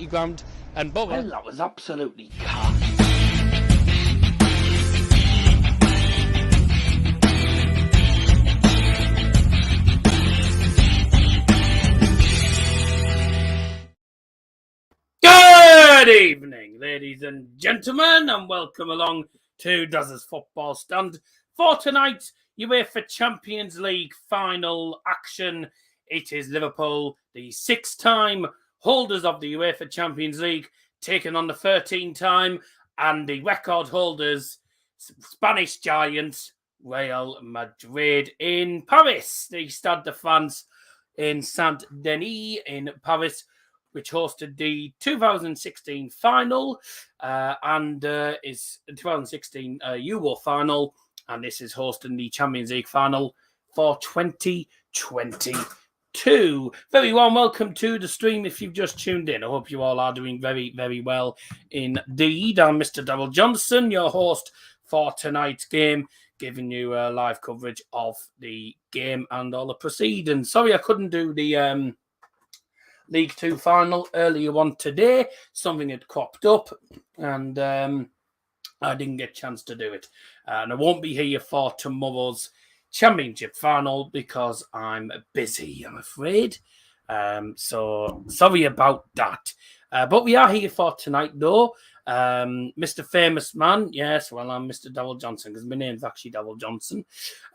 grand and bubble. Well, that was absolutely cat. Good evening, ladies and gentlemen, and welcome along to Does Football Stand for tonight's UEFA Champions League final action. It is Liverpool, the 6-time holders of the UEFA Champions League, taking on the 13-time and the record holders, Spanish giants, Real Madrid in Paris. The Stade de France in Saint-Denis in Paris, which hosted the 2016 final and is the 2016 Euro final, and this is hosting the Champions League final for 2022. Very warm welcome to the stream if you've just tuned in. I hope you all are doing very, very well indeed. I'm Mr. Double Johnson, your host for tonight's game, giving you live coverage of the game and all the proceedings. Sorry I couldn't do the League 2 final earlier on today. Something had cropped up and I didn't get a chance to do it. And I won't be here for tomorrow's Championship final because I'm busy, I'm afraid. So sorry about that. But we are here for tonight though. Mr. Famous Man. Yes, well, I'm Mr. Double Johnson because my name's actually Double Johnson.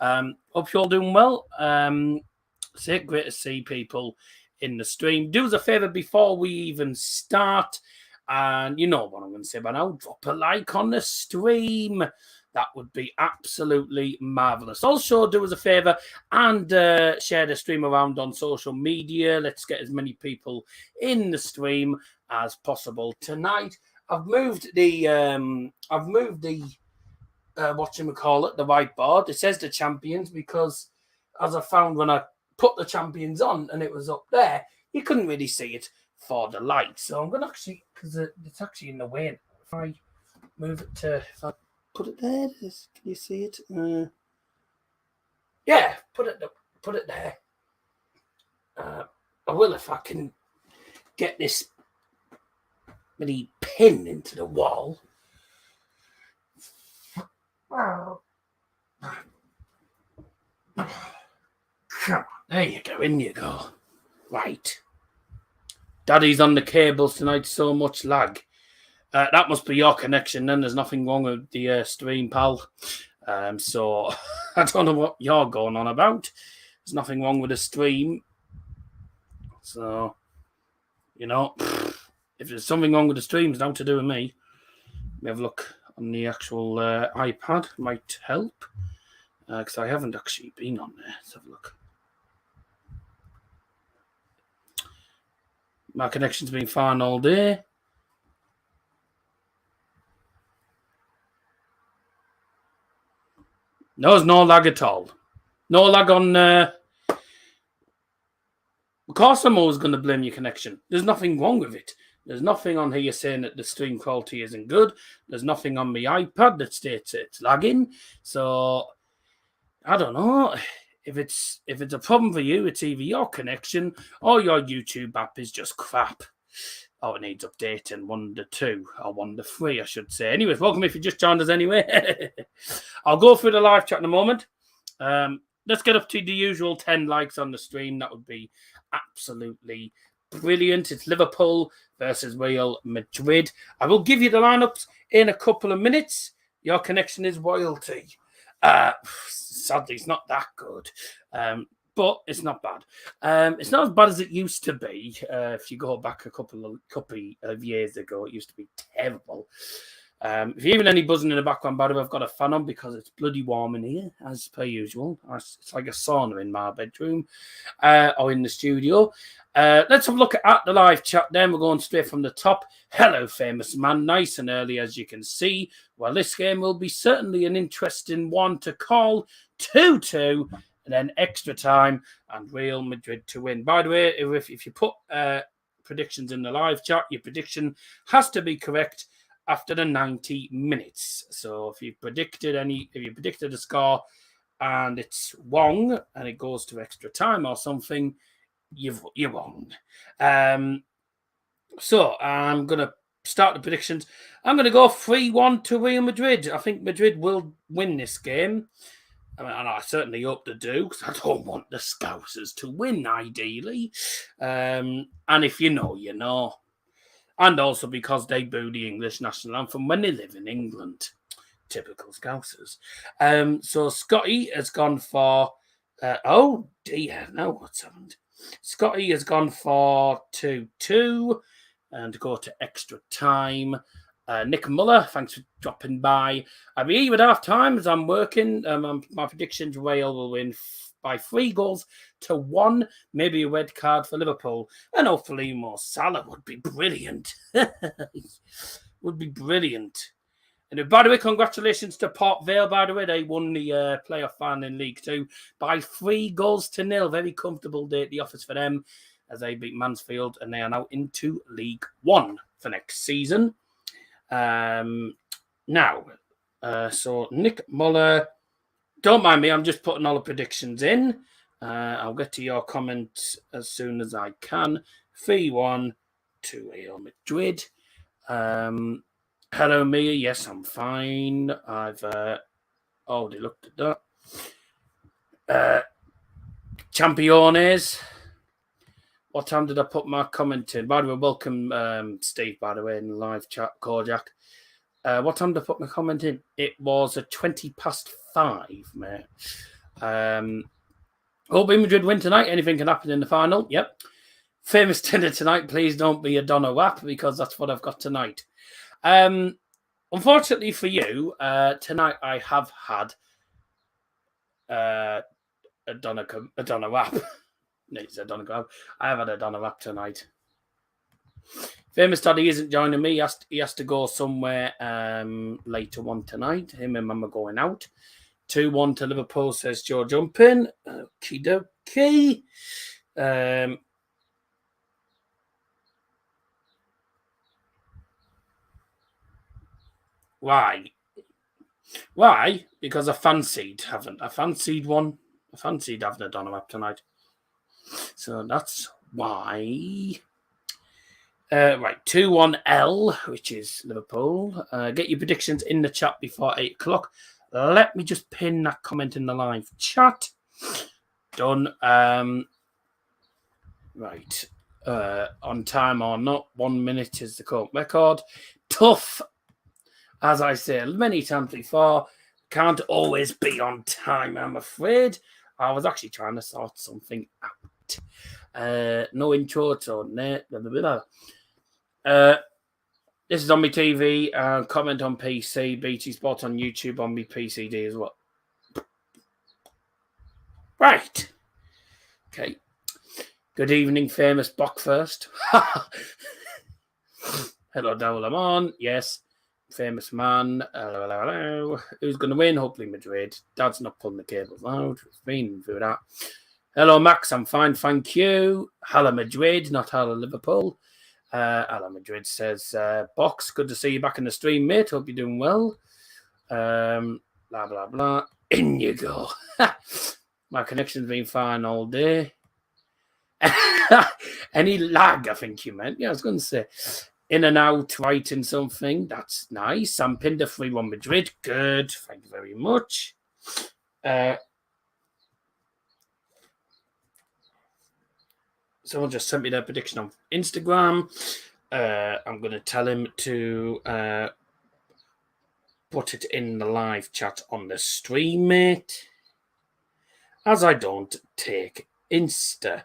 Hope you're all doing well. Great to see people in the stream. Do us a favour before we even start, and you know what I'm going to say by now, drop a like on the stream. That would be absolutely marvellous. Also, do us a favour and share the stream around on social media. Let's get as many people in the stream as possible tonight. I've moved the whatchamacallit, the whiteboard. It says the champions because, as I found when I put the champions on and it was up there, you couldn't really see it for the light. So I'm going to actually, because it's actually in the way. If I move it to, if I put it there, can you see it? Yeah, put it there. I will if I can get this mini pin into the wall. There you go, in you go. Right. Daddy's on the cables tonight, so much lag. That must be your connection then. There's nothing wrong with the stream, pal. So I don't know what you're going on about. There's nothing wrong with the stream. So, you know, if there's something wrong with the stream, it's nothing to do with me. Let me have a look on the actual iPad. Might help. Because I haven't actually been on there. Let's have a look. My connection's been fine all day. No, there's no lag at all. No lag on... Of course I'm always going to blame your connection. There's nothing wrong with it. There's nothing on here saying that the stream quality isn't good. There's nothing on my iPad that states it's lagging. So, I don't know. If it's a problem for you, it's either your connection or your YouTube app is just crap. Or it needs updating 1.2 or 1.3, I should say. Anyways, welcome if you just joined us anyway. I'll go through the live chat in a moment. Let's get up to the usual 10 likes on the stream. That would be absolutely brilliant. It's Liverpool versus Real Madrid. I will give you the lineups in a couple of minutes. Your connection is royalty. Sadly, it's not that good, but it's not bad. It's not as bad as it used to be. If you go back a couple of years ago, it used to be terrible. If you hear any buzzing in the background, by the way, I've got a fan on because it's bloody warm in here, as per usual. It's like a sauna in my bedroom or in the studio. Let's have a look at the live chat then. We're going straight from the top. Hello, famous man. Nice and early, as you can see. Well, this game will be certainly an interesting one to call. 2-2 and then extra time and Real Madrid to win. By the way, if you put predictions in the live chat, your prediction has to be correct after the 90 minutes. So if you predicted a score and it's wrong and it goes to extra time or something, you're wrong. So I'm going to start the predictions. I'm going to go 3-1 to Real Madrid. I think Madrid will win this game. I mean, and I certainly hope to do, because I don't want the Scousers to win, ideally. And if you know, you know. And also because they boo the English national anthem when they live in England. Typical Scousers. So Scotty has gone for... oh, dear. Now what's happened? Scotty has gone for 2-2 and go to extra time. Nick Muller, thanks for dropping by. I'll be here at half time as I'm working. My predictions: Real will win by 3-1. Maybe a red card for Liverpool, and hopefully more Salah would be brilliant. Would be brilliant. And by the way, congratulations to Port Vale. By the way, they won the playoff final in League Two by 3-0. Very comfortable day at the office for them as they beat Mansfield, and they are now into League One for next season. So Nick Muller, don't mind me, I'm just putting all the predictions in. I'll get to your comments as soon as I can. 3-1 to Real Madrid. Hello, Mia. Yes, I'm fine. I've already looked at that. Championes. What time did I put my comment in? By the way, welcome, Steve, by the way, in the live chat, Kojak. What time did I put my comment in? It was 5:20, mate. Hope Madrid win tonight. Anything can happen in the final. Yep. Famous dinner tonight. Please don't be a Donna Wap, because that's what I've got tonight. Unfortunately for you, tonight I have had a Donna Wap. I have had a Donna Wap tonight. Famous Daddy isn't joining me. He has to go somewhere later on tonight. Him and Mum are going out. 2-1 to Liverpool, says Joe Jumping. Okie dokie. Why? Why? Because I fancied having one. I fancied having a Donna Wap tonight. So that's why. Right, 2-1L, which is Liverpool. Get your predictions in the chat before 8 o'clock. Let me just pin that comment in the live chat. Done. Right. On time or not, 1 minute is the current record. Tough. As I say many times before, can't always be on time, I'm afraid. I was actually trying to sort something out. No intro, so this is on my TV. Comment on PC. BT Sport on YouTube on my PCD as well. Right. Okay. Good evening, famous Bock first. Hello, Lamont. Yes. Famous man. Hello. Who's going to win? Hopefully Madrid. Dad's not pulling the cables out. We've been through that. Hello, Max. I'm fine, thank you. Hello, Madrid, not hello, Liverpool. Hello, Madrid says, Box, good to see you back in the stream, mate. Hope you're doing well. Blah, blah, blah. In you go. My connection's been fine all day. Any lag, I think you meant. Yeah, I was going to say. In and out, writing something. That's nice. I'm pinned to 3-1 Madrid. Good. Thank you very much. Someone just sent me their prediction on Instagram. I'm going to tell him to put it in the live chat on the stream, mate. As I don't take Insta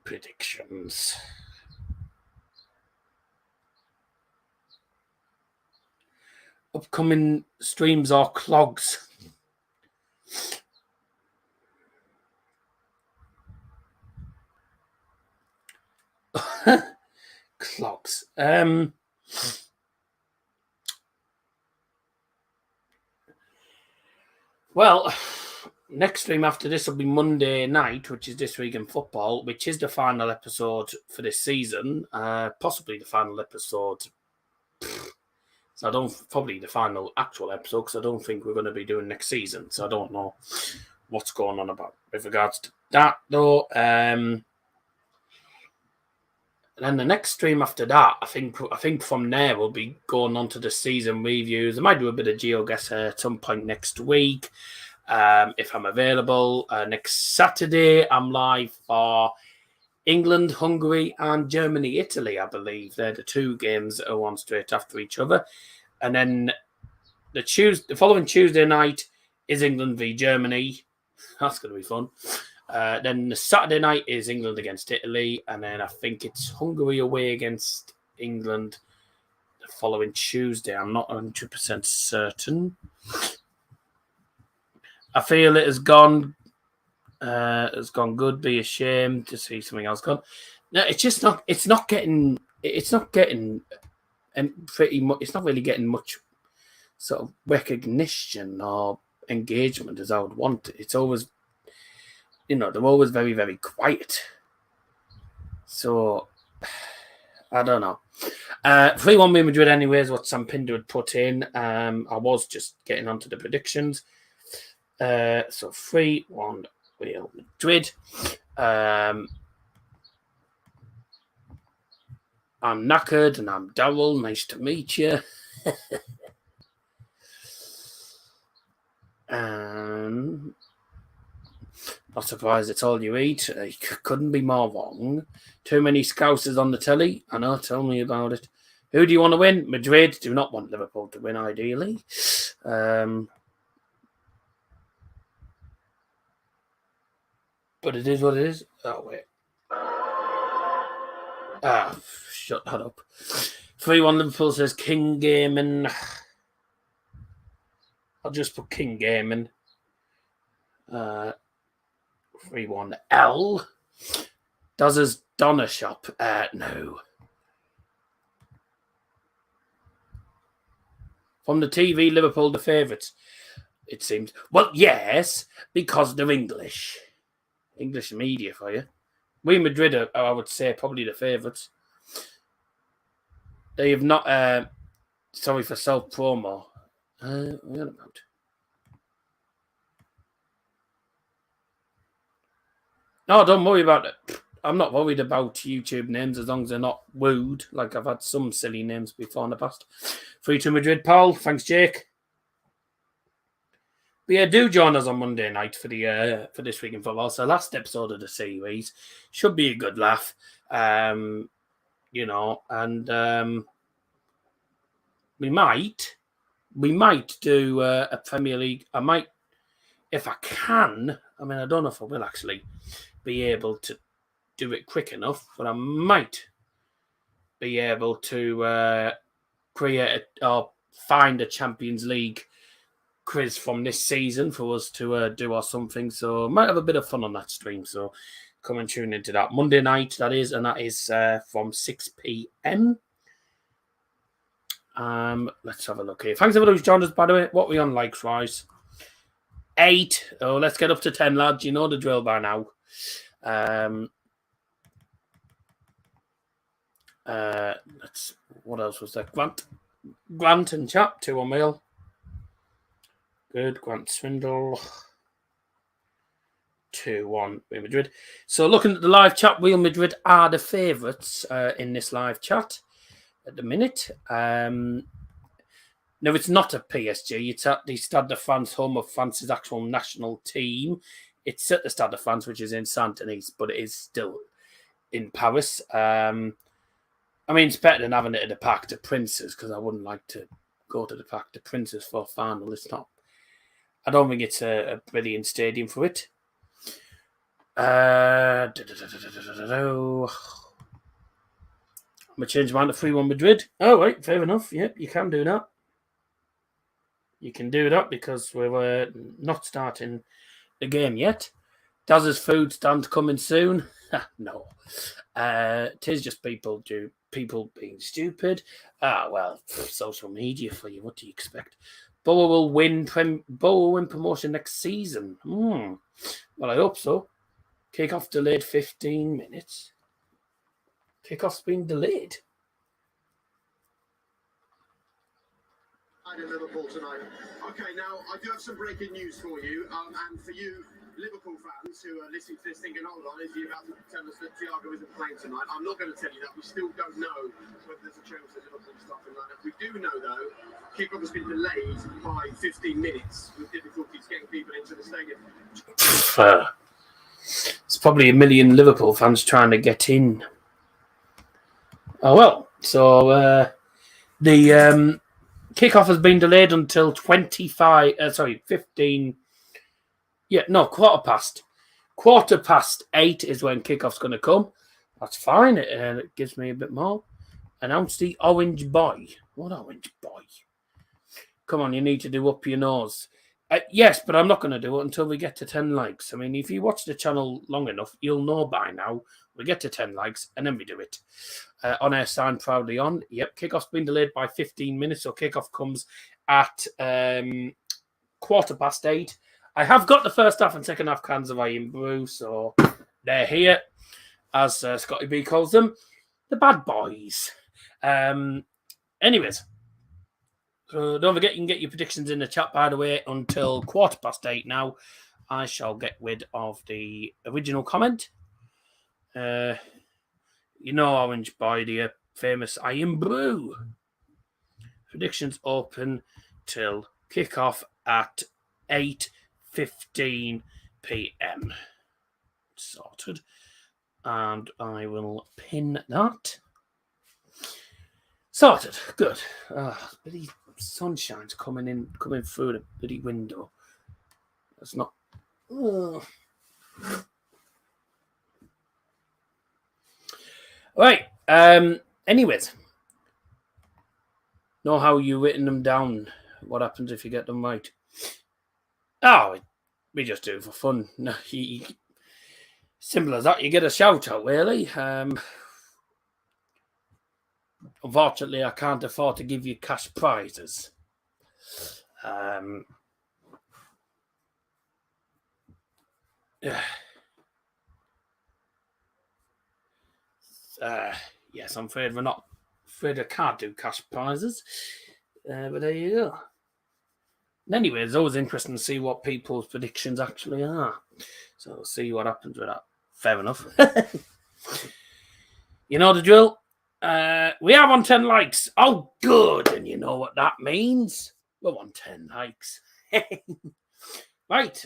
predictions. Upcoming streams or clogs. Clogs. Well, next stream after this will be Monday night, which is This Week in Football, which is the final episode for this season. Possibly the final episode. So probably the final actual episode, because I don't think we're going to be doing next season. So I don't know what's going on about with regards to that, though. And then the next stream after that, I think from there we'll be going on to the season reviews. I might do a bit of GeoGuessr at some point next week, if I'm available. Next Saturday, I'm live for England, Hungary, and Germany, Italy, I believe. They're the 2 games that are on straight after each other. And then the following Tuesday night is England v Germany. That's going to be fun. Then the Saturday night is England against Italy. And then I think it's Hungary away against England the following Tuesday. I'm not 100% certain. I feel it has gone good. Be ashamed to see something else gone. No, it's just not. It's not getting. And pretty much. It's not really getting much sort of recognition or engagement as I would want. It's always, they're always very, very quiet. So I don't know. 3-1 Real Madrid, anyways. What Sam Pinder had put in. I was just getting onto the predictions. So 3-1 Real Madrid. I'm knackered and I'm Daryl. Nice to meet you. Not surprised it's all you eat. Couldn't be more wrong. Too many Scousers on the telly. I know, tell me about it. Who do you want to win? Madrid. Do not want Liverpool to win, ideally. But it is what it is. Oh, wait. Shut that up. 3-1 Liverpool says King Gaming. I'll just put King Gaming. 3-1 L. Does his Donner shop? No. From the TV, Liverpool the favourites, it seems. Well, yes, because they're English. English media for you. Real Madrid are, I would say, probably the favourites. They have not... sorry for self-promo. What about? No, don't worry about it. I'm not worried about YouTube names as long as they're not wooed. Like I've had some silly names before in the past. 3-2 Madrid, Paul. Thanks, Jake. But yeah, do join us on Monday night for this week in football. So last episode of the series should be a good laugh. And we might do a Premier League. I might, if I can. I mean, I don't know if I will actually be able to do it quick enough, but I might be able to create or find a Champions League quiz from this season for us to do or something. So I might have a bit of fun on that stream. So come and tune into that Monday night, that is, and that is from 6 p.m. Let's have a look here. Thanks everyone who's joined us, by the way. What are we on likes wise? 8. Oh, let's get up to 10, lads. You know the drill by now. What else was there? Grant and chat 2-1 Real. Good. Grant Swindle 2-1 Real Madrid. So looking at the live chat, Real Madrid are the favourites in this live chat at the minute. No, it's not a PSG. It's at the Stade de France, home of France's actual national team. It's at the Stade de France, which is in Saint-Denis, but it is still in Paris. I mean, it's better than having it at the Parc des Princes, because I wouldn't like to go to the Parc des Princes for a final. It's not. I don't think it's a brilliant stadium for it. I'm going to change mine to 3-1 Madrid. Oh, right, fair enough. Yep, you can do that. You can do that because we're not starting the game yet. Does his food stand coming soon? No. It is just people being stupid. Well, social media for you. What do you expect? Boa will win promotion next season. Well, I hope so. Kickoff delayed 15 minutes. Kickoff's been delayed. In Liverpool tonight. Okay, now I do have some breaking news for you, and for you, Liverpool fans who are listening to this thinking, hold on, is he about to tell us that Thiago isn't playing tonight? I'm not going to tell you that. We still don't know whether there's a chance that Liverpool starting lineup. We do know, though, kickoff has been delayed by 15 minutes with difficulties getting people into the stadium. It's probably a million Liverpool fans trying to get in. Oh, well. So the kickoff has been delayed until 15. Yeah, no, quarter past. Quarter past 8 is when kickoff's going to come. That's fine. It gives me a bit more. Announce the orange boy. What orange boy? Come on, you need to do up your nose. Yes, but I'm not going to do it until we get to 10 likes. I mean, if you watch the channel long enough, you'll know by now. We get to 10 likes, and then we do it. On air sign proudly on. Yep, kickoff's been delayed by 15 minutes, so kickoff comes at quarter past 8. I have got the first half and second half cans of Iron Brew, so they're here, as Scotty B calls them, the bad boys. Anyways, so don't forget you can get your predictions in the chat, by the way, until quarter past 8 now. I shall get rid of the original comment. You know, Orange Boy, the famous Iron Brew. Predictions open till kickoff at 8:15 p.m. Sorted. And I will pin that. Sorted. Good. Bloody sunshine's coming through the bloody window. That's not. Right. Anyways. Know how you've written them down. What happens if you get them right? Oh, we just do it for fun. No, simple as that. You get a shout out, really. Unfortunately, I can't afford to give you cash prizes. Yes, I'm afraid we're not. Afraid I can't do cash prizes. But there you go. Anyway, it's always interesting to see what people's predictions actually are. So we'll see what happens with that. Fair enough. You know the drill. We have on 10 likes. Oh, good. And you know what that means? We're on 10 likes. Right.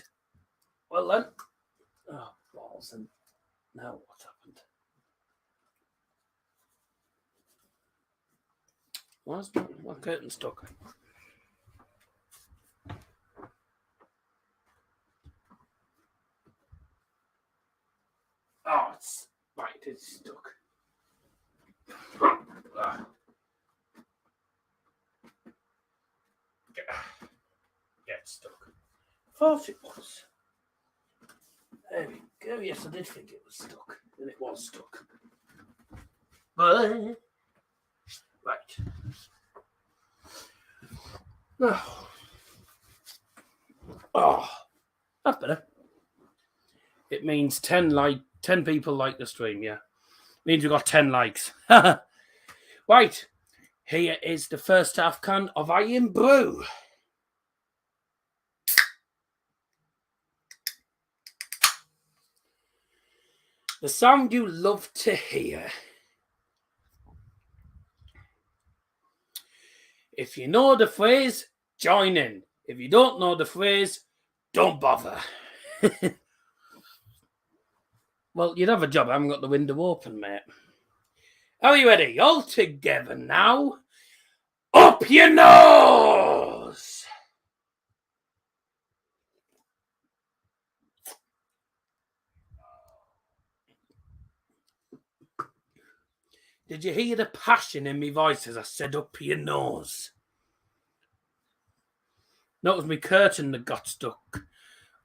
Well then. Oh, balls. And now what happened? Why's my curtain stuck? Oh, it's right. It's stuck. Get stuck. Thought it was. There we go. Yes, I did think it was stuck. And it was stuck. But right. Oh, that's better. It means 10 people like the stream, yeah. It means we've got 10 likes. Right. Here is the first half can of Iron Brew. The sound you love to hear. If you know the phrase, join in. If you don't know the phrase, don't bother. Well, you'd have a job. I haven't got the window open, mate. Are you ready? All together now. Up your nose! Did you hear the passion in my voice as I said up your nose? No, it was my curtain that got stuck.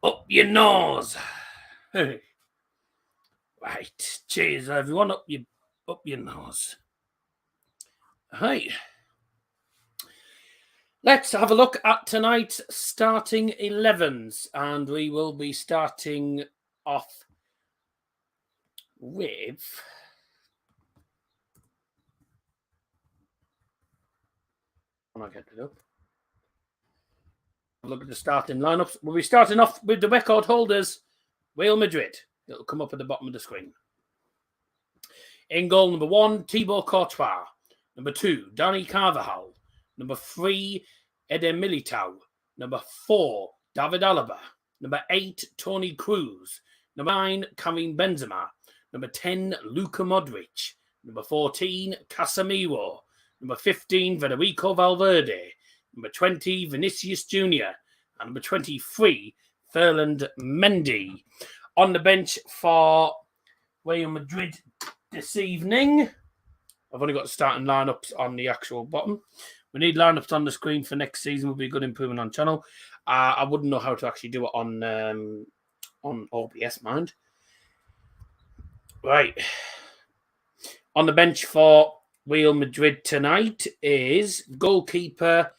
Up your nose. Right. Cheers, everyone. Up your nose. Right. Let's have a look at tonight's starting 11s. And we will be starting off with... When I get it up. Look at the starting lineups. We'll be starting off with the record holders Real Madrid. It'll come up at the bottom of the screen. In goal, number 1, Thibaut Courtois. Number 2, Dani Carvajal. Number 3, Eder Militao. Number 4, David Alaba. Number 8, Toni Kroos. Number 9, Karim Benzema. Number 10, Luka Modric. Number 14, Casemiro. Number 15, Federico Valverde. Number 20, Vinicius Jr. And number 23, Ferland Mendy. On the bench for Real Madrid this evening, I've only got starting lineups on the actual bottom. We need lineups on the screen for next season. Will be a good improvement on channel. I wouldn't know how to actually do it on OBS, mind. Right. On the bench for Real Madrid tonight is goalkeeper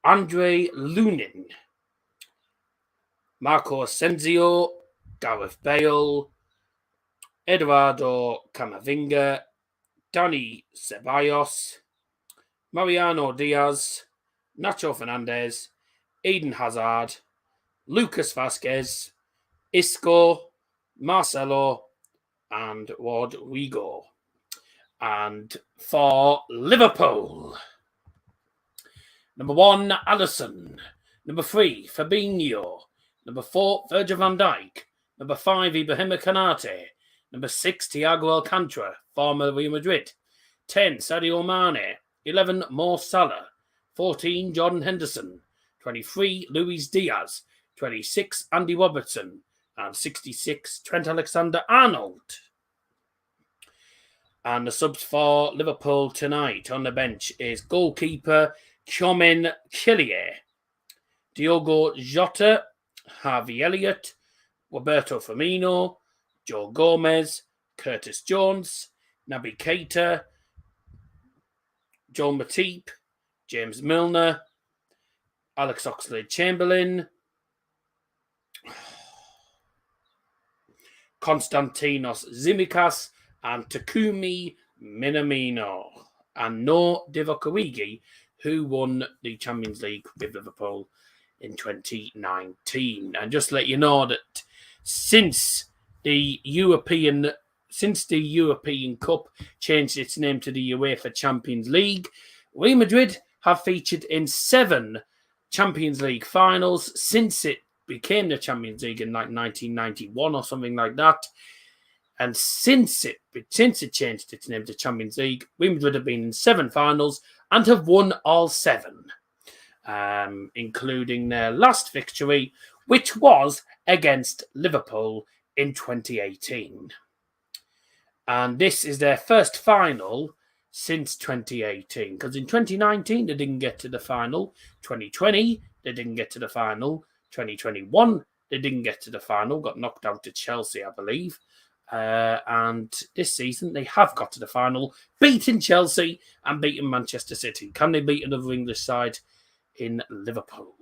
Andre Lunin, Marco Asensio, Gareth Bale, Eduardo Camavinga, Dani Ceballos, Mariano Diaz, Nacho Fernandez, Eden Hazard, Lucas Vazquez, Isco, Marcelo, and Rodrigo. And for Liverpool, number 1, Alisson. Number 3, Fabinho. Number 4, Virgil van Dijk. Number 5, Ibrahima Konate. Number 6, Thiago Alcantara, former Real Madrid. 10, Sadio Mane. 11, Mo Salah. 14, Jordan Henderson. 23, Luis Diaz. 26, Andy Robertson. And 66, Trent Alexander-Arnold. And the subs for Liverpool tonight on the bench is goalkeeper Chomin Chilier, Diogo Jota, Harvey Elliott, Roberto Firmino, Joe Gomez, Curtis Jones, Naby Keita, Joel Matip, James Milner, Alex Oxlade-Chamberlain, Konstantinos Tsimikas, and Takumi Minamino, and no Divock Origi, who won the Champions League with Liverpool in 2019. And just to let you know that since the European Cup changed its name to the UEFA Champions League, Real Madrid have featured in 7 Champions League finals since it became the Champions League in like 1991 or something like that. And since it changed its name to Champions League, Real Madrid have been in 7 finals and have won all 7, including their last victory, which was against Liverpool in 2018. And this is their first final since 2018, because in 2019 they didn't get to the final, 2020 they didn't get to the final, 2021 they didn't get to the final, got knocked out to Chelsea, I believe. And this season they have got to the final, beating Chelsea and beating Manchester City. Can they beat another English side in Liverpool?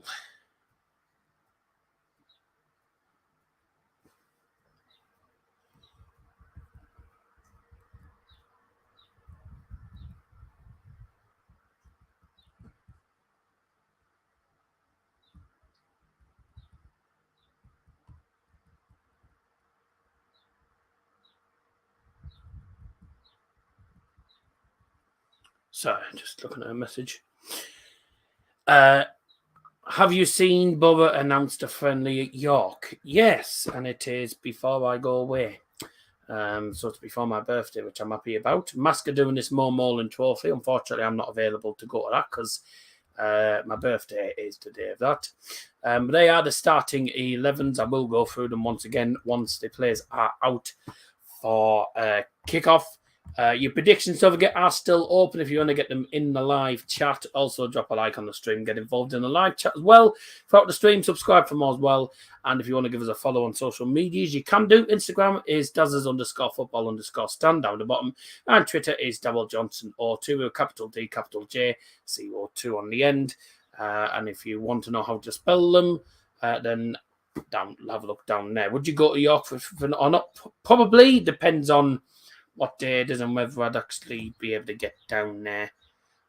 Sorry, just looking at a message. Have you seen Borough announced a friendly at York? Yes, and it is before I go away. So it's before my birthday, which I'm happy about. Mask are doing this Mo Molan trophy. Unfortunately, I'm not available to go to that because my birthday is the day of that. But they are the starting 11s. I will go through them once again once the players are out for kickoff. Your predictions, don't forget, are still open if you want to get them in the live chat. Also, drop a like on the stream, get involved in the live chat as well. Throughout the stream, subscribe for more as well. And if you want to give us a follow on social medias, you can do. Instagram is Dazzers_football_stand down the bottom. And Twitter is Daryl_Johnson02 with capital D, capital J, CO2 on the end. And if you want to know how to spell them, then have a look down there. Would you go to York or not? Probably. Depends on what day it is and whether I'd actually be able to get down there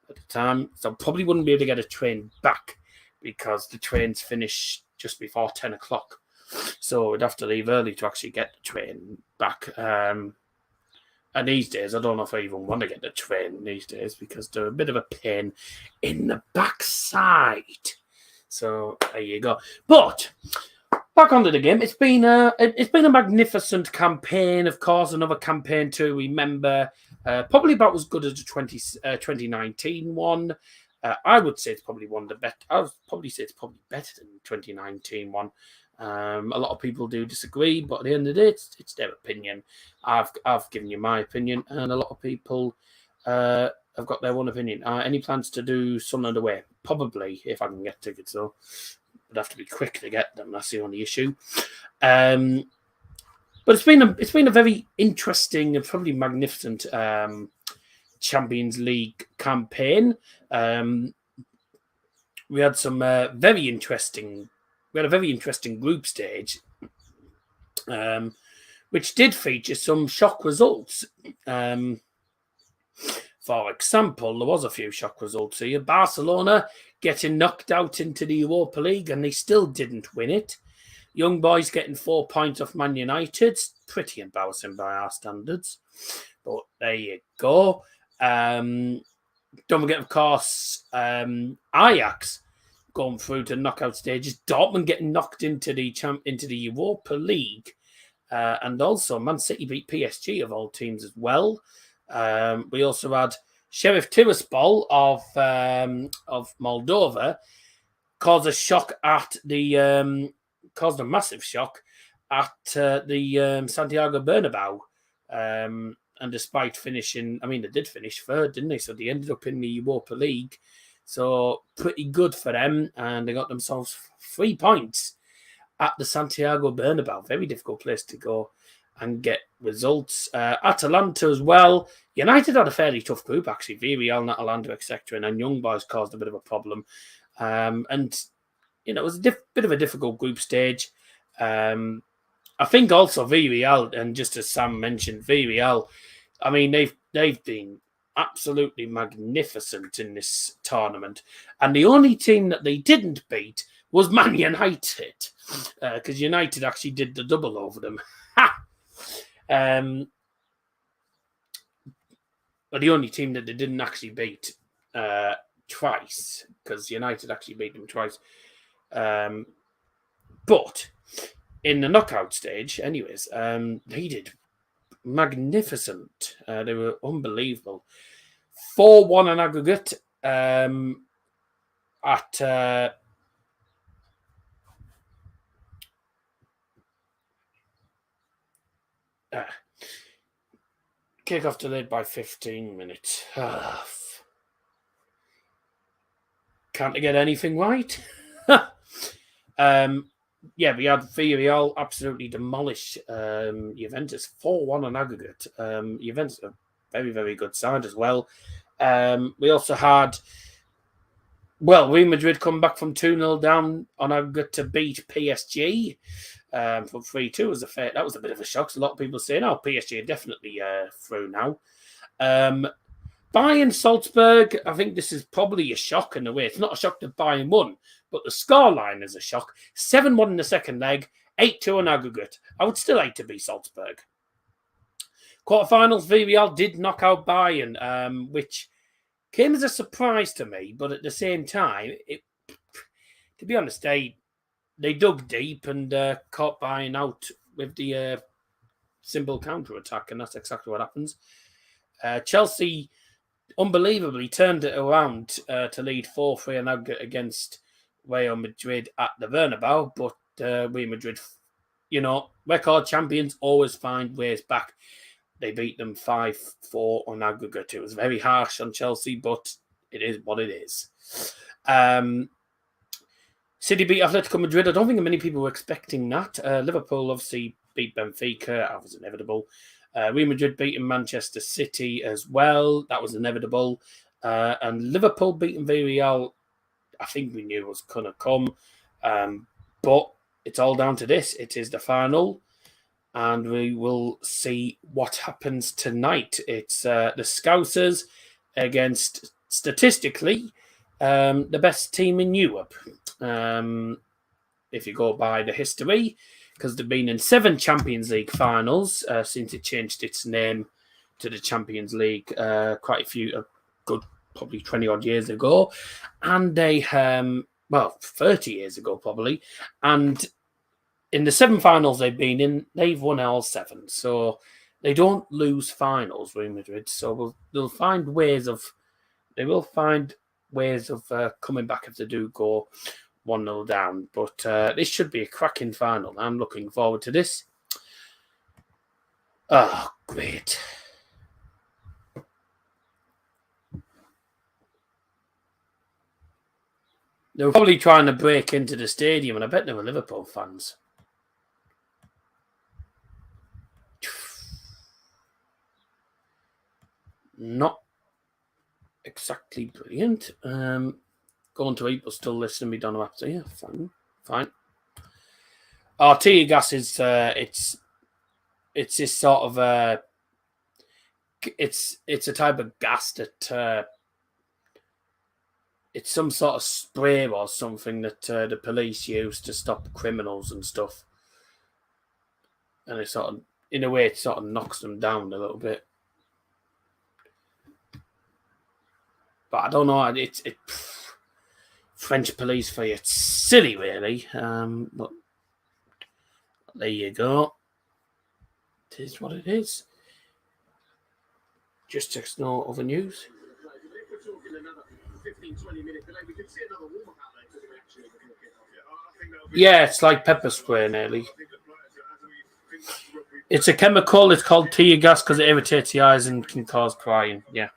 at the time. So I probably wouldn't be able to get a train back because the trains finish just before 10 o'clock. So we'd have to leave early to actually get the train back. And these days, I don't know if I even want to get the train these days because they're a bit of a pain in the backside. So there you go. But back onto the game. It's been a magnificent campaign. Of course, another campaign to remember. Probably about as good as the 2019 one. I would say it's probably one of the better. I would probably say it's probably better than the 2019 one. A lot of people do disagree, but at the end of the day, it's their opinion. I've given you my opinion, and a lot of people have got their own opinion. Any plans to do some other way? Probably, if I can get tickets, though. I'd have to be quick to get them. That's the only issue. But it's been a very interesting and probably magnificent Champions League campaign. We had some very interesting. We had a very interesting group stage, which did feature some shock results. For example, there was a few shock results here. Barcelona getting knocked out into the Europa League, and they still didn't win it. Young Boys getting 4 points off Man United. Pretty embarrassing by our standards. But there you go. Don't forget, of course, Ajax going through to knockout stages. Dortmund getting knocked into the Europa League. And also Man City beat PSG of all teams as well. We also had Sheriff Tiraspol of Moldova caused a massive shock at the Santiago Bernabeu. And despite finishing, they did finish third, didn't they? So they ended up in the Europa League. So pretty good for them, and they got themselves 3 points at the Santiago Bernabeu. Very difficult place to go and get results. Atalanta as well. United had a fairly tough group, actually. Villarreal, Atalanta, etc. And then Young Boys caused a bit of a problem. And, it was a bit of a difficult group stage. I think also Villarreal, and just as Sam mentioned, Villarreal, they've been absolutely magnificent in this tournament. And the only team that they didn't beat was Man United, because United actually did the double over them. But the only team that they didn't actually beat twice, because United actually beat them twice. But in the knockout stage, anyways, they did magnificent. They were unbelievable. 4-1 on aggregate at kick-off delayed by 15 minutes. Can't they get anything right? We had Villarreal absolutely demolish Juventus 4-1 on aggregate. Juventus are a very, very good side as well. We also had, Real Madrid come back from 2-0 down on aggregate to beat PSG from 3-2. That was a bit of a shock. So a lot of people saying, PSG are definitely through now. Bayern Salzburg, I think this is probably a shock in a way. It's not a shock that Bayern won, but the scoreline is a shock. 7-1 in the second leg, 8-2 on aggregate. I would still hate to be Salzburg. Quarterfinals, Villarreal did knock out Bayern, which came as a surprise to me, but at the same time, to be honest, they dug deep and caught Bayern out with the simple counter-attack, and that's exactly what happens. Chelsea unbelievably turned it around to lead 4-3 on aggregate against Real Madrid at the Bernabeu, but Real Madrid, record champions always find ways back. They beat them 5-4 on aggregate. It was very harsh on Chelsea, but it is what it is. City beat Atletico Madrid. I don't think many people were expecting that. Liverpool obviously beat Benfica. That was inevitable. Real Madrid beating Manchester City as well. That was inevitable. And Liverpool beating Villarreal, I think we knew was going to come. But it's all down to this. It is the final. And we will see what happens tonight. It's the Scousers against, statistically, the best team in Europe. If you go by the history, because they've been in 7 Champions League finals since it changed its name to the Champions League quite a few, good probably 20 odd years ago. And they, 30 years ago probably. And in the 7 finals they've been in, they've won all 7. So they don't lose finals, Real Madrid. So they will find ways of coming back if they do go 1-0 down. But this should be a cracking final. I'm looking forward to this. Oh, great. They were probably trying to break into the stadium, and I bet they were Liverpool fans. Not exactly brilliant. Going to eat, but still listening to me down the after. Yeah, fine. Tear gas is it's this sort of it's a type of gas that it's some sort of spray or something that the police use to stop criminals and stuff, and it sort of, in a way, it sort of knocks them down a little bit. But I don't know. It's French police for you. It's silly, really. But there you go. It is what it is. Just text no other news. If we're talking another 15-20 minute delay, we could see another warm-up out there to actually kick off. Yeah, it's like pepper spray, nearly. It's a chemical. It's called tear gas because it irritates the eyes and can cause crying. Yeah.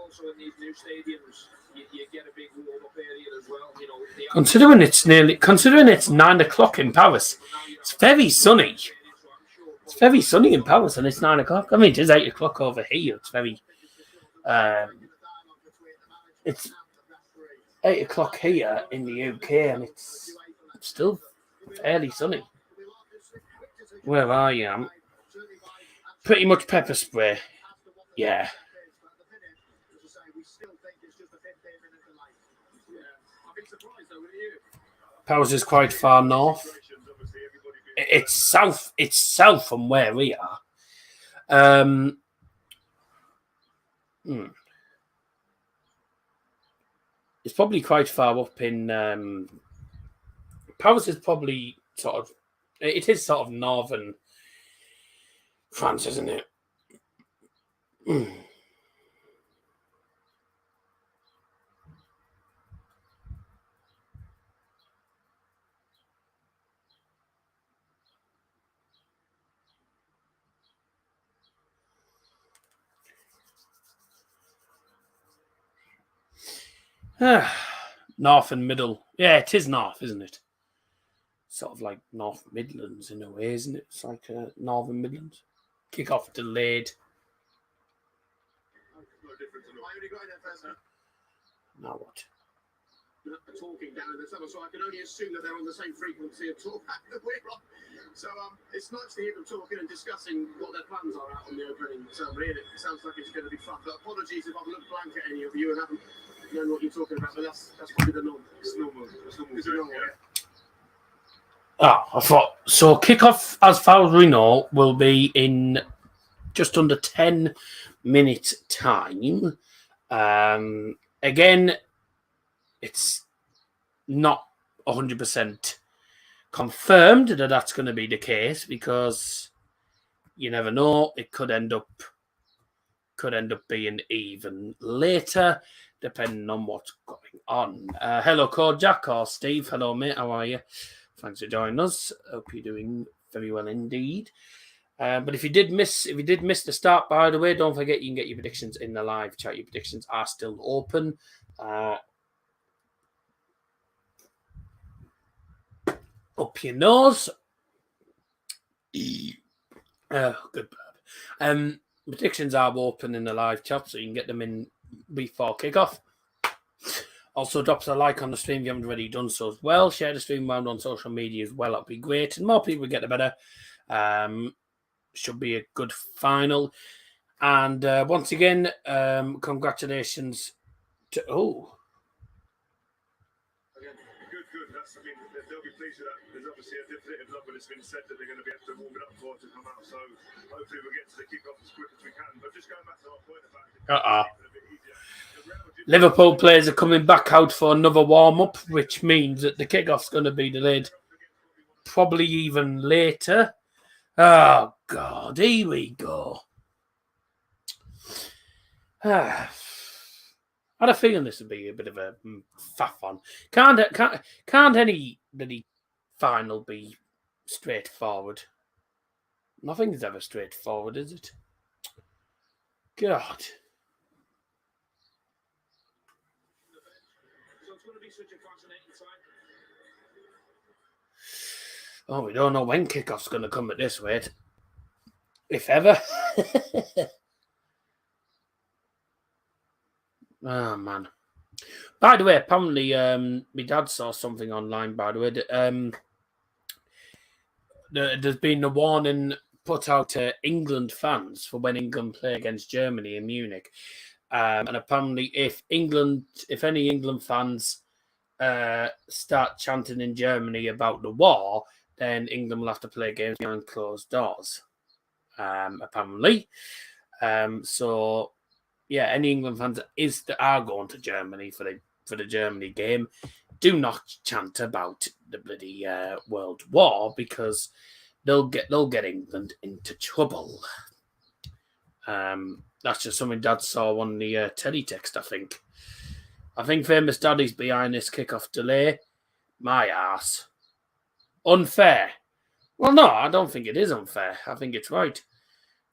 Also in these new stadiums, you get a big warm-up area as well. You know, Considering it's 9 o'clock in Paris, it's very sunny. It's very sunny in Paris, and it's 9 o'clock. I mean, it is 8 o'clock over here. It's very, it's 8 o'clock here in the UK, and it's still fairly sunny. Where I am, pretty much pepper spray. Yeah. Paris is quite far north. It's south. It's south from where we are. It's probably quite far up in. Paris is probably sort of. It is sort of northern France, isn't it? North and middle. Yeah, it is north, isn't it? Sort of like North Midlands in a way, isn't it? It's like Northern Midlands. Kick-off delayed. Now what? Talking down in the summer, so I can only assume that they're on the same frequency of talk that we're on. So it's nice to hear them talking and discussing what their plans are out on the opening. So really, it sounds like it's going to be fun. But apologies if I've looked blank at any of you and haven't known what you're talking about. But that's probably the norm. It's normal. I thought so. Kick-off, as far as we know, will be in just under 10 minutes time. Again, it's not 100% confirmed that that's going to be the case because you never know. It could end up being even later, depending on what's going on. Hello, Kojak or Steve. Hello, mate. How are you? Thanks for joining us. Hope you're doing very well indeed. But if you did miss the start, by the way, don't forget you can get your predictions in the live chat. Your predictions are still open. Up your nose. Good burp. Predictions are open in the live chat, so you can get them in before kickoff. Also, drop us a like on the stream if you haven't already done so as well. Share the stream around on social media as well. That'd be great. And more people get the better. Should be a good final. And once again, congratulations to... Oh. Good. That's, I mean, they'll be pleased with that. There's obviously a definitive number that's been said that they're going to be able to warm it up for to come out. So hopefully we'll get to the kick-off as quick as we can. But just going back to our point about it, a bit easier. Liverpool players are coming back out for another warm-up, which means that the kick-off's going to be delayed probably even later. Oh, God, here we go. I had a feeling this would be a bit of a faff on. Can't any bloody final be straightforward? Nothing's ever straightforward, is it? God. So it's going to be such a fascinating time. Oh, we don't know when kickoff's going to come at this rate. If ever. Oh, man. By the way, apparently, my dad saw something online, by the way. There's been a warning put out to England fans for when England play against Germany in Munich. And apparently, if any England fans start chanting in Germany about the war, then England will have to play games behind closed doors. Apparently. So, yeah, any England fans that are going to Germany for the Germany game, do not chant about the bloody World War, because they'll get England into trouble. That's just something Dad saw on the teletext, I think. I think famous Daddy's behind this kickoff delay. My arse. Unfair. Well, no, I don't think it is unfair. I think it's right.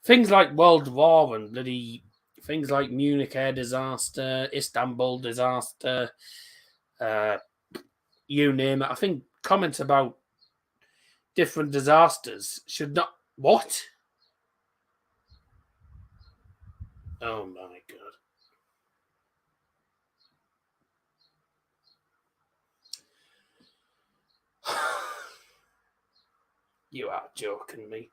Things like World War and bloody things like Munich air disaster, Istanbul disaster, you name it. I think comments about different disasters should not... What? Oh, my God. You are joking me.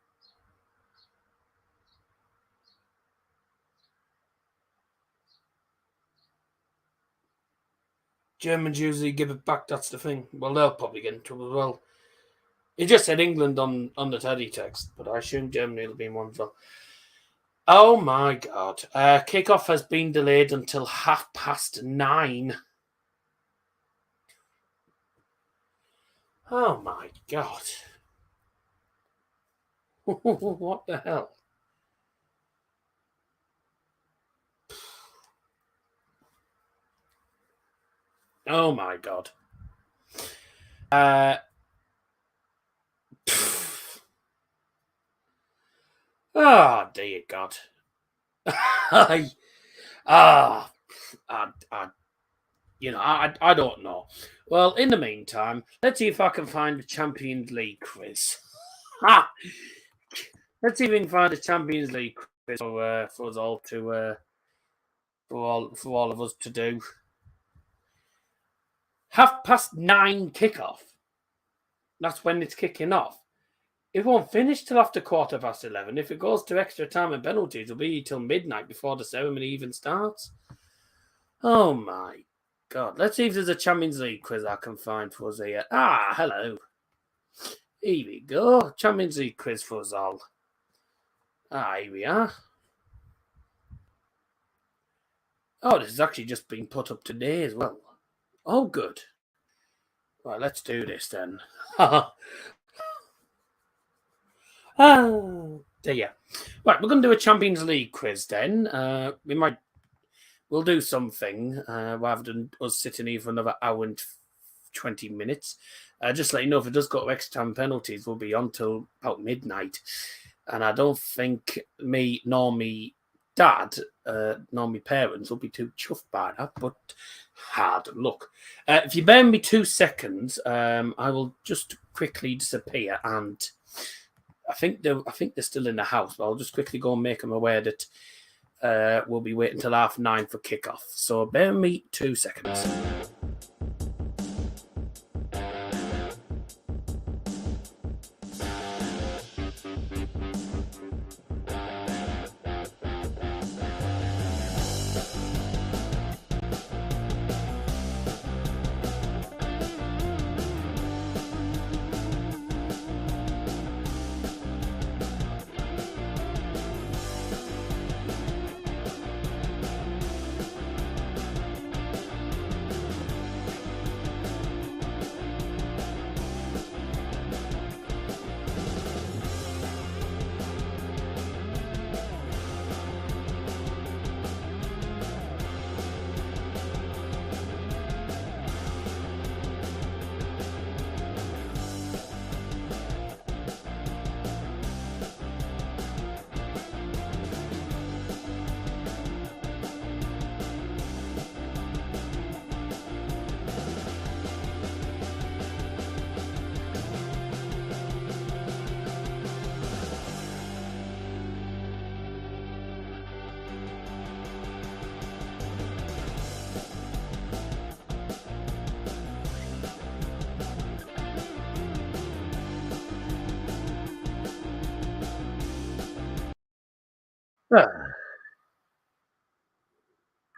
Germans usually give it back, that's the thing. Well, they'll probably get in trouble as well. He just said England on the teletext, but I assume Germany will be in one as well. Oh, my God. Kickoff has been delayed until 9:30. Oh, my God. What the hell? Oh, my God. Oh, dear God. I don't know. Well, in the meantime, let's see if I can find a Champions League quiz. Let's see if we can find a Champions League quiz for us all to for all of us to do. 9:30 kickoff. That's when it's kicking off. It won't finish till after 11:15. If it goes to extra time and penalties, it'll be till midnight before the ceremony even starts. Oh my God. Let's see if there's a Champions League quiz I can find for us here. Hello. Here we go. Champions League quiz for us all. Here we are. Oh, this has actually just been put up today as well. Oh, good. Right, let's do this then. Dear. Right, we're going to do a Champions League quiz then. We'll do something rather than us sitting here for another hour and 20 minutes. Just to let you know, if it does go to extra time penalties, we'll be on till about midnight. And I don't think me nor me dad nor my parents will be too chuffed by that, but hard luck. If you bear me 2 seconds, I will just quickly disappear, and I think they're still in the house, but I'll just quickly go and make them aware that we'll be waiting till 9:30 for kickoff. So bear me 2 seconds.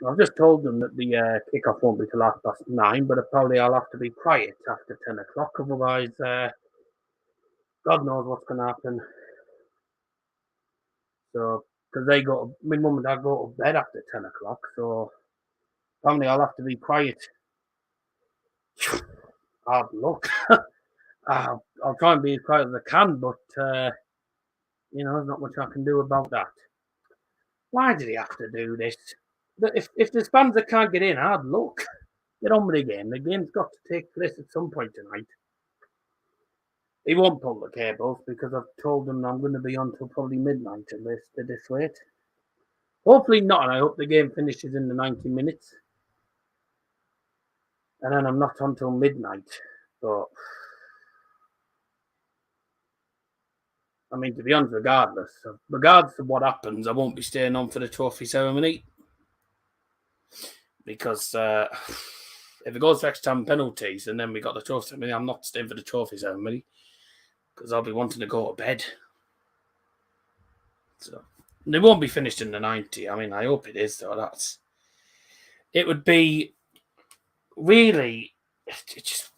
I've just told them that the kick-off won't be till 9:30, but apparently I'll have to be quiet after 10 o'clock, otherwise God knows what's going to happen. So, because my mum and dad go to bed after 10 o'clock, so apparently I'll have to be quiet. Hard luck. I'll try and be as quiet as I can, but, there's not much I can do about that. Why did he have to do this? If there's fans that can't get in, hard luck. Get on with the game. The game's got to take place at some point tonight. He won't pull the cables because I've told them I'm going to be on till probably midnight unless they dissuade. Hopefully not, and I hope the game finishes in the 90 minutes. And then I'm not on till midnight. But, I mean, to be honest, regardless of what happens, I won't be staying on for the trophy ceremony. Because if it goes to extra time penalties and then we got the trophy ceremony, I'm not staying for the trophy ceremony. Because I'll be wanting to go to bed. So they won't be finished in the 90. I mean, I hope it is, though. It would be really, it just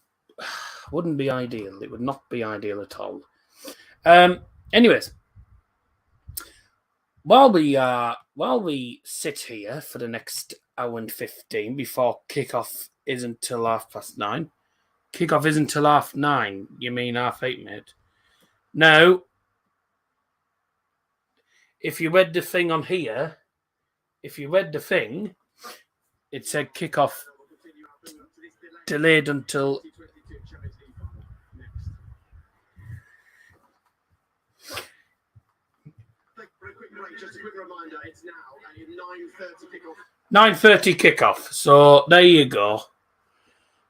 wouldn't be ideal. It would not be ideal at all. Anyways, while we sit here for the next hour and 15 before kickoff isn't till 9:30. Kickoff isn't till 9:30. You mean 8:30, mate? No. If you read the thing on here, it said kickoff delayed until. Just a quick reminder, it's now a 9:30 kickoff. 9:30 kickoff. So there you go.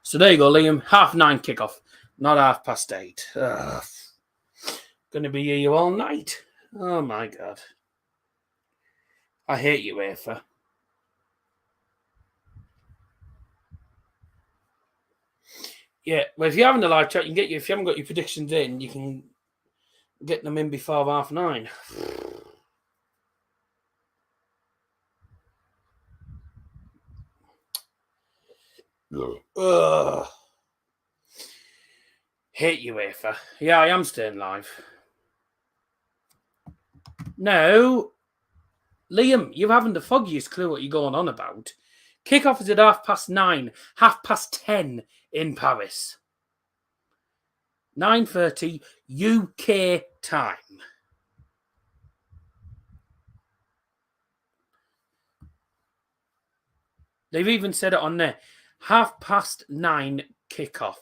Liam. 9:30 kickoff, not 8:30. Gonna be here all night. Oh my God. I hate you, Uefa. Yeah, well, if you're having a live chat, you can get if you haven't got your predictions in, you can get them in before 9:30. Ugh. Hate you, Uefa. Yeah, I am staying live. No, Liam, you haven't the foggiest clue what you're going on about. Kickoff is at 9:30, 10:30 in Paris. 9:30 UK time. They've even said it on there. 9:30 kickoff.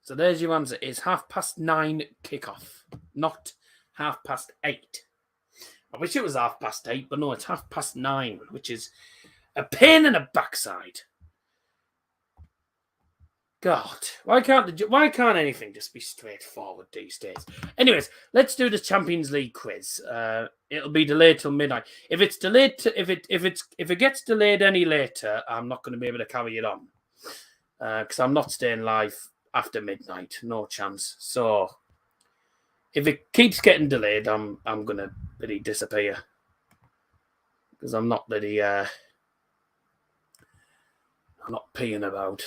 So there's your answer. It's 9:30 kickoff, not 8:30. I wish it was 8:30, but no, it's 9:30, which is a pain in the backside. God, why can't anything just be straightforward these days? Anyways, let's do the Champions League quiz. It'll be delayed till midnight. If it's delayed, if it gets delayed any later, I'm not going to be able to carry it on because I'm not staying live after midnight. No chance. So if it keeps getting delayed, I'm gonna really disappear because I'm not really I'm not peeing about.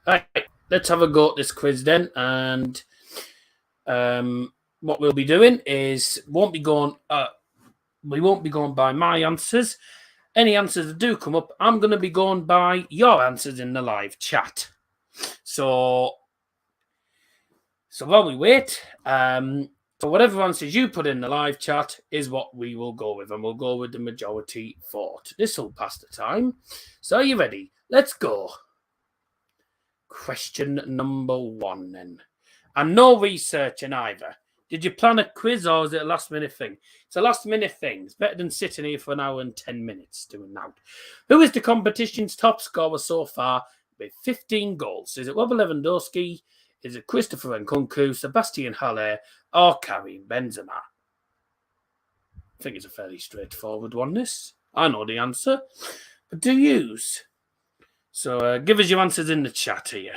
All right, let's have a go at this quiz then. And what we'll be doing is we won't be going by my answers. Any answers that do come up, I'm going to be going by your answers in the live chat. So while we wait, so whatever answers you put in the live chat is what we will go with, and we'll go with the majority vote. This will pass the time. So are you ready? Let's go. Question number 1 then. And no researching either. Did you plan a quiz or is it a last minute thing? It's a last minute thing. It's better than sitting here for an hour and 10 minutes doing that. Who is the competition's top scorer so far with 15 goals? Is it Robert Lewandowski? Is it Christopher Nkunku, Sebastian Haller, or Karim Benzema? I think it's a fairly straightforward one, this. I know the answer. but do use. So give us your answers in the chat here.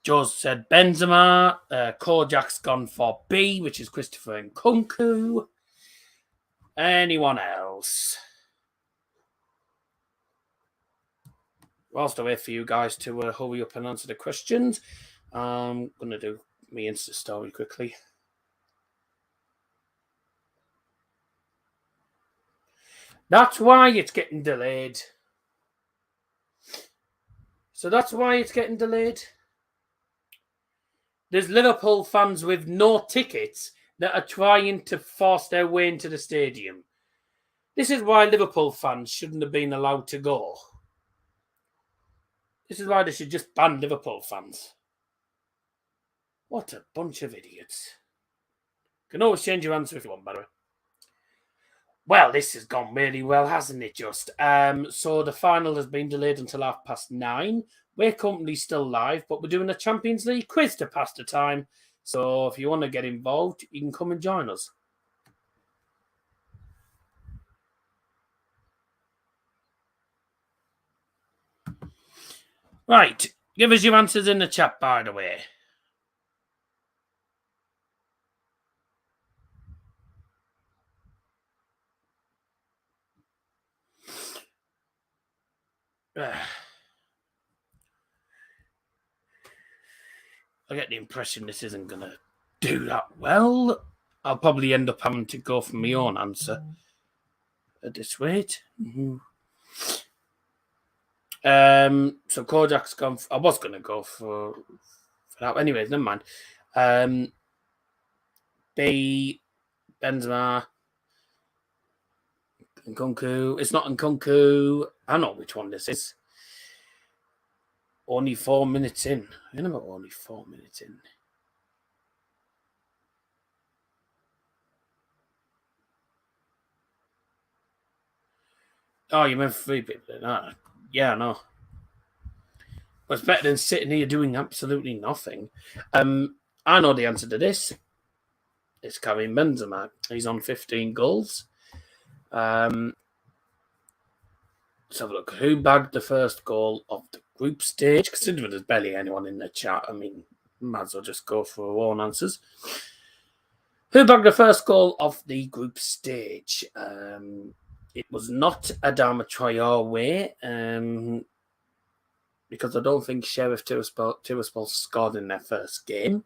Joe said Benzema. Kojak's gone for B, which is Christopher Nkunku. Anyone else? Whilst I wait for you guys to hurry up and answer the questions, I'm going to do my Insta story quickly. That's why it's getting delayed. So that's why it's getting delayed. There's Liverpool fans with no tickets that are trying to force their way into the stadium. This is why Liverpool fans shouldn't have been allowed to go. This is why they should just ban Liverpool fans. What a bunch of idiots. You can always change your answer if you want, by the way. Well, this has gone really well, hasn't it, just? So the final has been delayed until 9:30. We're currently still live, but we're doing a Champions League quiz to pass the time. So if you want to get involved, you can come and join us. Right. Give us your answers in the chat, by the way. I get the impression this isn't going to do that well. I'll probably end up having to go for my own answer at this rate. Mm-hmm. So Kojak's gone. I was going to go for that. Anyways, never mind. B, Benzema, Nkunku. It's not Nkunku. I know which one this is. Only 4 minutes in. I know about only 4 minutes in. Oh, you meant 3 people? Yeah, I know. Well, it's better than sitting here doing absolutely nothing. I know the answer to this. It's Karim Benzema. He's on 15 goals. Let's have a look. Who bagged the first goal of the group stage? Considering there's barely anyone in the chat, I mean, might as well just go for our own answers. Who bagged the first goal of the group stage? It was not Adama Traore, because I don't think Sheriff Tiraspol scored in their first game.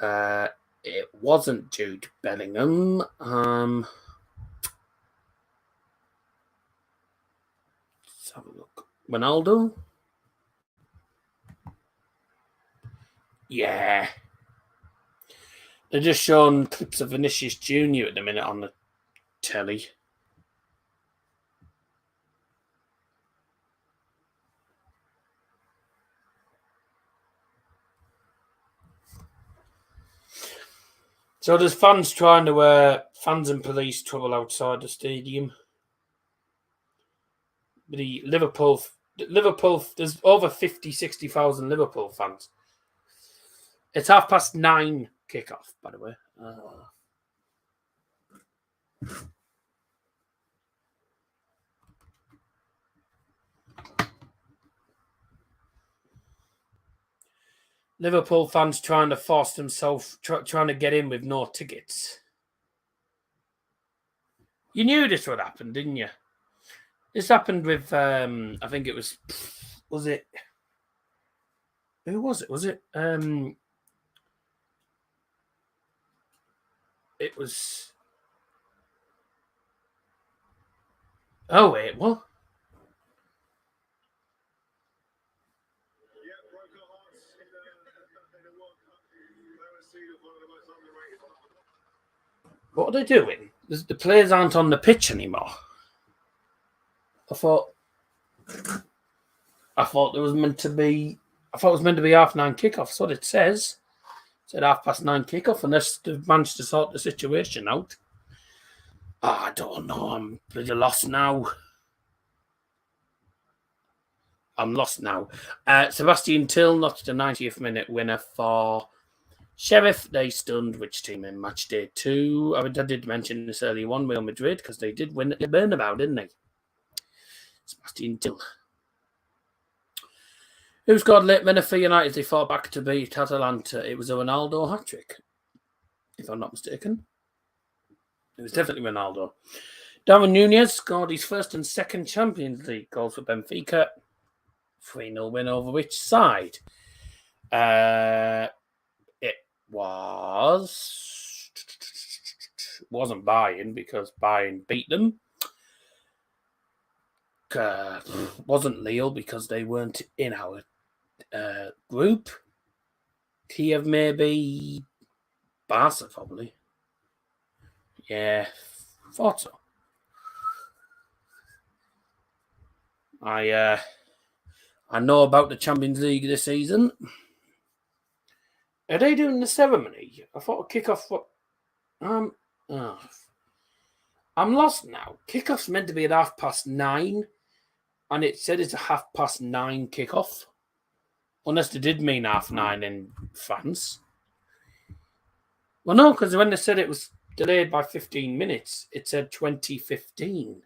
It wasn't Jude Bellingham. Let's have a look. Ronaldo? Yeah. They're just showing clips of Vinicius Jr. at the minute on the telly. So there's fans fans and police trouble outside the stadium. The Liverpool, there's over 60,000 Liverpool fans. It's 9:30 kickoff, by the way. Liverpool fans trying to force themselves, trying to get in with no tickets. You knew this would happen, didn't you? This happened with, I think it was it? Who was it? Was it? It was. Oh wait, what? What are they doing? The players aren't on the pitch anymore. I thought it was meant to be. I thought it was meant to be 9:30 kickoff. That's what it says. It said 9:30 kickoff, unless they've managed to sort the situation out. I don't know. I'm pretty lost now. I'm lost now. Sebastian Till notched a 90th minute winner for Sheriff. They stunned which team in match day 2? I did mention this earlier on, Real Madrid, because they did win at the Bernabeu, didn't they? Sebastian Till. Who scored late winner for United? They fought back to beat Atalanta. It was a Ronaldo hat-trick, if I'm not mistaken. It was definitely Ronaldo. Darwin Nunez scored his first and second Champions League goals for Benfica. 3-0 win over which side? It wasn't Bayern, because Bayern beat them. Wasn't Lille, because they weren't in our group. Kiev, maybe. Barca, probably. Yeah, thought so. I know about the Champions League this season. Are they doing the ceremony? I thought a kickoff. I'm lost now. Kickoff's meant to be at 9:30, and it said it's a 9:30 kickoff. Unless they did mean 9:30 in France. Well, no, because when they said it was delayed by 15 minutes, it said 2015.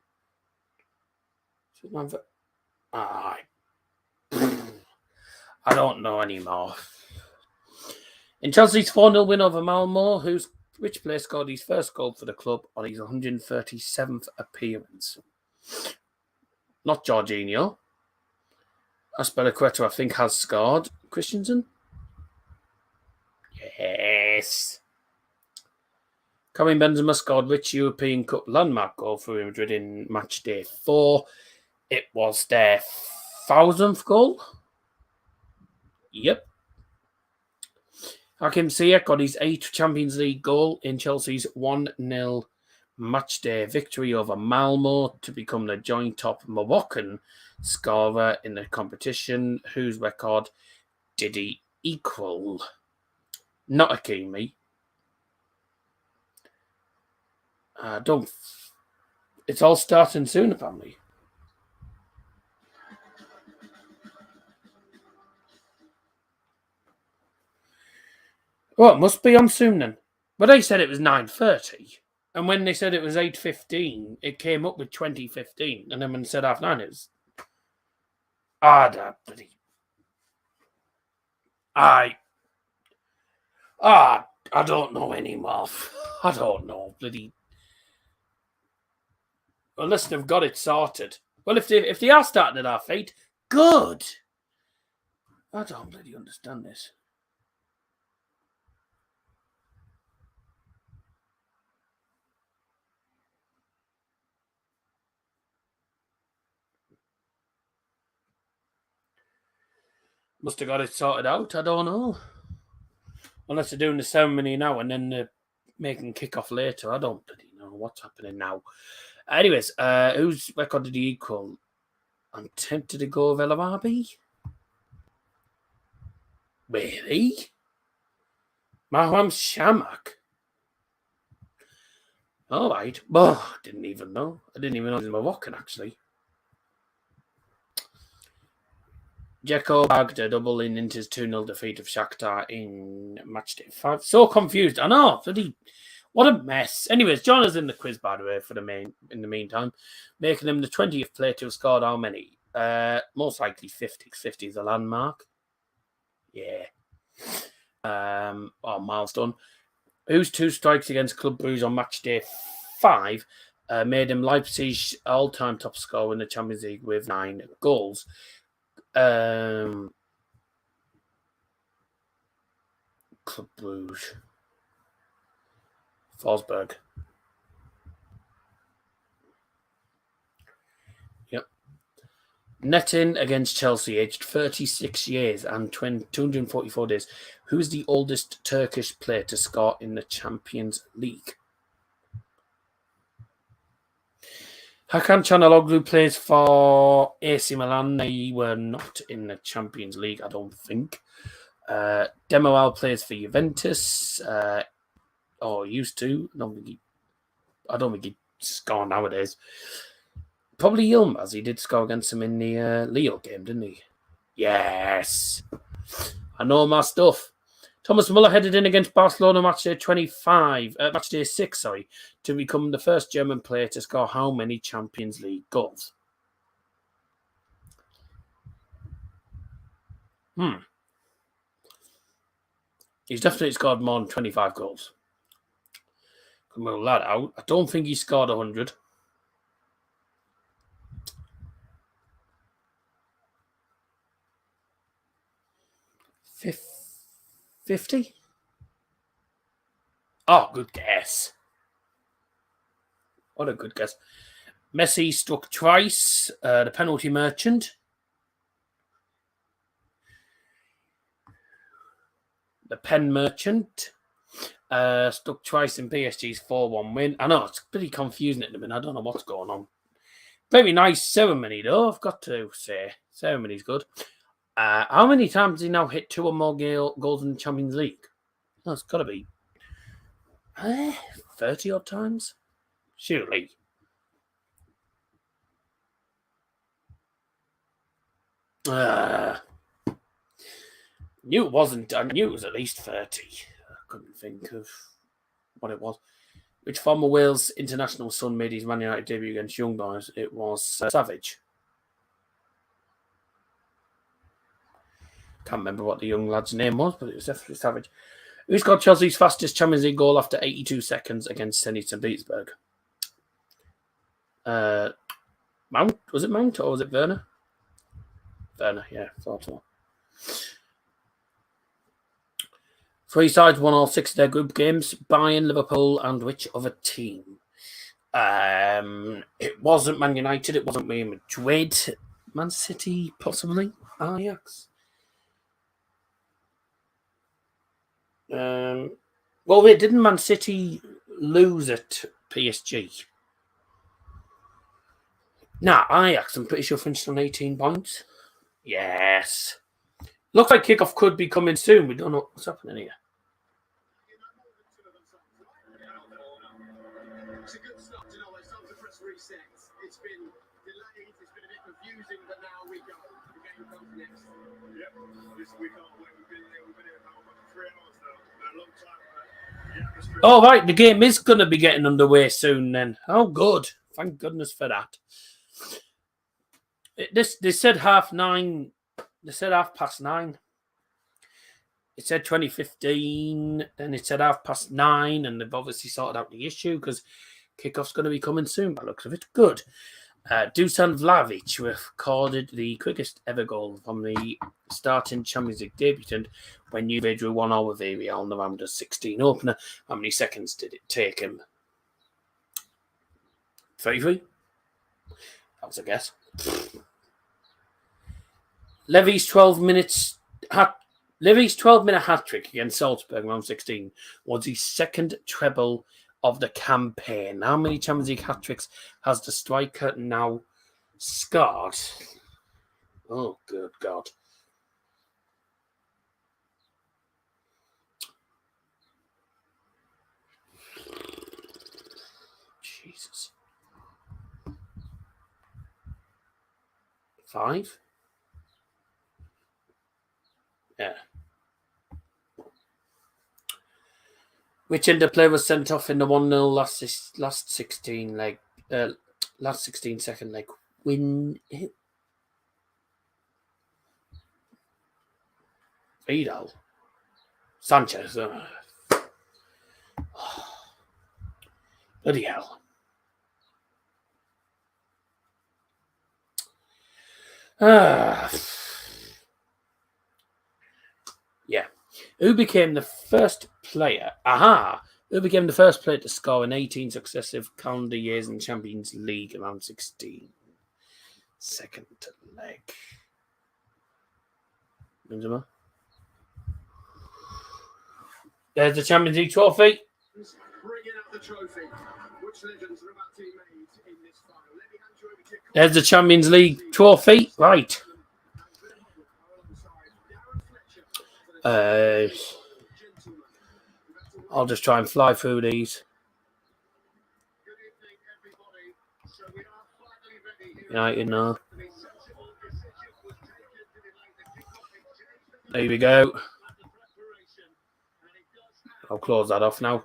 I don't know anymore. In Chelsea's 4-0 win over Malmo, which player scored his first goal for the club on his 137th appearance? Not Jorginho. Aspilicueta, I think, has scored. Christensen? Yes. Karim Benzema scored which European Cup landmark goal for Real Madrid in match day 4? It was their 1000th goal. Yep. Hakim Ziyech got his 8th Champions League goal in Chelsea's 1-0 matchday victory over Malmo to become the joint top Moroccan scorer in the competition. Whose record did he equal? Not Hakimi. It's all starting soon, apparently. Well, it must be on soon then. But they said it was 9:30. And when they said it was 8:15, it came up with 2015. And then when they said 9:30, it was... I don't know anymore. I don't know, bloody... Unless they've got it sorted. Well, if they are starting at 8:30, good. I don't bloody understand this. Must have got it sorted out. I don't know. Unless they're doing the ceremony now and then they're making kickoff later. I don't bloody know what's happening now. Anyways, whose record did he equal? I'm tempted to go with El Arabi. Really? Mahram Shamak. All right. Oh, I didn't even know. I didn't even know he was Moroccan, actually. Dzeko bagged a double in Inter's 2-0 defeat of Shakhtar in matchday 5. So confused. I know. What a mess. Anyways, John is in the quiz, by the way, in the meantime, making him the 20th player to have scored how many? Most likely 50. 50 is a landmark. Yeah. Milestone. Whose 2 strikes against Club Brugge on match day 5 made him Leipzig's all-time top scorer in the Champions League with 9 goals. Club Brugge. Forsberg. Yep. Netting against Chelsea, aged 36 years and 244 days. Who is the oldest Turkish player to score in the Champions League? Hakan Çalhanoğlu plays for AC Milan. They were not in the Champions League, I don't think. Demiral plays for Juventus. Or used to. I don't think he's gone nowadays. Probably Yilmaz. He did score against him in the Leo game, didn't he? Yes. I know my stuff. Thomas Muller headed in against Barcelona matchday 6, to become the first German player to score how many Champions League goals? He's definitely scored more than 25 goals. Can rule that out. I don't think he scored 100. 50? Oh, good guess. What a good guess. Messi struck twice. The penalty merchant. The pen merchant. Struck twice in PSG's 4-1 win. I know, it's pretty confusing at the minute. I don't know what's going on. Very nice ceremony, though, I've got to say. Ceremony's good. How many times has he now hit 2 or more goals in the Champions League? Oh, it's got to be 30 odd times? Surely. Knew it wasn't. I knew it was at least 30. I couldn't think of what it was. Which former Wales international son made his Man United debut against Young Boys? It was Savage. Can't remember what the young lad's name was, but it was definitely Savage. Who scored Chelsea's fastest Champions League goal after 82 seconds against Zenit St. Petersburg? Mount? Was it Mount or was it Werner? Werner, yeah, thought so. 3 sides won all 6 of their group games. Bayern, Liverpool, and which other team? It wasn't Man United. It wasn't Real Madrid. Man City, possibly. Ajax. Well, wait, didn't Man City lose at PSG? Nah, Ajax, I'm pretty sure finished on 18 points. Yes. Looks like kickoff could be coming soon. We don't know what's happening here. It's a good start, you know, it's time to press reset. It's been delayed, it's been a bit confusing, but now we go. The game comes next. Yep, we can't wait. We've been here about 3 hours now. A long time. All right, the game is going to be getting underway soon then. Oh, good. Thank goodness for that. They said 9:30. They said 9:30. It said 2015, then it said 9:30, and they've obviously sorted out the issue because kickoff's going to be coming soon by the looks of it. Good. Dusan Vlahovic recorded the quickest ever goal from the starting Champions League debutant when Juve drew 1-0 with Real in the round of 16 opener. How many seconds did it take him? 33? That was a guess. Levy's 12-minute hat-trick against Salzburg round 16 was his second treble of the campaign. How many Champions League hat-tricks has the striker now scored? Oh, good God. Jesus. 5? Yeah. Which Inter player was sent off in the 1-0 last 16 leg, last 16 second leg win? Vidal, Sanchez. Bloody hell. Yeah. Who became the first player? Who became the first player to score in 18 successive calendar years in Champions League around 16? Second leg. Benzema. There's the Champions League trophy. Bringing out the trophy. Which legends are about to be made in this final? Let me hand you over to There's the Champions League trophy. Right. I'll just try and fly through these. Good evening, everybody. So we are finally ready United, no. There we go. I'll close that off now.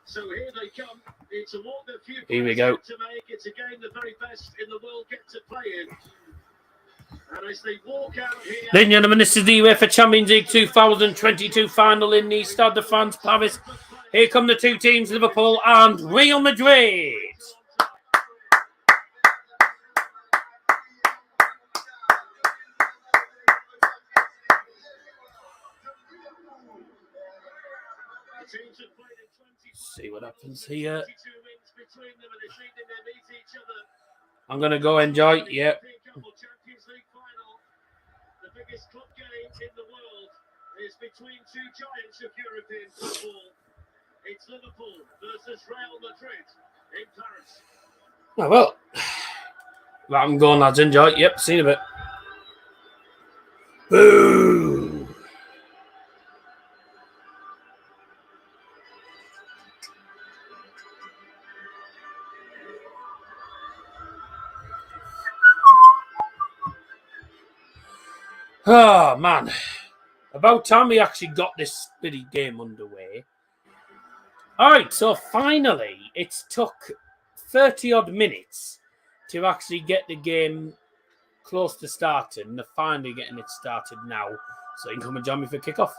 So here they come. It's a walk that few Here we players go. get to make. It's a game the very best in the world get to play in. And as they walk out here... Ladies and gentlemen, this is the UEFA Champions League 2022 final in the Stade de France, Paris. Here come the two teams, Liverpool and Real Madrid. See what happens here. I'm going to go enjoy. Yep. The biggest club game in the world is between two giants of European football. It's Liverpool versus Real Madrid in Paris. Oh, well, I'm going, lads. Enjoy. Yep, seen a bit. Boo! Oh, man. About time we actually got this bloody game underway. All right, so finally, it's took 30-odd minutes to actually get the game close to starting. They're finally getting it started now, so you can come and join me for kickoff.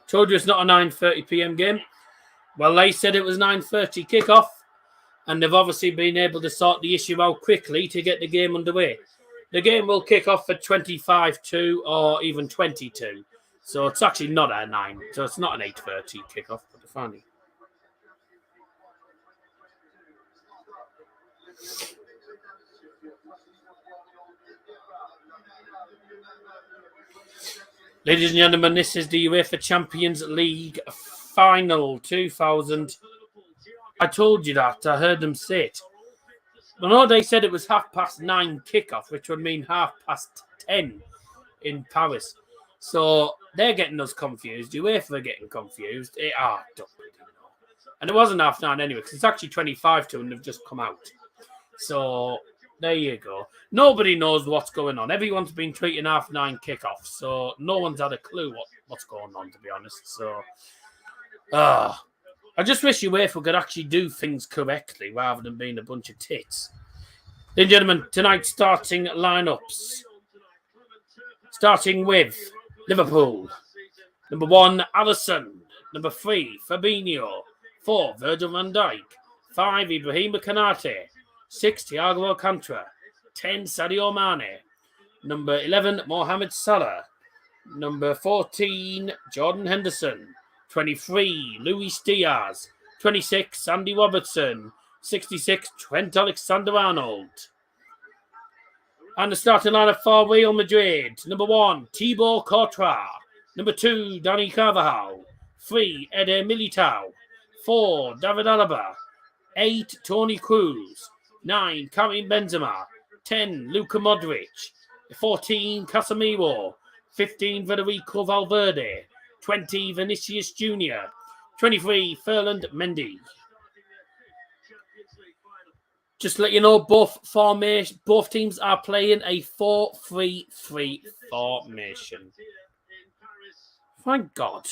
Told you it's not a 9:30 p.m. game. Well, they said it was 9:30 kickoff, and they've obviously been able to sort the issue out quickly to get the game underway. The game will kick off at 25-2 or even 22. So it's actually not a 9. So it's not an 8:30 kickoff, but finally. Ladies and gentlemen, this is the UEFA Champions League final 2000. I told you that. I heard them say it. I know they said it was 9:30 kickoff, which would mean 10:30 in Paris. So they're getting us confused. UEFA are getting confused. Don't really know. And it wasn't 9:30 anyway, because it's actually 25-2 and they've just come out. So there you go. Nobody knows what's going on. Everyone's been tweeting 9:30 kickoff, so no one's had a clue what's going on, to be honest. So, I just wish UEFA could actually do things correctly rather than being a bunch of tits. Ladies and gentlemen, tonight's starting lineups. Starting with Liverpool. Number 1, Alisson. Number 3, Fabinho. 4, Virgil van Dijk. 5, Ibrahima Konate. 6, Thiago Alcantara. 10, Sadio Mane. Number 11, Mohamed Salah. Number 14, Jordan Henderson. 23, Luis Diaz. 26, Andy Robertson. 66, Trent Alexander-Arnold. And the starting lineup for Real Madrid. Number 1, Thibaut Courtois. Number 2, Dani Carvajal. 3, Eder Militao. 4, David Alaba. 8, Toni Kroos. 9, Karim Benzema. 10, Luka Modric. 14, Casemiro. 15, Federico Valverde. 20, Vinicius Jr. 23, Ferland Mendy. Just to let you know, both teams are playing a 4-3-3 formation. Thank God.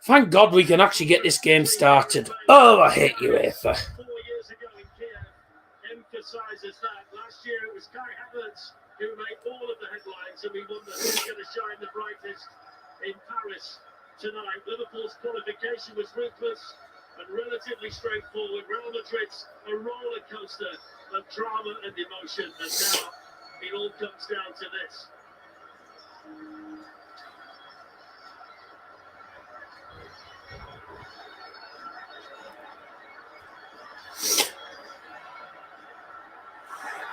Thank God we can actually get this game started. Oh, I hate UEFA. 4 years ago in Kiev emphasizes that. Last year it was Kai Havertz who made all of the headlines, and we wonder who's going to shine the brightest in Paris tonight. Liverpool's qualification was ruthless and relatively straightforward. Real Madrid's a roller coaster of drama and emotion, and now it all comes down to this.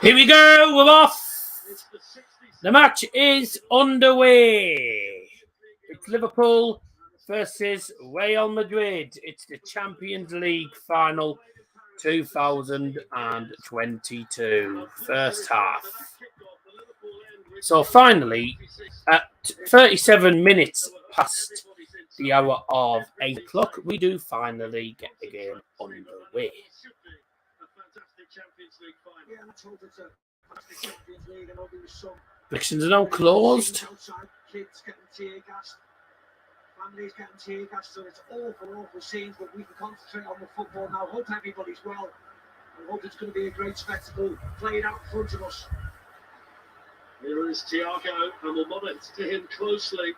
Here we go, we're off. The match is underway. It's Liverpool versus Real Madrid. It's the Champions League final 2022, first half. So finally, at 37 minutes past the hour of 8 o'clock, we do finally get the game underway. Predictions are now closed. Families getting tear gassed, so it's awful scenes, but we can concentrate on the football now. Hope everybody's well. I hope it's going to be a great spectacle played out in front of us. Here is Thiago, and we'll monitor him closely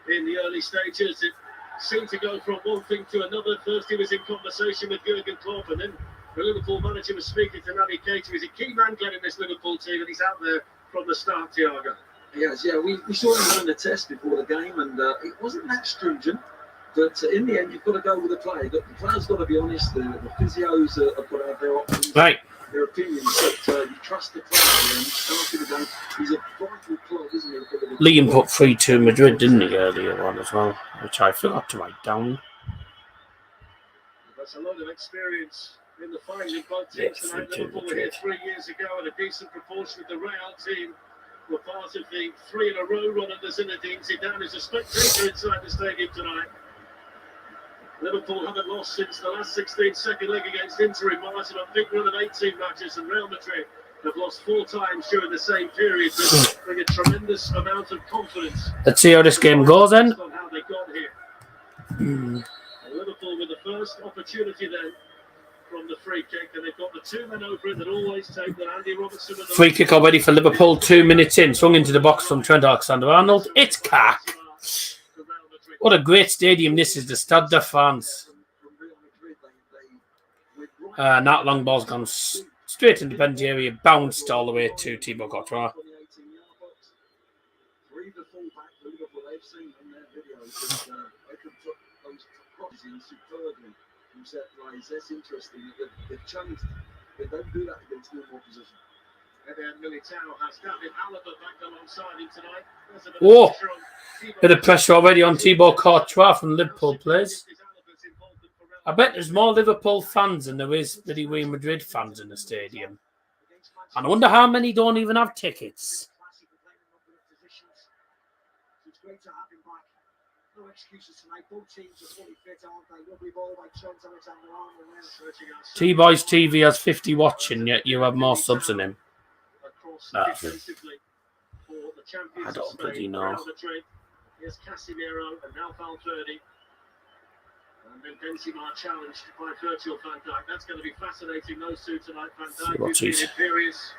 in the early stages. It seemed to go from one thing to another. First, he was in conversation with Jurgen Klopp, and then the Liverpool manager was speaking to Naby Keita. He's a key man getting this Liverpool team, and he's out there from the start, Thiago. Yes, yeah, we saw him run the test before the game, and it wasn't that stringent. But in the end, you've got to go with the player. The player's got to be honest. The physios have got to have their options, their opinions. But you trust the player, and starting the game, he's a vital club, isn't he? Liam put 3-2 Madrid, didn't he, earlier on as well, which I forgot to write down. That's a lot of experience in the final in both teams tonight. Liverpool were here 3 years ago, and a decent proportion of the Real team were part of the 3 in a row run under Zinedine Zidane as a spectator inside the stadium tonight. Liverpool haven't lost since the last 16 second leg against Inter in March, and a big run of 18 matches, and Real Madrid have lost 4 times during the same period, but bring a tremendous amount of confidence. Let's see how this game goes then. On how they got here. And Liverpool with the first opportunity then from the free kick, and they've got the 2 men over it that always take that. Andy Robertson. Free kick already for Liverpool, 2 minutes in. Swung into the box from Trent Alexander-Arnold. It's Cack. What a great stadium this is, the Stade de France. That long ball's gone straight into the penalty area, bounced all the way to Thibaut Courtois. That's interesting. They've changed. They don't do that against normal opposition. Oh, bit of pressure already on Thibaut Courtois from Liverpool players. I bet there's more Liverpool fans than there is bloody Real Madrid fans in the stadium. And I wonder how many don't even have tickets. No excuses tonight. Both teams are fully fit, aren't they? Lovely ball by Trent Alexander-Arnold. T-Boys TV has 50 watching, yet you have more subs than him. I don't bloody know. Here's Casemiro and now Valverde. And then Benzema challenged by Virgil van Dijk. That's going to be fascinating, those two tonight. Van Dijk who's been imperious.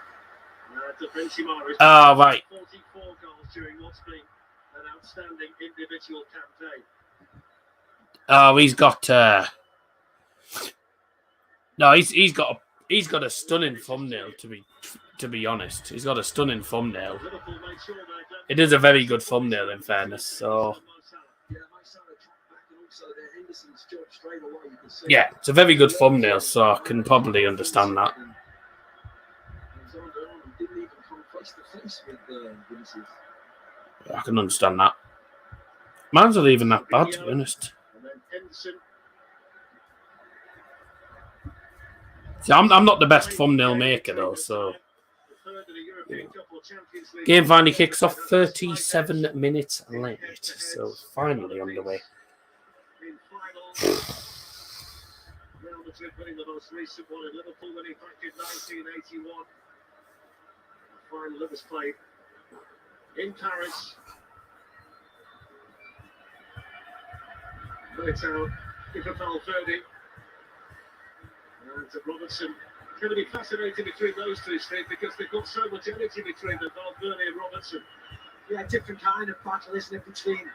Benzema is 44 goals during what's been an outstanding individual campaign. Oh, he's got no, he's got a stunning thumbnail to be honest. He's got a stunning thumbnail. It is a very good thumbnail in fairness. So yeah, it's a very good thumbnail, so I can probably understand that. I can understand that. Mine's not even that bad, to be honest. See, I'm not the best thumbnail maker, though, so... Game finally kicks off 37 minutes late, so finally underway. Real Madrid winning the most recent one, and Liverpool winning back in 1981. The final that was played in Paris. Militao, Ivan Valverde, and Robertson. It's going to be fascinating between those two, Steve, because they've got so much energy between them, Valverde and Robertson. Yeah, different kind of battle, isn't it, between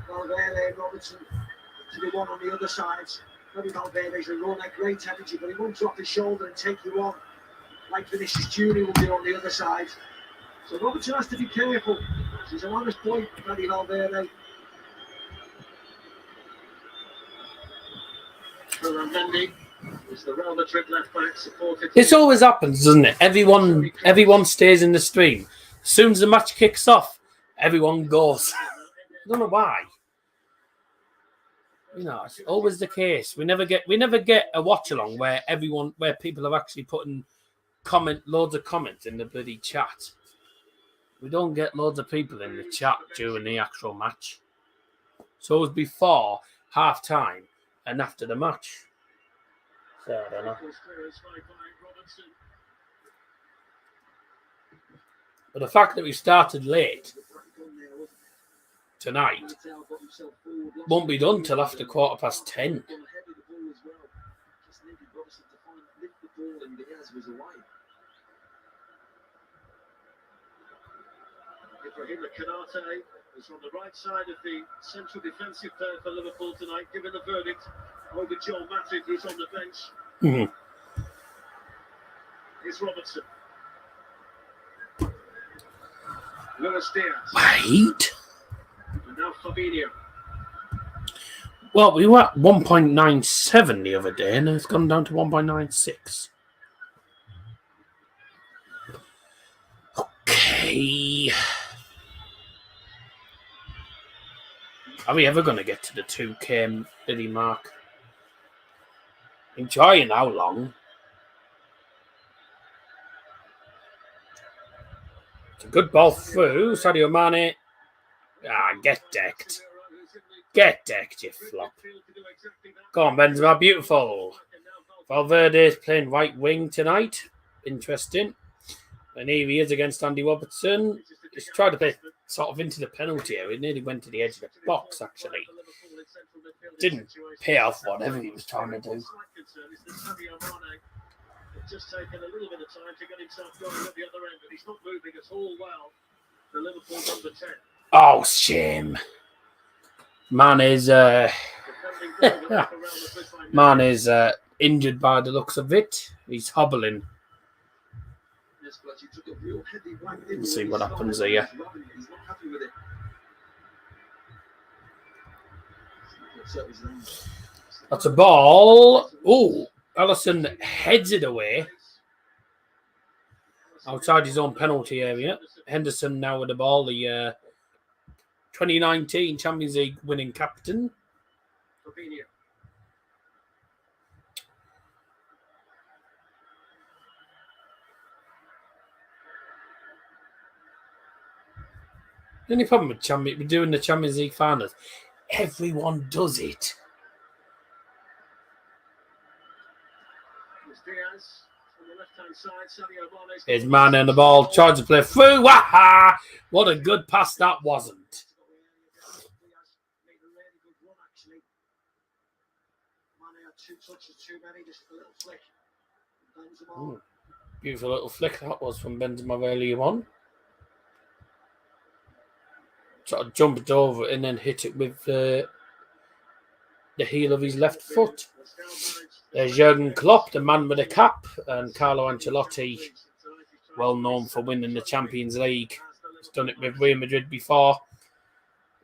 Valverde and Robertson to the one on the other side. Maybe Valverde's a runner, great energy, but he won't drop his shoulder and take you on like Vinicius Junior will do on the other side. So Robertson has to be careful. He's an honest boy, Freddy Valverde. The Real Madrid left back supported. This always happens, doesn't it? Everyone stays in the stream. As soon as the match kicks off, everyone goes. I don't know why. You know, it's always the case. We never get a watch along where people are actually putting loads of comments in the bloody chat. we don't get loads of people in the chat during the actual match. So it was before half time and after the match. So I don't know. But the fact that we started late tonight won't be done till after 10:15. Ibrahima Konate is on the right side of the central defensive pair for Liverpool tonight, giving the verdict over Real Madrid, who's on the bench. Mm-hmm. Here's Robertson. Luis Diaz. Wait. And now Fabinho. Well, we were at 1.97 the other day, and it's gone down to 1.96. Okay. Are we ever going to get to the 2K Diddy mark? Enjoying how long? It's a good ball through. Sadio Mane. Get decked. Get decked, you flop. Go on, Benzema. Beautiful. Valverde is playing right wing tonight. Interesting. And here he is against Andy Robertson. He's tried to play sort of into the penalty area. He nearly went to the edge of the box, actually. Didn't pay off whatever he was trying to do. Just taken a little bit of time to get himself going at the other end, but he's not moving at all well. The Liverpool number 10. Oh, shame. Man is injured by the looks of it. He's hobbling. We'll see what happens here. That's a ball. Oh, Alisson heads it away outside his own penalty area. Henderson now with the ball, the 2019 Champions League winning captain. The only problem with doing the Champions League finals, everyone does it. Here's Mane on the ball, tries to play through. Waha! What a good pass that wasn't. Ooh, beautiful little flick that was from Benzema earlier on. Sort of jumped over and then hit it with the heel of his left foot. There's Jurgen Klopp, the man with the cap, and Carlo Ancelotti, well known for winning the Champions League. He's done it with Real Madrid before.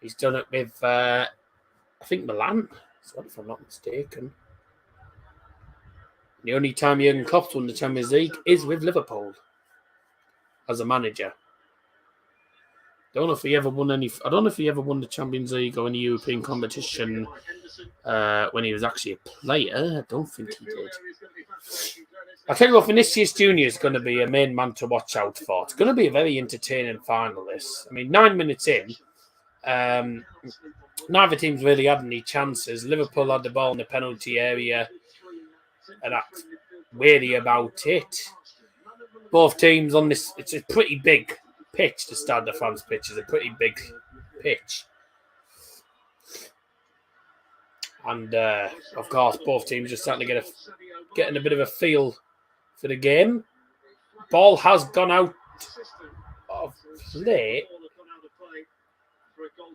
He's done it with, I think, Milan, if I'm not mistaken. The only time Jurgen Klopp's won the Champions League is with Liverpool as a manager. I don't know if he ever won the Champions League or any European competition when he was actually a player. I don't think he did. I tell you what, Vinicius Jr. is going to be a main man to watch out for. It's going to be a very entertaining final, this. I mean, 9 minutes in, neither team's really had any chances. Liverpool had the ball in the penalty area and that's wary about it. Both teams on this, it's a pretty big pitch. The Stade de France pitch is a pretty big pitch. And, of course, both teams are starting to getting a bit of a feel for the game. Ball has gone out of play.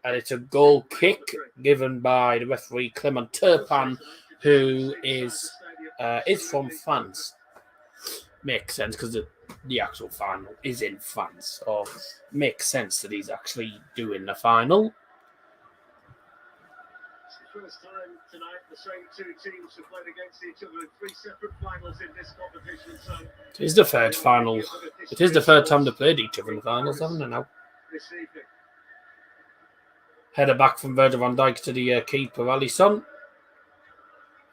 And it's a goal kick given by the referee, Clement Turpin, who is from France. Makes sense because the actual final is in France. So makes sense that he's actually doing the final. First time tonight, the same two teams have played against each other in 3 separate finals in this competition. So it is the third final. It is the third time they played each other in the finals, haven't they now? Header back from Virgil van Dijk to the keeper, Alisson.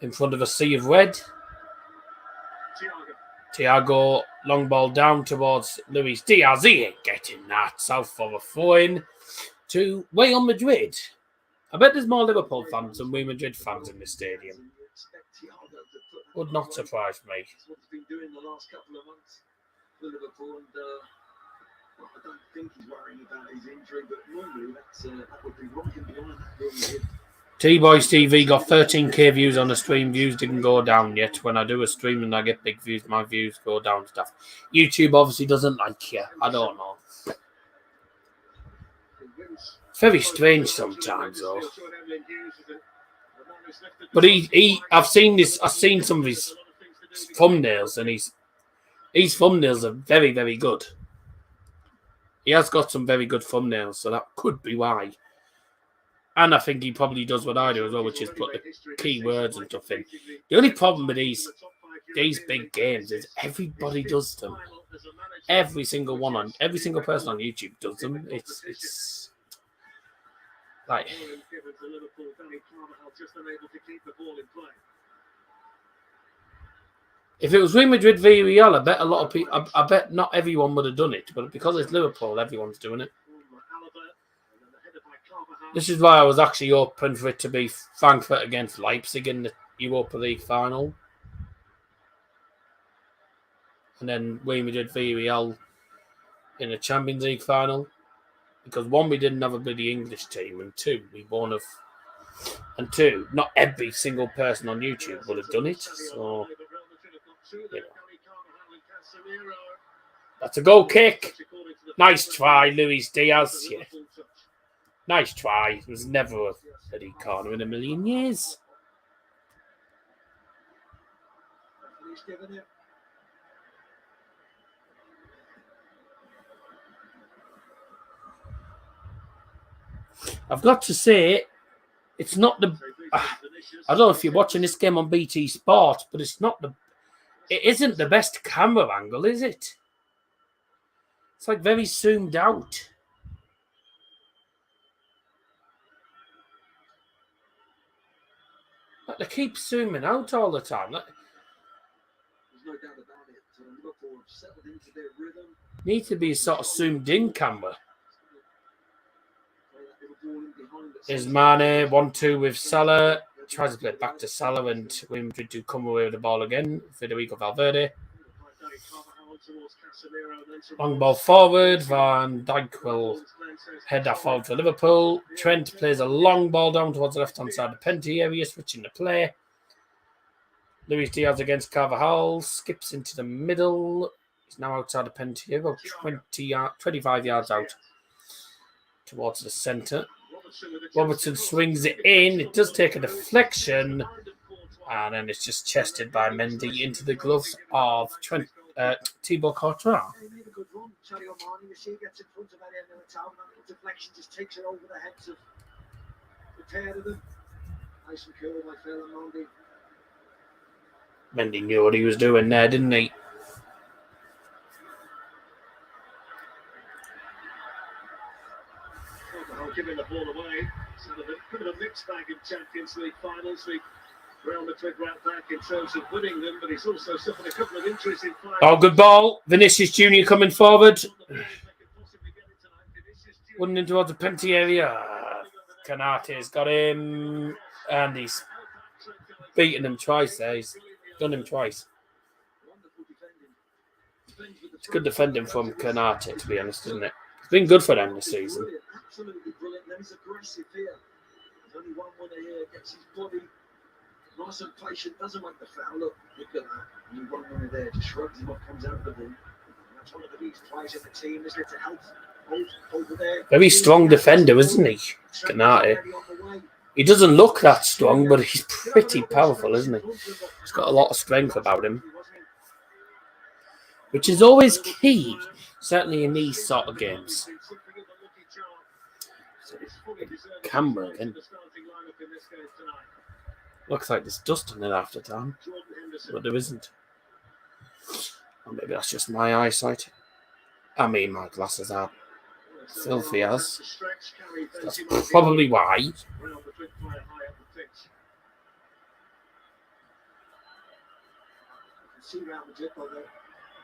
In front of a sea of red. Thiago, long ball down towards Luis Diaz. He ain't getting that. South for a throw-in to Real Madrid. I bet there's more Liverpool fans than Real Madrid fans in this stadium. Would not surprise me. That's what he's been doing the last couple of months for Liverpool, and well, I don't think he's worrying about his injury, but normally that would be rocking behind that Real Madrid. T-Boys TV got 13k views on the stream. Views didn't go down yet. When I do a stream and I get big views, my views go down stuff. YouTube obviously doesn't like you. I don't know. It's very strange sometimes, though. But I've seen some of his thumbnails, and his thumbnails are very, very good. He has got some very good thumbnails, so that could be why. And I think he probably does what I do as well, which is put the keywords and stuff in. The only problem with these big games is everybody does them. Every single person on YouTube does them. It's like, if it was Real Madrid v Real, I bet a lot of people. I bet not everyone would have done it, but because it's Liverpool, everyone's doing it. This is why I was actually hoping for it to be Frankfurt against Leipzig in the Europa League final. And then Real Madrid v Real in the Champions League final. Because one, we didn't have a bloody English team, and two, not every single person on YouTube would have done it. So, you know. That's a goal kick. Nice try, Luis Diaz. Yeah. Nice try. It was never a bloody corner in a million years. I've got to say, it's not the. I don't know if you're watching this game on BT Sport, but it isn't the best camera angle, is it? It's like very zoomed out. Like they keep zooming out all the time. Like, there's no doubt about it. Liverpool have settled into their rhythm. Need to be a sort of zoomed in camera. There's Mane, 1-2 with Salah. Tries to play it back to Salah, and Real Madrid do come away with the ball again. Federico Valverde. Long ball forward. Van Dijk will head that forward for Liverpool. Trent plays a long ball down towards the left-hand side of the penalty area, switching the play. Luis Diaz against Carvajal. Skips into the middle. He's now outside the penalty area, about 25 yards out towards the centre. Robertson swings it in. It does take a deflection. And then it's just chested by Mendy into the gloves of Thibaut Courtois. Mendy knew what he was doing there, didn't he? Giving the ball away. So a bit of a mixed bag in Champions League finals. Real Madrid right back in terms of winning them, but he's also suffered a couple of injuries in finals. Oh, good ball. Vinicius Jr. coming forward. Running towards the penalty area. Canate's got him. And he's beaten him twice there. He's done him twice. It's good defending from Canate, to be honest, isn't it? It's been good for them this season. Absolutely brilliant. Then he's aggressive here. There's only one winner here. Gets his body nice and patient. Doesn't make the foul. Look at that. Only one winner there. Just shrugs him off. Comes out of the room. That's one of the best players in the team, isn't it? To help over there. Very strong defender, isn't he? Canate. He doesn't look that strong, but he's pretty powerful, isn't he? He's got a lot of strength about him, which is always key, certainly in these sort of games. Camera again. Looks like there's dust on it after time, but there isn't. Or maybe that's just my eyesight. I mean, my glasses are filthy as. That's probably why. see Real Madrid, but they're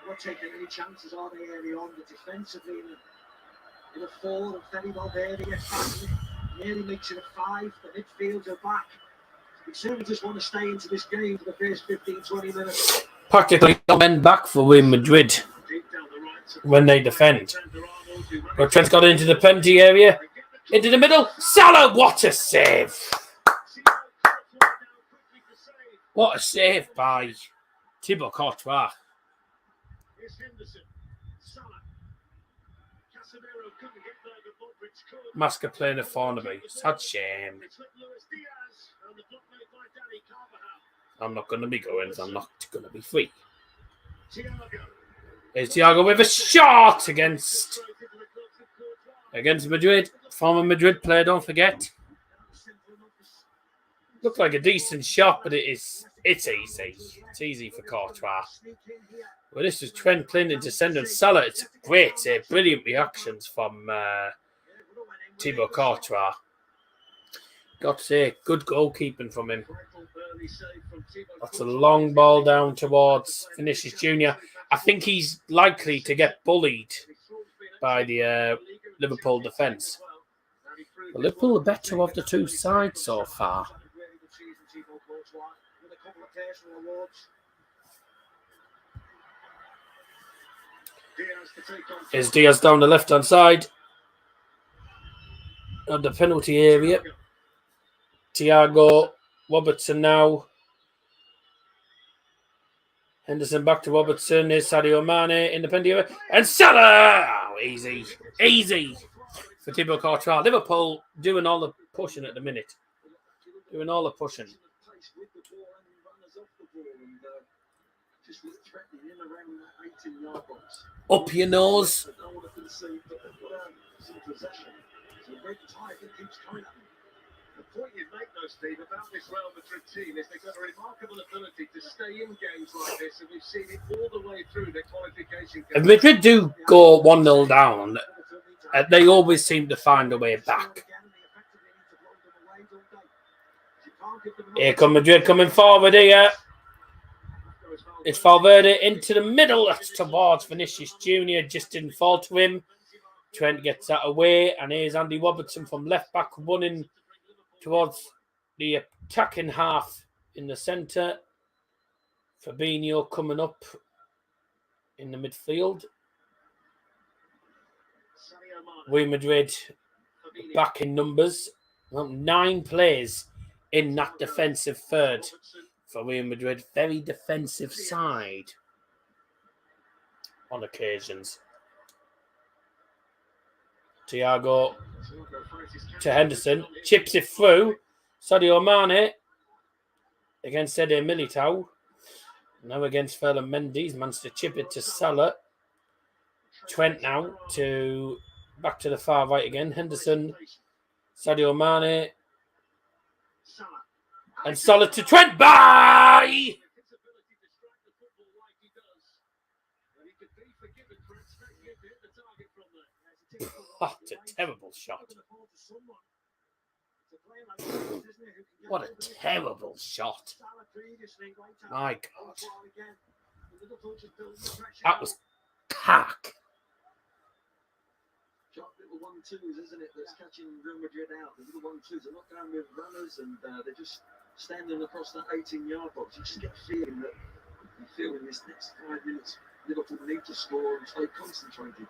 not taking any chances, are they, early on? The defensively in a 4, and very well there, they get back, nearly makes it a 5, the midfields are back. We certainly just want to stay into this game for the first 15-20 minutes. Practically men back for Real Madrid when they defend. But Trent's got into the penalty area, into the middle. Salah, what a save! What a save by Thibaut Courtois. Masker playing a Thornaby. Such a shame. I'm not going to be going. I'm not going to be free. There's Thiago with a shot against Madrid. Former Madrid player, don't forget. Looked like a decent shot, but it's easy. It's easy for Courtois. Well, this is Trent playing into centre and Salah. It's a great save. Brilliant reactions from Thibaut Courtois. Got to say, good goalkeeping from him. That's a long ball down towards Vinicius Jr. I think he's likely to get bullied by the Liverpool defence. Well, Liverpool are better of the two sides so far. Here's Diaz down the left-hand side of the penalty area. Thiago, Robertson now. Henderson back to Robertson. There's Sadio Mane in the penalty area. And Salah! Oh, easy. Easy for Thibaut Courtois. Liverpool doing all the pushing at the minute. Doing all the pushing. Up your nose. The point you make, though, Steve, about this Real Madrid team is they've got a remarkable ability to stay in games like this, and we've seen it all the way through their qualification games. If Madrid do go 1-0 down, they always seem to find a way back. Here come Madrid coming forward here. It's Valverde into the middle. That's towards Vinicius Jr. Just didn't fall to him. Trent gets that away. And here's Andy Robertson from left back running towards the attacking half in the centre. Fabinho coming up in the midfield. Real Madrid back in numbers. Well, 9 players in that defensive third for Real Madrid. Very defensive side on occasions. Thiago to Henderson. Chips it through. Sadio Mane against Eder Militao. Now against Ferland Mendy's. Managed to chip it to Salah. Trent now to back to the far right again. Henderson. Sadio Mane. And Salah to Trent. Bye! Oh, it's a terrible shot. What a terrible shot. My God. That was cack. Little 1-2s, isn't it? That's catching Real Madrid out. The little 1-2s are not going with runners, and they're just standing across that 18-yard box. You just get a feeling that in this next 5 minutes, Liverpool need to score and stay concentrated.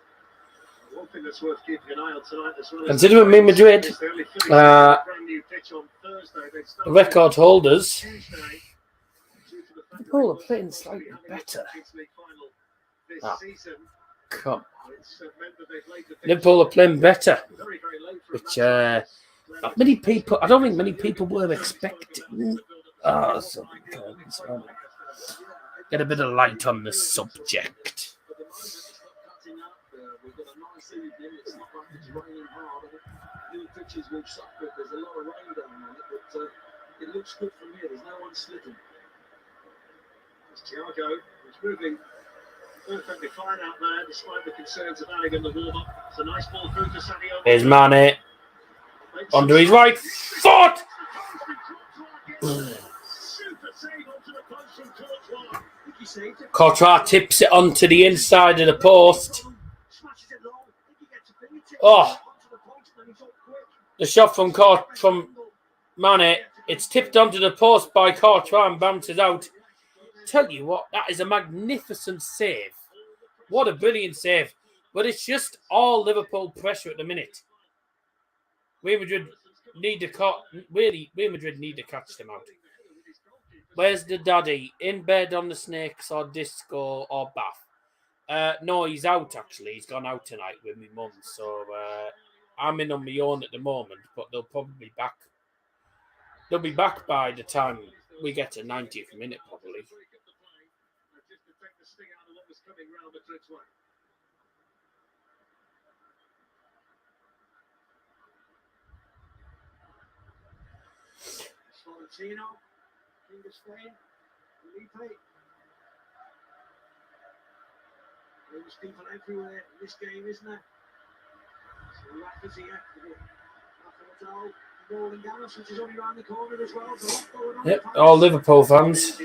One thing that's worth keeping an eye on tonight as well. Considering Real Madrid, record holders, Liverpool are playing slightly better. Oh, come on. Liverpool are playing better, which not many people. I don't think many people were expecting. Get a bit of light on the subject. There's a lot of rain down on it, but it looks good from here. There's no one slipping. Thiago is moving perfectly fine out there, despite the concerns of adding in the warm-up. It's a nice ball through to Sadio. Here's Mane. Under his right foot. Courtois tips it onto the inside of the post. Oh, the shot from Mane. It's tipped onto the post by Courtois and bounces out. Tell you what, that is a magnificent save. What a brilliant save. But it's just all Liverpool pressure at the minute. Real Madrid need to catch them out. Where's the daddy? In bed on the snakes or disco or bath? No, he's out actually. He's gone out tonight with my mum. So I'm in on my own at the moment, but they'll probably be back. They'll be back by the time we get to 90th minute, probably. Florentino, King of Spain, Felipe. There's people everywhere in this game, isn't there? So Rafa's here. Rafa Rolling down, which is only around the corner as well. So yep, all Liverpool fans.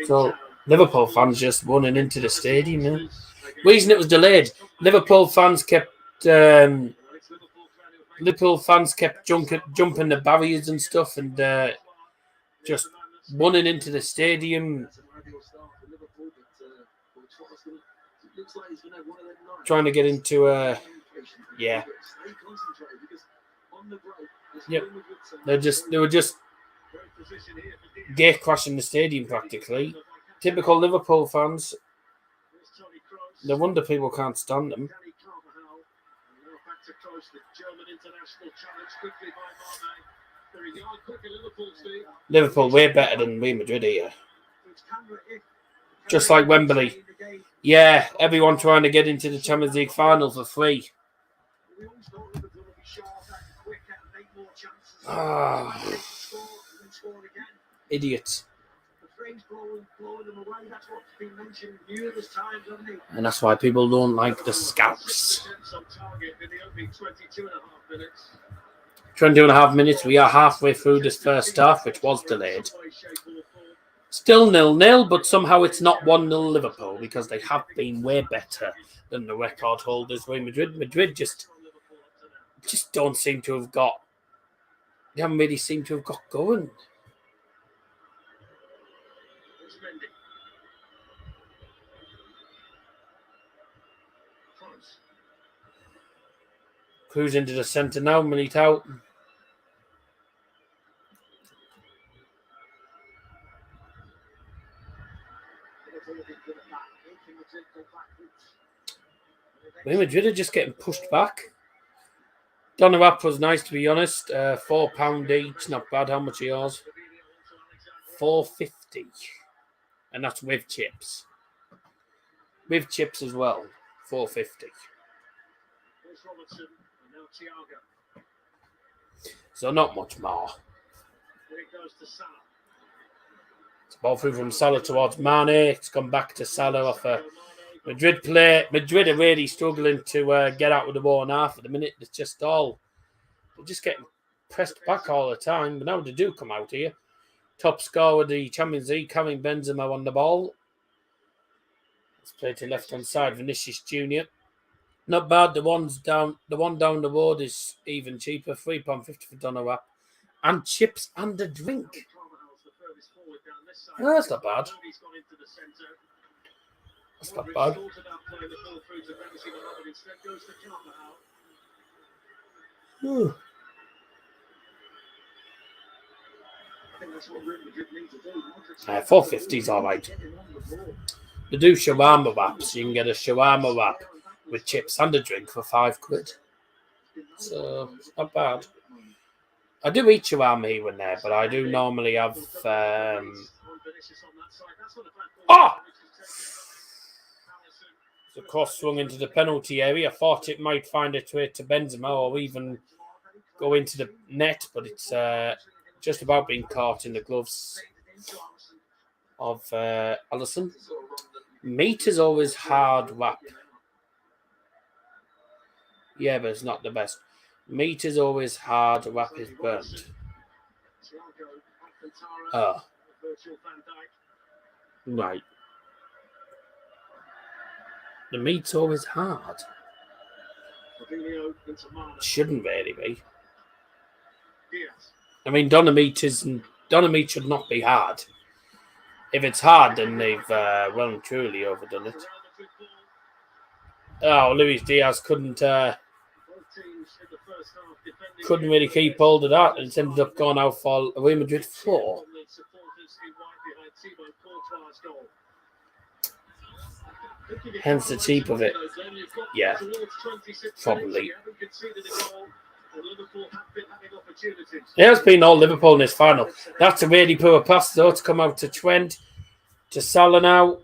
So Liverpool fans just running into the stadium. Yeah. Reason it was delayed, Liverpool fans kept jumping the barriers and stuff, and just running into the stadium, trying to get into yeah. Yep. They were just gate crashing the stadium practically. Typical Liverpool fans. No wonder people can't stand them. Liverpool way better than Real Madrid here. Just like Wembley. Yeah, everyone trying to get into the Champions League final for free. Idiots. And that's why people don't like the Scouts. 22.5 minutes. We are halfway through this first half, which was delayed. Still 0-0, but somehow it's not 1-0 Liverpool because they have been way better than the record holders. Real Madrid. Madrid just don't seem to have got. They haven't really seemed to have got going. Cruz into the centre now, Militao. Real Madrid are just getting pushed back. Donnarumma was nice, to be honest. £4 each, not bad. How much are yours? $4.50, and that's with chips. With chips as well, $4.50. So not much more. It's ball through from Salah towards Mane. It's gone back to Salah off a Madrid play. Madrid are really struggling to get out with the ball in half at the minute. It's just they're just getting pressed back all the time. But now they do come out here. Top scorer of the Champions League, Karim Benzema on the ball. Let's play to left hand side, Vinicius Junior. Not bad. The one down the road is even cheaper, £3.50 for Donnarumma, and chips and a drink. Oh, that's not bad. That's not bad. Ooh. $4.50 is all right. They do shawarma wraps. You can get a shawarma wrap with chips and a drink for £5. So it's not bad. I do eat shawarma here and there, but I do normally have. The cross swung into the penalty area. I thought it might find its way to Benzema or even go into the net, but it's just about being caught in the gloves of Alisson. Meat is always hard wrap. Yeah, but it's not the best. Meat is always hard, wrap is burnt. Oh. Right. The meat's always hard. Shouldn't really be. I mean, Donna meat should not be hard. If it's hard, then they've well and truly overdone it. Oh, Luis Diaz couldn't really keep hold of that, and it's ended up going out for Real Madrid 4. Hence the cheap of it. Yeah, probably. It has been all Liverpool in this final. That's a really poor pass, though, to come out to Trent, to Salah now.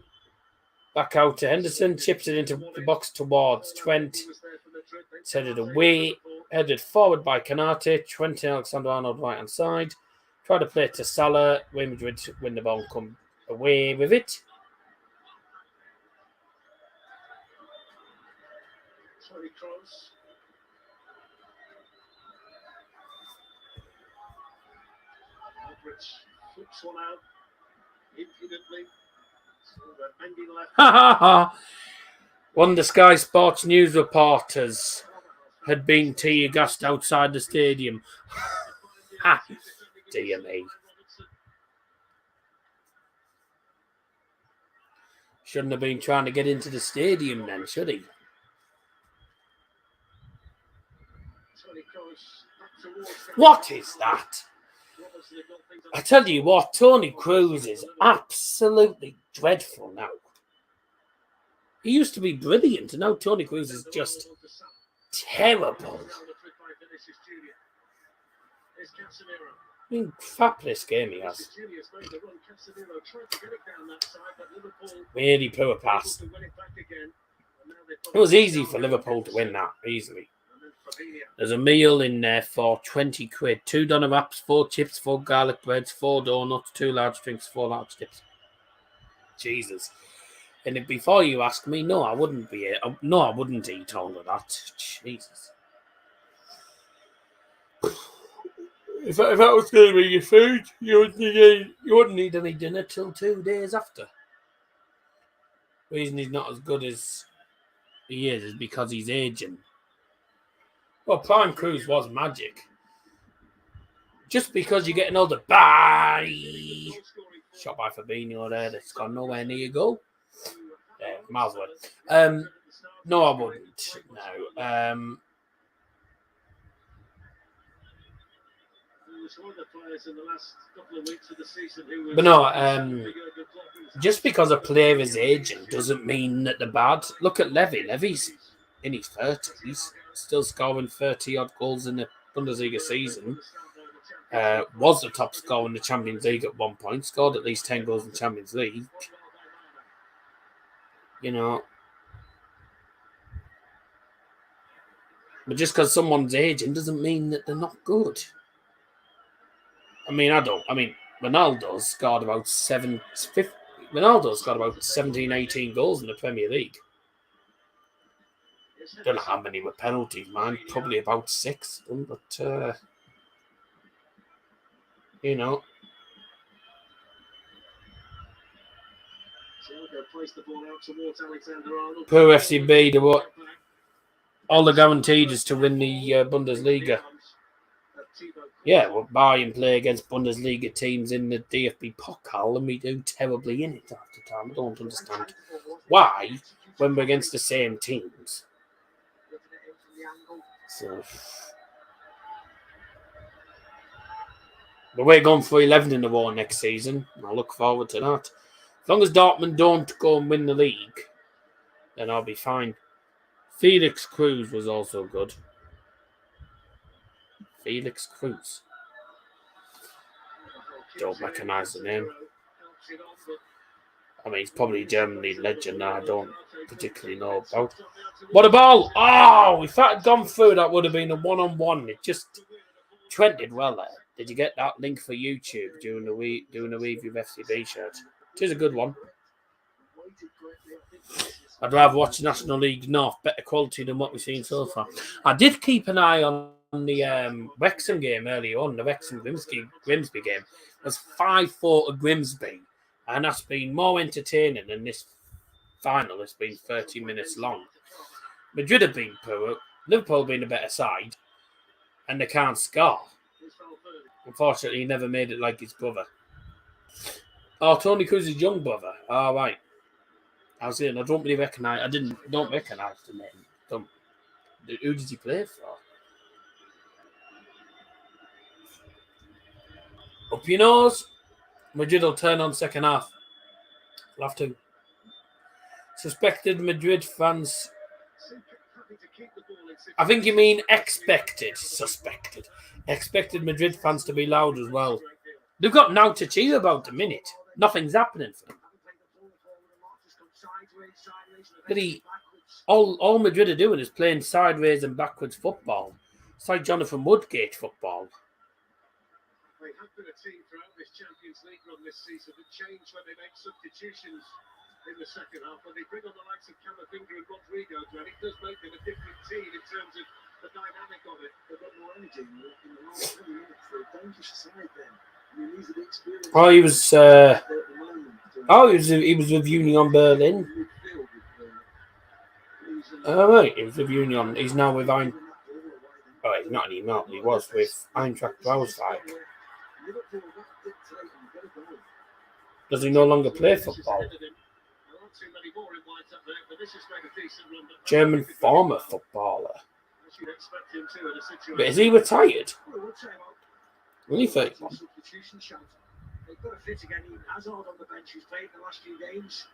Back out to Henderson, chips it into the box towards Trent. It's headed away, headed forward by Kanate. Trent and Alexander-Arnold right hand side. Try to play it to Salah. Real Madrid win the ball and come away with it. Flips one out impudently. One of the Sky Sports news reporters had been tear gassed outside the stadium. Dear me. Shouldn't have been trying to get into the stadium then, should he? What is that? I tell you what, Tony Cruz is absolutely dreadful now. He used to be brilliant, and now Tony Cruz is just terrible. I mean, fabulous game he has. Really poor pass. It was easy for Liverpool to win that, easily. There's a meal in there for 20 quid. 2 doner wraps, 4 chips, 4 garlic breads, 4 donuts, 2 large drinks, 4 large chips. Jesus. And before you ask me, no, I wouldn't eat all of that. Jesus. If that was going to be your food, you wouldn't need any dinner till 2 days after. The reason he's not as good as he is because he's aging. Well, Prime Cruz was magic. Just because you're getting older. Bye! Shot by Fabinho there. That's gone nowhere near goal. Yeah, miles away. No, I wouldn't. No. But no, just because a player is aging doesn't mean that they're bad. Look at Levy. Levy's in his 30s. Still scoring 30-odd goals in the Bundesliga season. Was the top scorer in the Champions League at one point. Scored at least 10 goals in the Champions League. You know. But just because someone's aging doesn't mean that they're not good. Ronaldo's scored about 17, 18 goals in the Premier League. Don't know how many were penalties, man. Probably about 6 of them, but you know. Poor FCB, all the guaranteed is to win the Bundesliga. Yeah, we'll buy and play against Bundesliga teams in the DFB Pokal, and we do terribly in it half the time. I don't understand why when we're against the same teams. So, but we're going for 11 in a row next season. I look forward to that. As long as Dortmund don't go and win the league, then I'll be fine. Felix Cruz was also good. Felix Cruz. Don't recognise the name. I mean, he's probably a German league legend that I don't particularly know about. What a ball! Oh, if that had gone through, that would have been a one-on-one. It just Trent did well there. Did you get that link for YouTube doing a review of FCB shirt? It is a good one. I'd rather watch National League North, better quality than what we've seen so far. I did keep an eye on the Wrexham game earlier on, the Wrexham Grimsby game, was 5-4 to Grimsby, and that's been more entertaining than this final. It's been 30 minutes long. Madrid have been poor, Liverpool have been a better side, and they can't score. Unfortunately, he never made it like his brother. Oh, Tony Cruz's young brother. All right. I was saying, I don't really recognise. Don't recognise the name. Who did he play for? Up your nose. Madrid will turn on second half. We'll have to. Suspected Madrid fans. I think you mean expected. Suspected. Expected Madrid fans to be loud as well. They've got now to cheer about the minute. Nothing's happening for them. All Madrid are doing is playing sideways and backwards football. It's like Jonathan Woodgate football. They have been a team throughout this Champions League run this season that change when they make substitutions in the second half. When they bring on the likes of Camavinga and Rodrigo, and it does make them a different team in terms of the dynamic of it. They've got more energy in the last 20 minutes. They're a dangerous side then. I mean, these are the experiences. Oh, he was with Union Berlin. Oh, right, he was with Union. He's now with Eintracht. Oh, he's not anymore. He was with Eintracht Braunschweig. Does he no longer play football? German former footballer. But is he retired? Only 31. They've got to fit again. Even Hazard on the bench, who's played the last few games.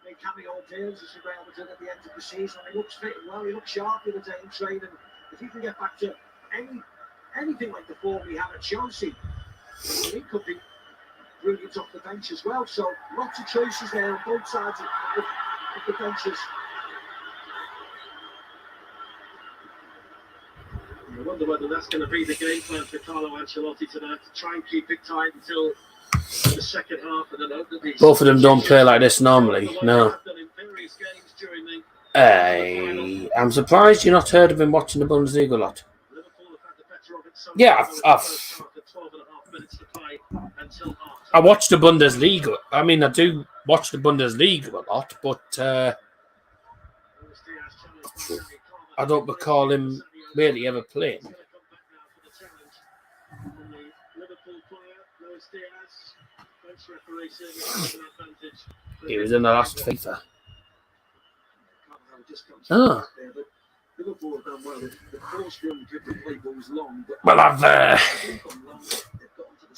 Made cameo appearances for Real Madrid at the end of the season. He looks fit well. He looks sharp the other day in training. If he can get back to anything like the form he had at Chelsea, he could be brilliant off the bench as well. So lots of choices there on both sides of the benches. I wonder whether that's going to be the game plan for Carlo Ancelotti tonight, to try and keep it tight until the second half, and then hope that these Both of them don't play like this normally. No. I'm surprised you've not heard of him watching the Bundesliga a lot. Yeah, I watch the Bundesliga. I mean, I do watch the Bundesliga a lot, but I don't recall him really ever playing. He was in the last FIFA. Oh. Well,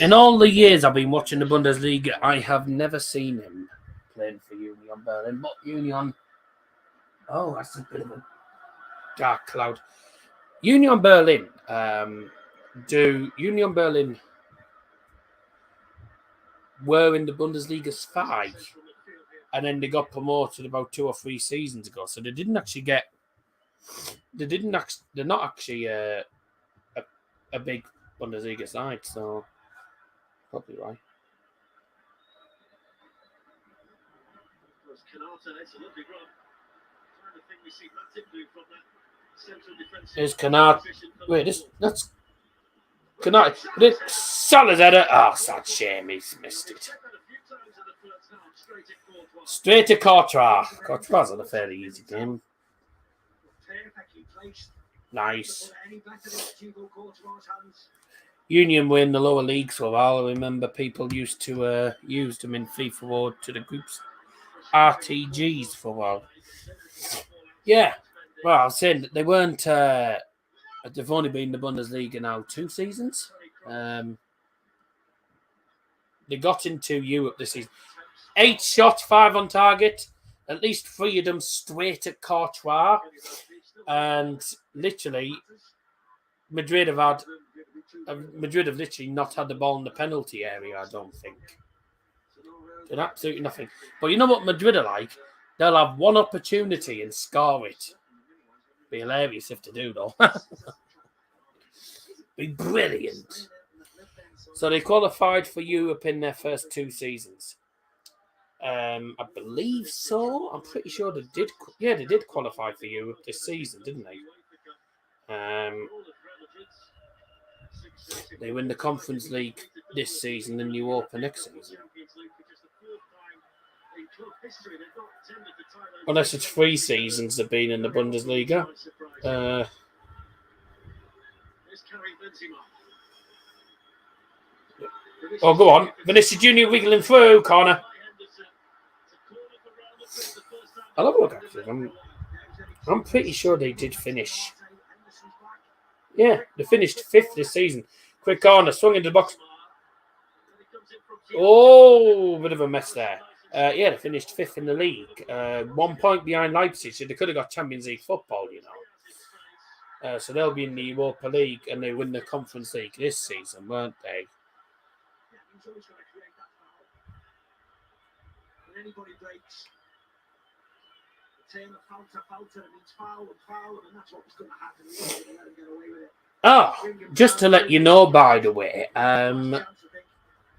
in all the years I've been watching the Bundesliga, I have never seen him playing for Union Berlin. But Union, that's a bit of a dark cloud. Union Berlin, were in the Bundesliga 5, and then they got promoted about 2 or 3 seasons ago. So they didn't actually get. They're not actually a big Bundesliga side. So probably right. Is Canard? Wait, that's Canard. Salah's header. Oh, sad shame he's missed it. Straight to Courtois. Courtois on a fairly easy game. Nice. Union were in the lower leagues for a while. I remember people used to use them in FIFA World to the groups RTGs for a while. Yeah. Well, I was saying that they weren't. They've only been in the Bundesliga now 2 seasons. They got into Europe this season. 8 shots, 5 on target. At least 3 of them straight at Courtois. And literally, Madrid have literally not had the ball in the penalty area, I don't think. Did absolutely nothing. But you know what Madrid are like? They'll have one opportunity and score it. Be hilarious if they do, though. Be brilliant. So they qualified for Europe in their first 2 seasons. I believe so. I'm pretty sure they did. Yeah, they did qualify for Europe this season, didn't they? They win the Conference League this season and Uefa next season. Unless it's 3 seasons they've been in the Bundesliga. Oh, go on. Vinicius Junior wiggling through, corner. I'll have a look, actually. I'm pretty sure they did finish. Yeah, they finished 5th this season. Quick corner, swung into the box. Oh, bit of a mess there. Yeah, they finished 5th in the league. 1 point behind Leipzig, so they could have got Champions League football, you know. So they'll be in the Europa League and they win the Conference League this season, weren't they? When anybody breaks, turn a falter, and it's foul, and that's what was going to happen. They let him get away with it. Oh, just to let you know, by the way,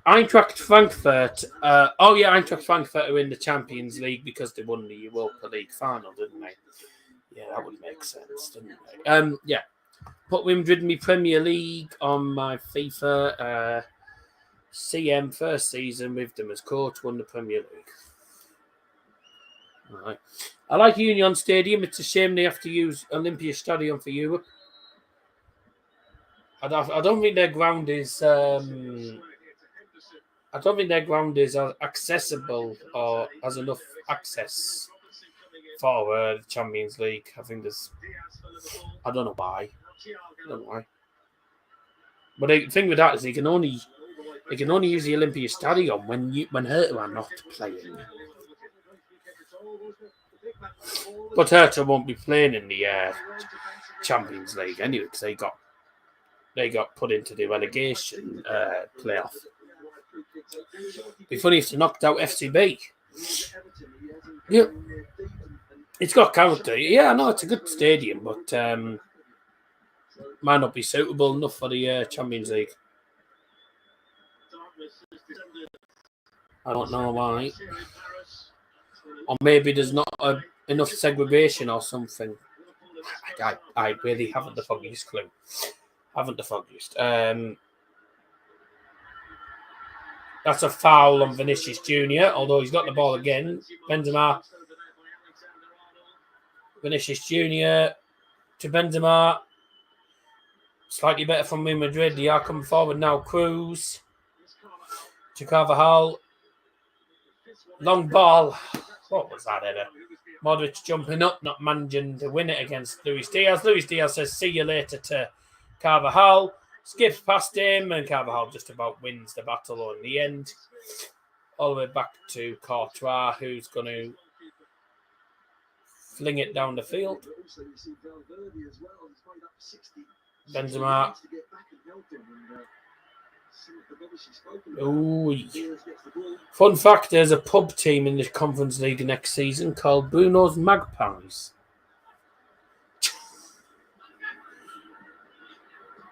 Eintracht Frankfurt. Eintracht Frankfurt are in the Champions League because they won the Europa League final, didn't they? Yeah, that would make sense, didn't it? Yeah. Put Real Madrid in my Premier League on my FIFA CM first season with them as coach, won the Premier League. All right. I like Union Stadium. It's a shame they have to use Olympia Stadium for Europe. I don't think their ground is. I don't think their ground is accessible or has enough access for the Champions League. I think there's. I don't know why. But the thing with that is they can only use the Olympia Stadium when Hertha are not playing. But Hertha won't be playing in the Champions League anyway because they got put into the relegation playoff. Be funny if they knocked out FCB. Yeah, it's got character. Yeah, I know it's a good stadium, but might not be suitable enough for the Champions League. I don't know why. Or maybe there's not enough segregation or something. I really haven't the foggiest clue. That's a foul on Vinicius Junior, although he's got the ball again. Benzema. Vinicius Junior to Benzema. Slightly better from Real Madrid. They are coming forward now. Cruz to Carvajal. Long ball. What was that, Edda? Modric jumping up, not managing to win it against Luis Diaz. Luis Diaz says, see you later to Carvajal. Skips past him, and Carvajal just about wins the battle in the end. All the way back to Courtois, who's going to fling it down the field. Benzema. Ooh. Fun fact, there's a pub team in the Conference League next season called Bruno's Magpies.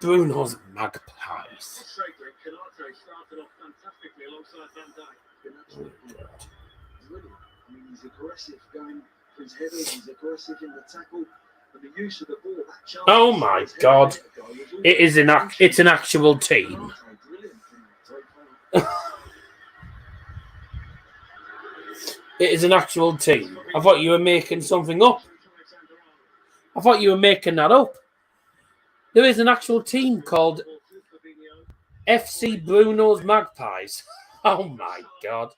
Bruno's Magpies. He's aggressive going for his headers, he's aggressive in the tackle. And the use of the ball, oh my God. It's an actual team. It is an actual team. I thought you were making something up. I thought you were making that up. There is an actual team called FC Bruno's Magpies. Oh my God.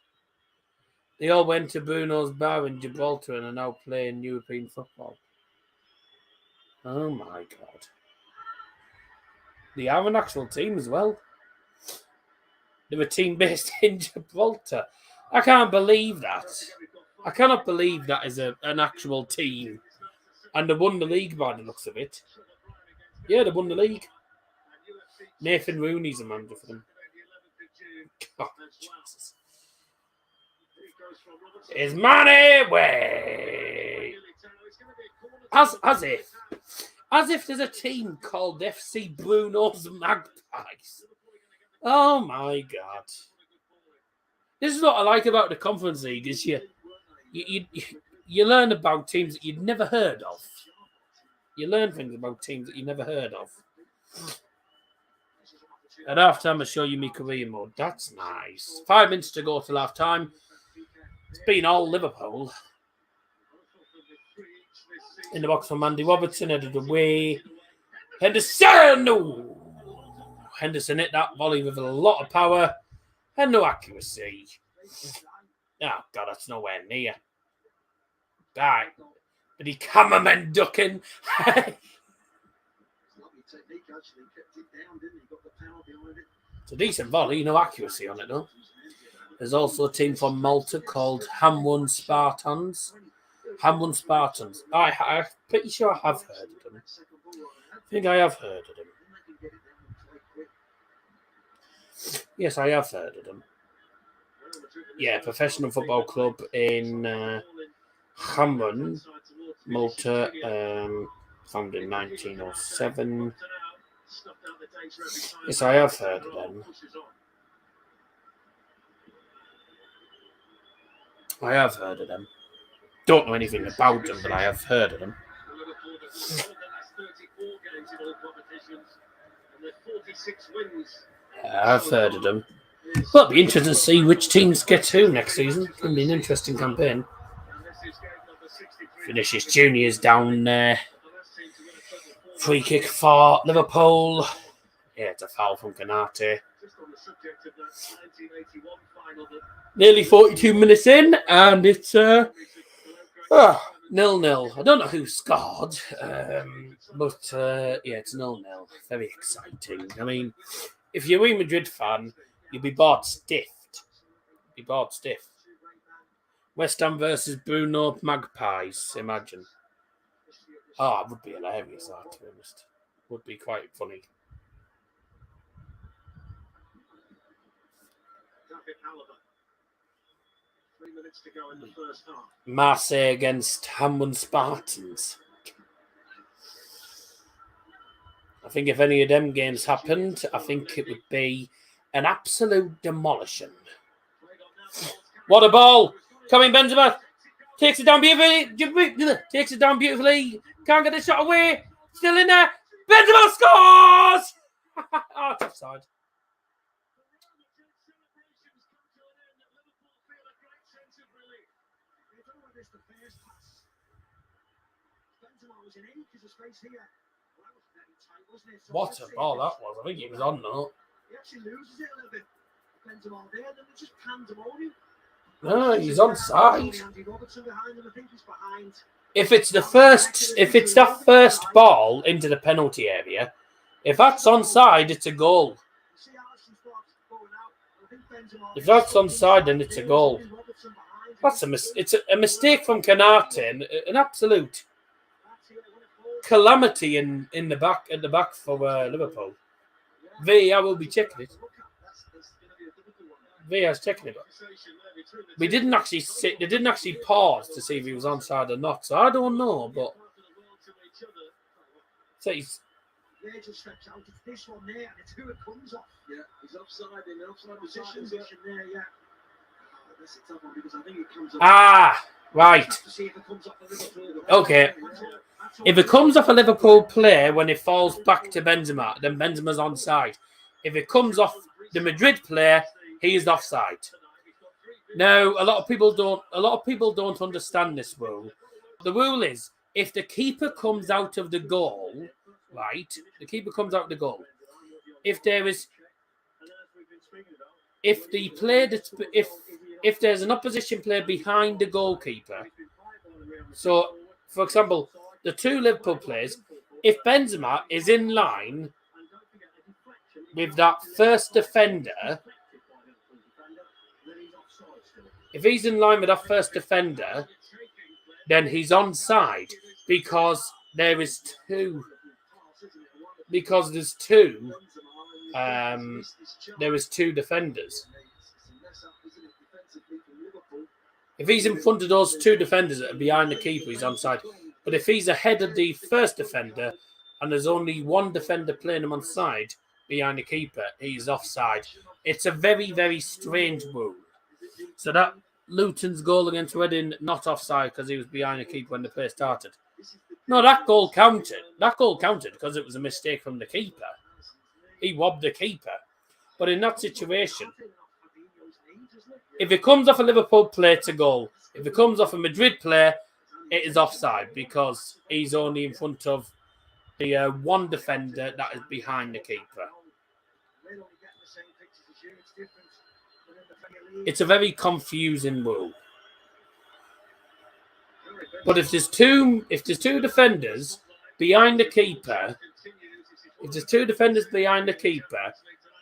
They all went to Bruno's bar in Gibraltar and are now playing European football. Oh my God. They are an actual team as well. They're a team based in Gibraltar. I can't believe that. I cannot believe that is an actual team. And they won the league by the looks of it. Yeah, they won the league. Nathan Rooney's a manager for them. God, Jesus. Is money way? As if there's a team called FC Bruno's Magpies. Oh my God. This is what I like about the Conference League is you learn about teams that you'd never heard of. You learn things about teams that you never heard of. At half-time, I show you my career mode. That's nice. 5 minutes to go till half-time. It's been all Liverpool. In the box from Andy Robertson, headed away. Henderson! No! Henderson hit that volley with a lot of power and no accuracy. Oh, God, that's nowhere near. Right. But he cameraman ducking. It's a decent volley, no accuracy on it, though. There's also a team from Malta called Hamwon Spartans. Hamwon Spartans. I'm pretty sure I have heard of them. I think I have heard of them. Yes, I have heard of them. Yeah, professional football club in Hamwon, Malta, founded in 1907. Yes, I have heard of them. I have heard of them. Don't know anything about them, but I have heard of them. I've heard of them. Well, it'll be interesting to see which teams get who next season. It's going to be an interesting campaign. Finishes juniors down there. Free kick for Liverpool. Yeah, it's a foul from Canate. Nearly 42 minutes in, and it's 0-0. I don't know who scored, but yeah, it's 0-0. Very exciting. I mean, if you're a Real Madrid fan, you'll be bored stiff. West Ham versus Bruno Magpies, imagine. Oh, it would be hilarious, that, to be honest. Would be quite funny. Marseille against Hamwon Spartans. I think if any of them games happened, I think it would be an absolute demolition. What a ball! Coming Benzema. Takes it down beautifully. Can't get the shot away. Still in there. Benzema scores! Oh, it's offside. What a ball that was. I think he was on though. He actually loses it a little bit. Benzema there, and then it just pandemonium. No, he's onside. If it's that first ball into the penalty area, if that's onside, it's a goal. If that's onside, then it's a goal. It's a mistake from Canate, an absolute calamity in the back at the back for Liverpool. VAR will be checking it. VAR's checking it. They didn't actually pause to see if he was onside or not. So I don't know, but so he's. Just steps out. It's this one there, and it's who it comes off. Yeah, he's offside in the offside position there. Yeah. That's a tough one because I think it comes off. Right. Okay. If it comes off a Liverpool player when it falls back to Benzema, then Benzema's onside. If it comes off the Madrid player, he is offside. Now, a lot of people don't understand this rule. The rule is if the keeper comes out of the goal, right? The keeper comes out of the goal. If there's an opposition player behind the goalkeeper, so for example, the two Liverpool players, if Benzema is in line with that first defender, if he's in line with that first defender, then he's onside because there's two defenders. If he's in front of those two defenders that are behind the keeper, he's onside. But if he's ahead of the first defender and there's only one defender playing him on side behind the keeper, he's offside. It's a very, very strange rule. So that Luton's goal against Reading, not offside because he was behind the keeper when the play started. No, that goal counted. That goal counted because it was a mistake from the keeper. He robbed the keeper. But in that situation, if it comes off a Liverpool player, it's a goal. If it comes off a Madrid player, it is offside because he's only in front of the one defender that is behind the keeper. It's a very confusing rule. But if there's two defenders behind the keeper,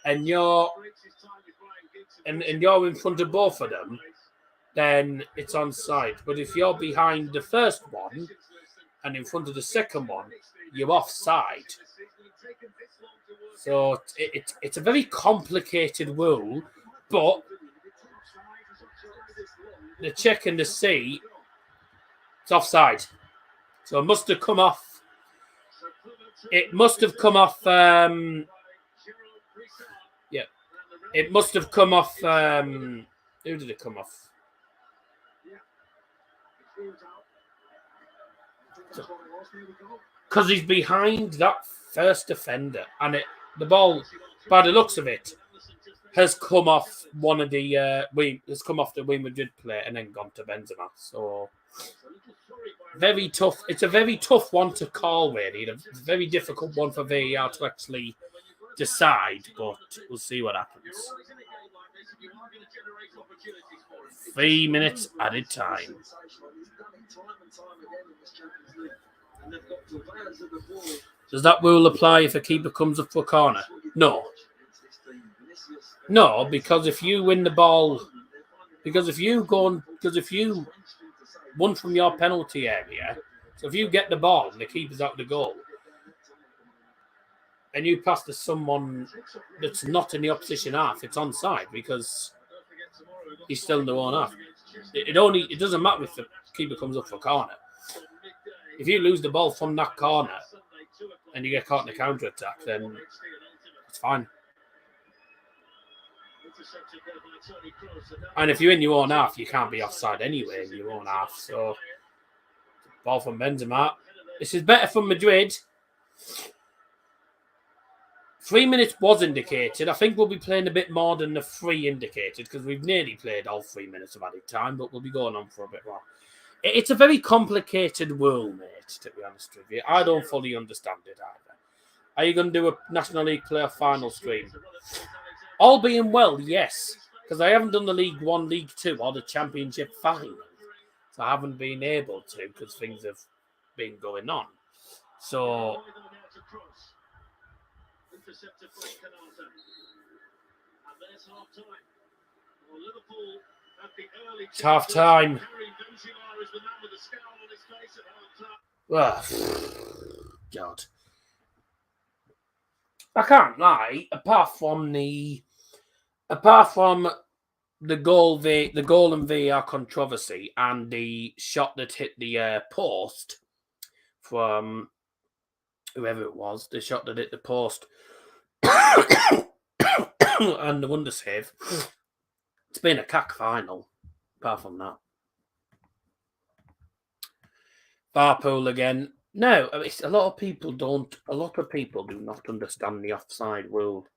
and you're in front of both of them, then it's onside. But if you're behind the first one and in front of the second one, you're offside. So it's a very complicated rule, but the check and the see, it's offside. So it must have come off. It must have come off. Yeah, it must have come off. Who did it come off? Because he's behind that first defender, and the ball, by the looks of it, has come off one of the the Real Madrid player and then gone to Benzema. So very tough. It's a very tough one to call, really. It's a very difficult one for VAR to actually decide, but we'll see what happens. 3 minutes added time. Does that rule apply if a keeper comes up for a corner? No. No, because if you win the ball, because if you won from your penalty area, so if you get the ball and the keeper's out the goal, and you pass to someone that's not in the opposition half, it's onside because he's still in their own half. It doesn't matter if the keeper comes up for a corner. If you lose the ball from that corner and you get caught in the counter attack, then it's fine. And if you're in your own half, you can't be offside anyway in your own half. So, ball from Benzema. This is better from Madrid. 3 minutes was indicated. I think we'll be playing a bit more than the 3 indicated because we've nearly played all 3 minutes of added time, but we'll be going on for a bit more. It's a very complicated rule, mate, to be honest with you. I don't fully understand it either. Are you going to do a National League playoff final stream? All being well, yes, because I haven't done the League 1, League 2 or the Championship final. So I haven't been able to because things have been going on. So it's half time. Oh, God. I can't lie, apart from the goal and VAR controversy and the shot that hit the post from whoever it was, the shot that hit the post and the wonder save. It's been a cack final, apart from that. Barpool again. No, a lot of people do not understand the offside rule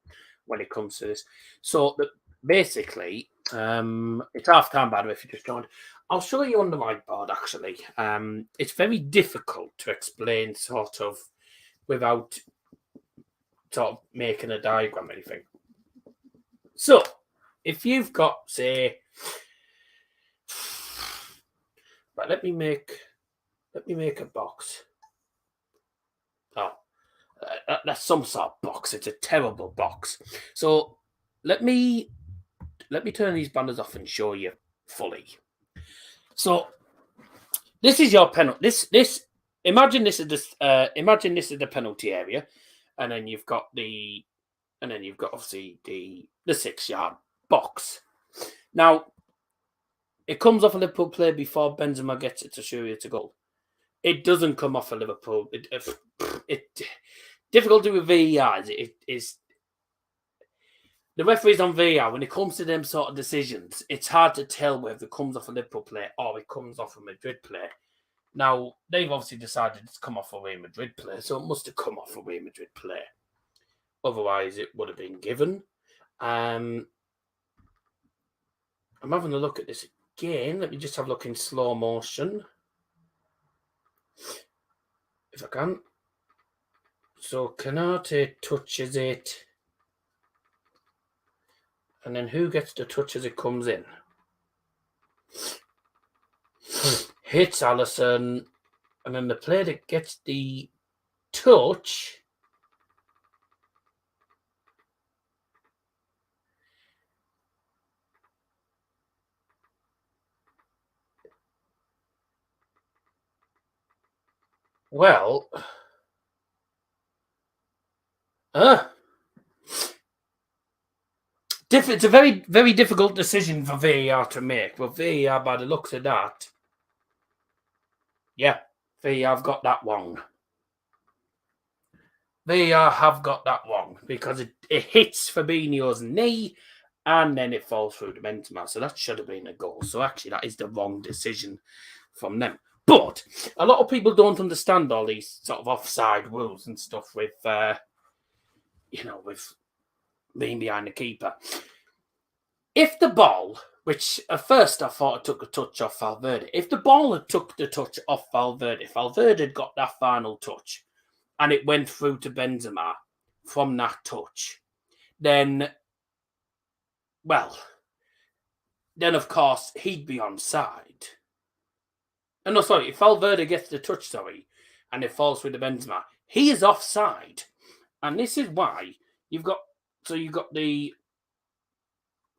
when it comes to this. So basically, it's half time, by the way, if you just joined. I'll show you on the whiteboard, actually. It's very difficult to explain sort of without sort of making a diagram or anything. So, if you've got, say, right, let me make a box. Oh, that's some sort of box. It's a terrible box. So let me turn these banners off and show you fully. So this is your penalty. Imagine this is the penalty area, and then you've got obviously the 6-yard box. Now it comes off a Liverpool player before Benzema gets it to show you it's a goal. It doesn't come off a Liverpool. Difficulty with VAR is the referees on VAR, when it comes to them sort of decisions, it's hard to tell whether it comes off a Liverpool player or it comes off a Madrid player. Now, they've obviously decided it's come off a Real Madrid player, so it must have come off a Real Madrid player. Otherwise, it would have been given. I'm having a look at this again. Let me just have a look in slow motion, if I can. So Canate touches it, and then who gets the touch as it comes in? Hits Alisson, and then the player that gets the touch it's a very, very difficult decision for VAR to make. But VAR, by the looks of that, yeah, VAR have got that wrong. VAR have got that wrong because it hits Fabinho's knee and then it falls through the Benzema. So that should have been a goal. So actually, that is the wrong decision from them. But a lot of people don't understand all these sort of offside rules and stuff with, with being behind the keeper. If the ball, which at first I thought it took a touch off Valverde, if the ball had took the touch off Valverde had got that final touch and it went through to Benzema from that touch, then of course he'd be onside. No, sorry, if Valverde gets the touch, and it falls through to Benzema, he is offside. And this is why you've got the...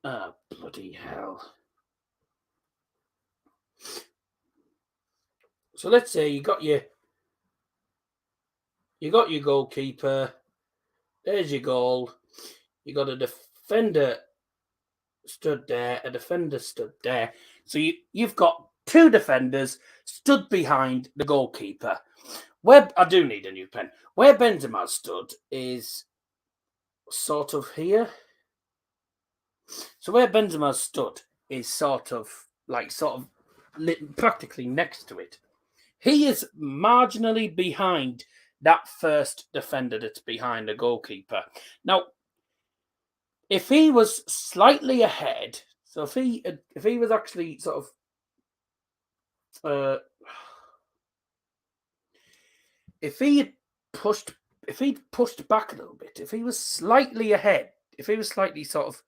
Oh, bloody hell. So let's say you got your goalkeeper. There's your goal. You got a defender stood there, a defender stood there. So you've got two defenders stood behind the goalkeeper. Where I do need a new pen. Where Benzema stood is sort of here. So where Benzema stood is sort of practically next to it. He is marginally behind that first defender that's behind the goalkeeper. Now, if he was slightly ahead, so if he was actually sort of if he'd pushed back a little bit, if he was slightly ahead, if he was slightly sort of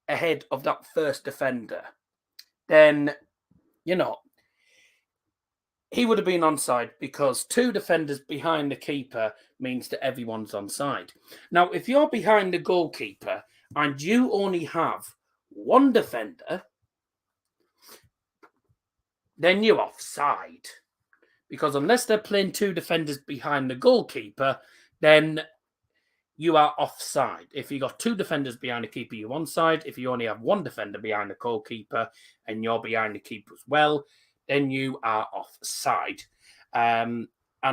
ahead of that first defender, then, he would have been onside because two defenders behind the keeper means that everyone's onside. Now, if you're behind the goalkeeper and you only have one defender, then you're offside. Because unless they're playing two defenders behind the goalkeeper, then you are offside. If you got two defenders behind the keeper, you're onside. If you only have one defender behind the goalkeeper and you're behind the keeper as well, then you are offside. And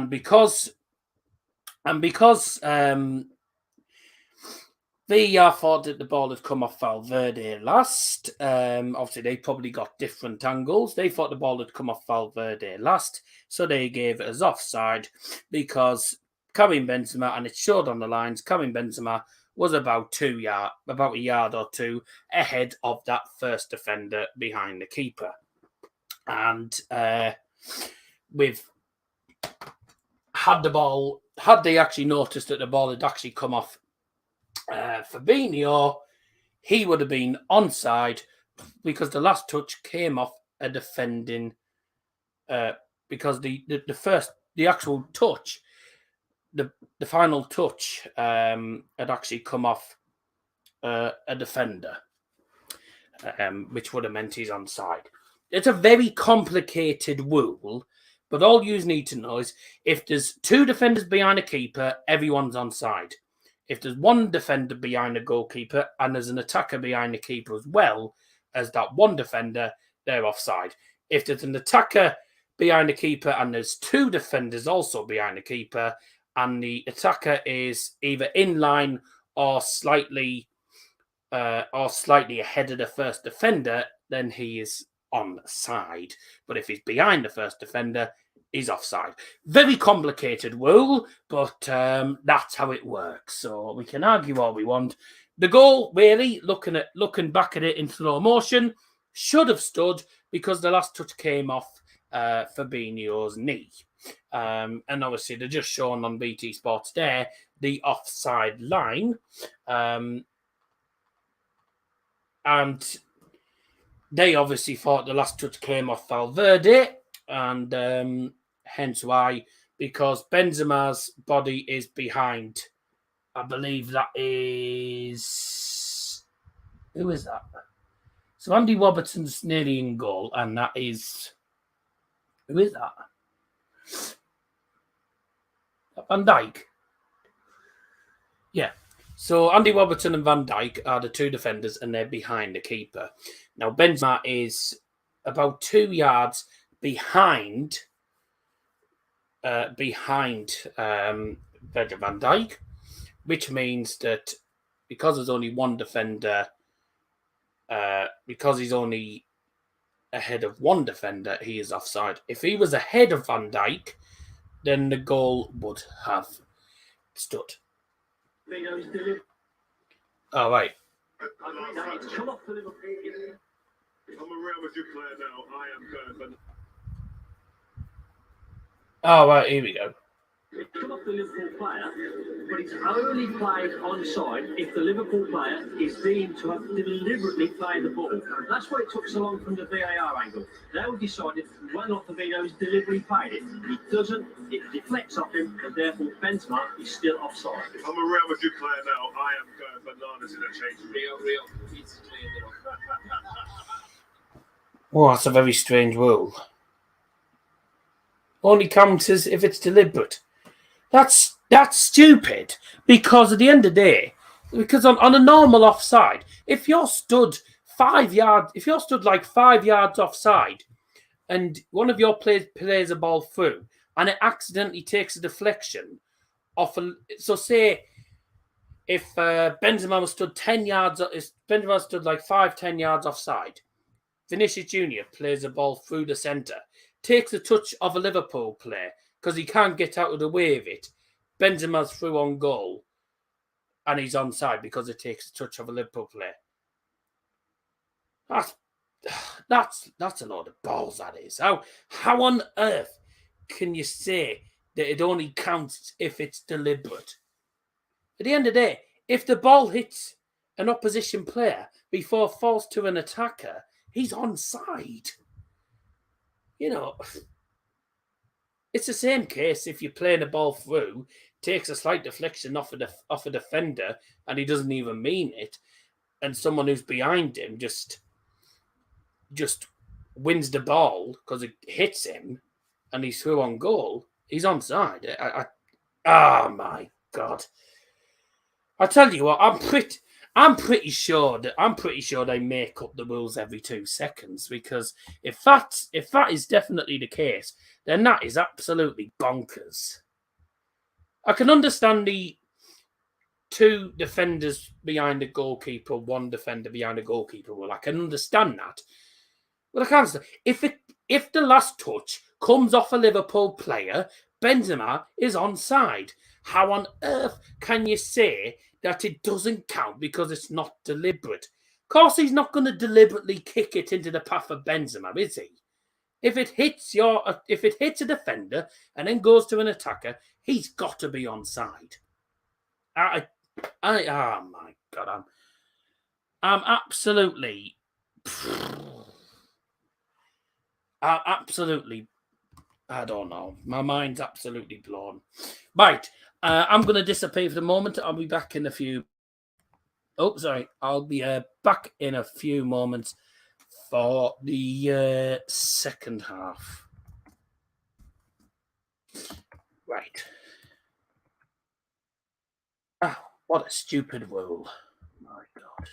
because VAR thought that the ball had come off Valverde last. Obviously, they probably got different angles. They thought the ball had come off Valverde last, so they gave it as offside because Karim Benzema, and it showed on the lines, Karim Benzema was about a yard or two ahead of that first defender behind the keeper. And had they actually noticed that the ball had actually come off Fabinho, he would have been onside because the last touch came off a defending because the actual touch, the final touch had actually come off a defender, which would have meant he's onside. It's a very complicated rule, but all you need to know is if there's two defenders behind a keeper, everyone's onside. If there's one defender behind the goalkeeper and there's an attacker behind the keeper as well as that one defender, they're offside. If there's an attacker behind the keeper and there's two defenders also behind the keeper and the attacker is either in line or slightly ahead of the first defender, then he is onside. But if he's behind the first defender, he's offside. Very complicated rule, but that's how it works. So we can argue all we want, The goal, really, looking back at it in slow motion, should have stood because the last touch came off Fabinho's knee. And obviously, they're just showing on BT Sports there the offside line. And they obviously thought the last touch came off Valverde, and hence why, because Benzema's body is behind. I believe that is... Who is that? So Andy Robertson's nearly in goal, and that is... Who is that? Van Dijk. Yeah. So Andy Robertson and Van Dijk are the two defenders, and they're behind the keeper. Now Benzema is about 2 yards behind Virgil van Dijk, which means that because there's only one defender, because he's only ahead of one defender, he is offside. If he was ahead of Van Dijk, then the goal would have stood. All right. Come off the Liverpool. I'm a Real Madrid player now. I am going. All right, here we go. It's come off the Liverpool player, but it's only played onside if the Liverpool player is deemed to have deliberately played the ball. That's why it took so long from the VAR angle. They will decide whether or not Fabinho has deliberately played it. He doesn't, it deflects off him, and therefore Benzema is still offside. If I'm a Real Madrid player now, I am going bananas in that change. Real. Oh, that's a very strange rule. Only counts as if it's deliberate. That's stupid, because at the end of the day, because on a normal offside, if you're stood 5 yards, if you're stood like 5 yards offside, and one of your players plays a ball through, and it accidentally takes a deflection off, so say if Benzema was stood 10 yards, if Benzema stood like 5-10 yards offside, Vinicius Junior plays a ball through the centre, takes a touch of a Liverpool player because he can't get out of the way of it. Benzema's through on goal, and he's onside because it takes a touch of a Liverpool player. That's a load of balls, that is. How on earth can you say that it only counts if it's deliberate? At the end of the day, if the ball hits an opposition player before it falls to an attacker, he's onside. You know, it's the same case if you're playing a ball through, takes a slight deflection off a defender, and he doesn't even mean it, and someone who's behind him just wins the ball because it hits him, and he's through on goal. He's onside. Oh my God! I tell you what, I'm pretty sure they make up the rules every 2 seconds, because if that is definitely the case, then that is absolutely bonkers. I can understand the 2 defenders behind the goalkeeper, 1 defender behind the goalkeeper. Well, I can understand that. But I can't understand. If the last touch comes off a Liverpool player, Benzema is onside. How on earth can you say that it doesn't count because it's not deliberate? Of course, he's not going to deliberately kick it into the path of Benzema, is he? If it hits a defender and then goes to an attacker, he's got to be onside. Oh my God, I'm absolutely, I don't know. My mind's absolutely blown. Right. I'm going to disappear for the moment. I'll be back in a few... Oh, sorry. I'll be back in a few moments for the second half. Right. Oh, what a stupid rule. My God.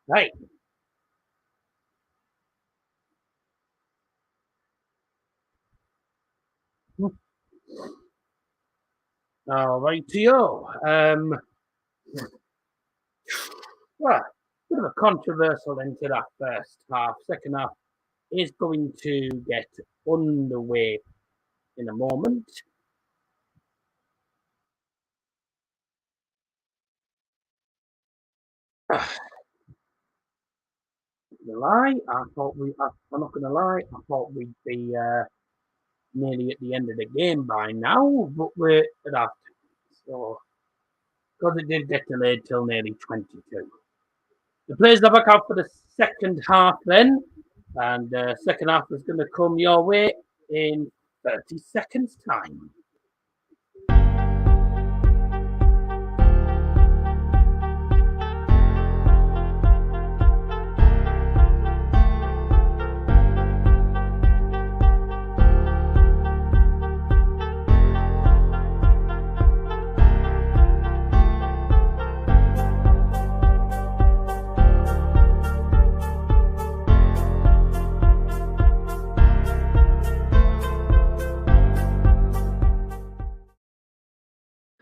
Right. All right, to you. Well, bit of a controversial into that first half. Second half is going to get underway in a moment. I'm not going to lie, I thought we'd be nearly at the end of the game by now, but we're at half time. So, because it did get delayed till nearly 22. The players are back out for the second half then, and the second half is going to come your way in 30 seconds' time.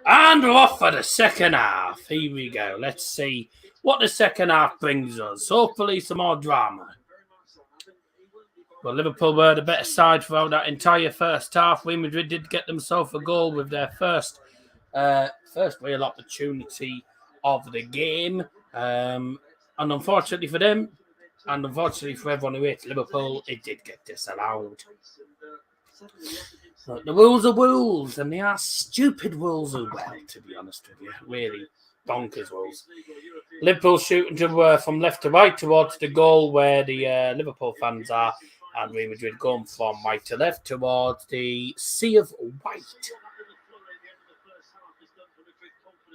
And we're off for the second half. Here we go. Let's see what the second half brings us. Hopefully some more drama. But Liverpool were the better side throughout that entire first half. Real Madrid did get themselves a goal with their first real opportunity of the game. And unfortunately for them, and unfortunately for everyone who hates Liverpool, it did get disallowed. But the rules are rules, and they are stupid rules as well, to be honest with you. Really bonkers rules. Liverpool shooting from left to right towards the goal where the Liverpool fans are, and Real Madrid going from right to left towards the sea of white.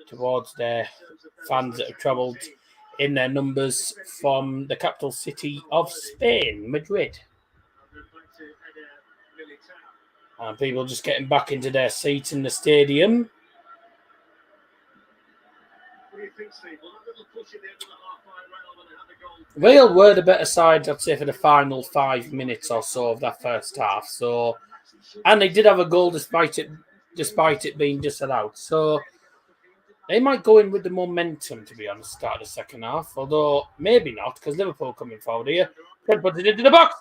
Towards their fans that have travelled in their numbers from the capital city of Spain, Madrid. And people just getting back into their seats in the stadium. Real were the better side, I'd say, for the final 5 minutes or so of that first half. So, and they did have a goal despite it being disallowed. So they might go in with the momentum, to be honest, start of the second half. Although maybe not, because Liverpool coming forward here. Trent puts it into the box.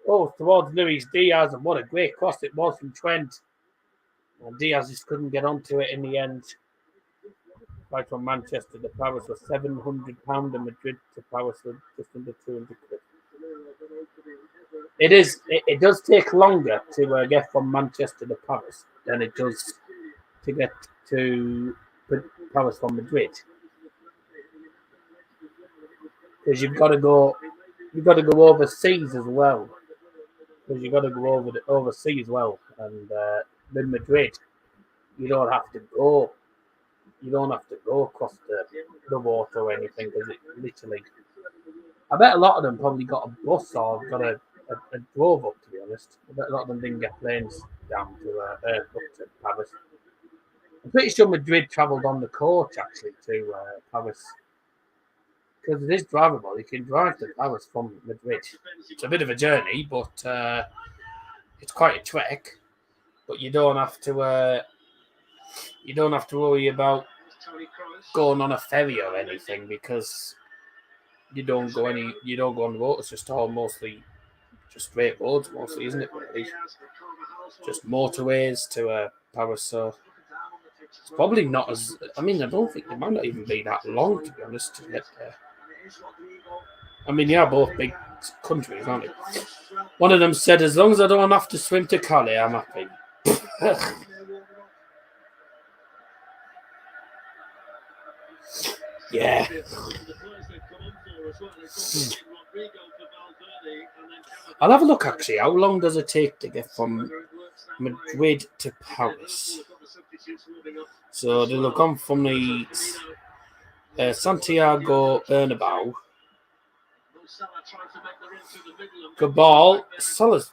Oh, towards Luis Diaz, and what a great cross it was from Trent. And Diaz just couldn't get onto it in the end. Right from Manchester to Paris was £700 and Madrid to Paris was just under 200 quid. It does take longer to get from Manchester to Paris than it does to get to Paris from Madrid. Because you've got to go overseas as well. Because you've got to go overseas as well. And with Madrid, you don't have to go across the water or anything, because it literally... I bet a lot of them probably got a bus or got a drove up, to be honest. I bet a lot of them didn't get planes down to up to Paris. I'm pretty sure Madrid travelled on the coach, actually, to Paris. Because it is drivable. You can drive to Paris from Madrid. It's a bit of a journey, but it's quite a trek. But you don't have to worry about going on a ferry or anything, because you don't go on the road. It's just all mostly just straight roads, mostly, isn't it? Really? Just motorways to Paris. So it's probably not as. I mean, I don't think it might not even be that long, to be honest, to get there. I mean, yeah, both big countries, aren't they? One of them said, "As long as I don't have to swim to Calais, I'm happy." Yeah. I'll have a look, actually. How long does it take to get from Madrid to Paris? So they'll come from the Santiago Bernabeu. Good ball. Salah's.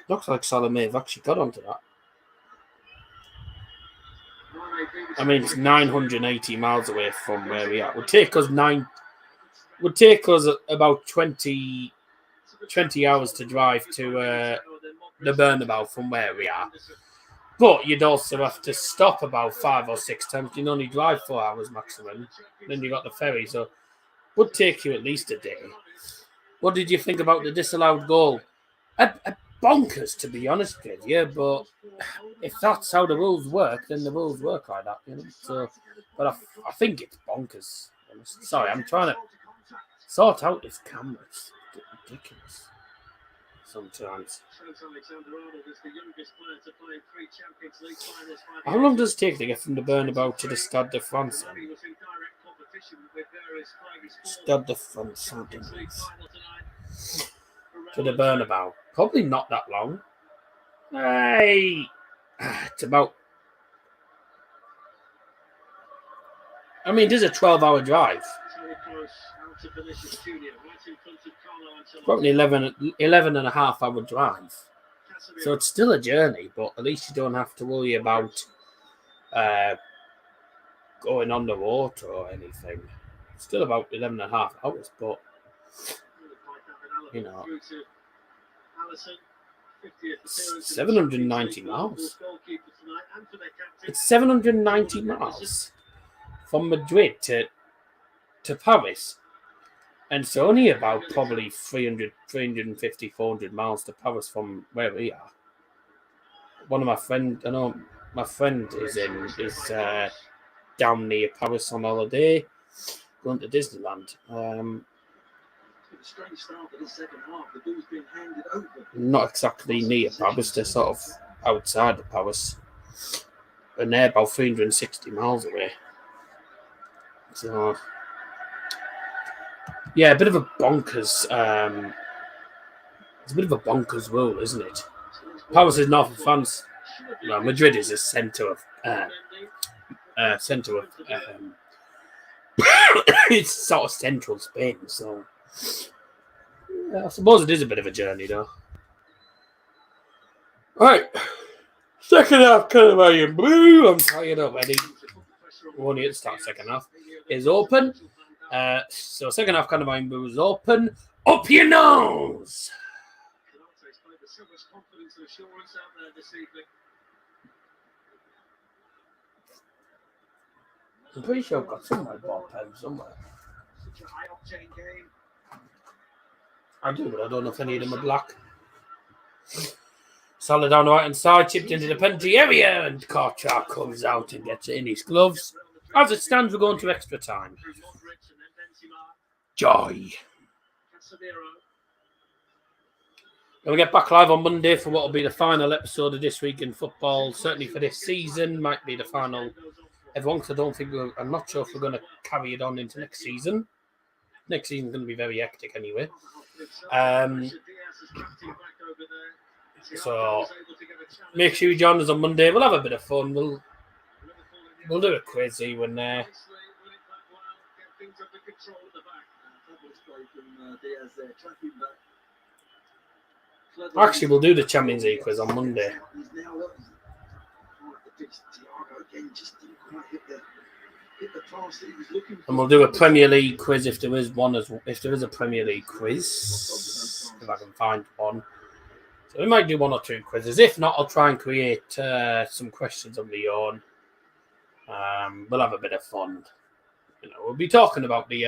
Looks like Salah may have actually got onto that. I mean, it's 980 miles away from where we are. It would take us 9 would take us about 20 hours to drive to the Bernabeu from where we are. But you'd also have to stop about 5 or 6 times. You'd only drive 4 hours maximum. Then you got the ferry, so it would take you at least a day. What did you think about the disallowed goal? A bonkers, to be honest with you, but if that's how the rules work, then the rules work like that, you know. So, but I think it's bonkers. Sorry, I'm trying to sort out this camera. It's ridiculous sometimes. How long does it take to get from the Bernabeu to the Stade de France? Stade de France, to the Bernabeu. Probably not that long. Hey, it's about. I mean, there's a 12-hour drive. Probably 11 and a half hour drive. So it's still a journey, but at least you don't have to worry about going on the water or anything. It's still about 11 and a half hours, but you know, 790 miles. It's 790 miles from Madrid to Paris. And it's only about probably 350, 400 miles to Paris from where we are. One of my friends, my friend is down near Paris on holiday, going to Disneyland. Not exactly near Paris, they're sort of outside of Paris. And they're about 360 miles away. So, yeah, a bit of a bonkers. It's a bit of a bonkers rule, isn't it? Paris is north of France. No, Madrid is a centre of. It's sort of central Spain, so yeah, I suppose it is a bit of a journey, though. Right, second half, Carabao Blue. I'm tired already. We won't need to start second half. Is open. So second half, Carabao Blue is open. Up your nose. I'm pretty sure I've got some of my ball pens somewhere. I do, but I don't know if any of them are black. Solid down the right hand side, chipped into the penalty area, and Korchak comes out and gets it in his gloves. As it stands, we're going to extra time. Joy. We'll get back live on Monday for what will be the final episode of This Week in Football. Certainly for this season, might be the final. Everyone, because I don't think I'm not sure if we're going to carry it on into next season. Next season's going to be very hectic anyway. So make sure you join us on Monday. We'll have a bit of fun. We'll do a quiz here and there. Actually, we'll do the Champions League quiz on Monday. And we'll do a Premier League quiz if there is one. If there is a Premier League quiz, if I can find one. So we might do 1 or 2 quizzes. If not, I'll try and create some questions of my own. We'll have a bit of fun. You know, we'll be talking about we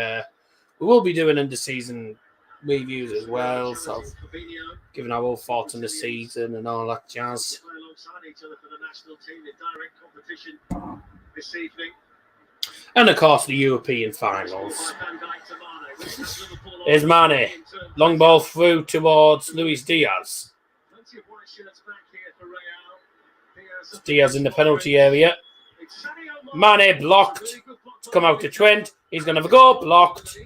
will be doing end of season reviews as well. So giving our all thoughts on the season and all that jazz. And of course, the European finals. Here's Mane. Long ball through towards Luis Diaz. Diaz in the penalty area. Mane blocked. To come out to Trent. He's going to have a go. Blocked.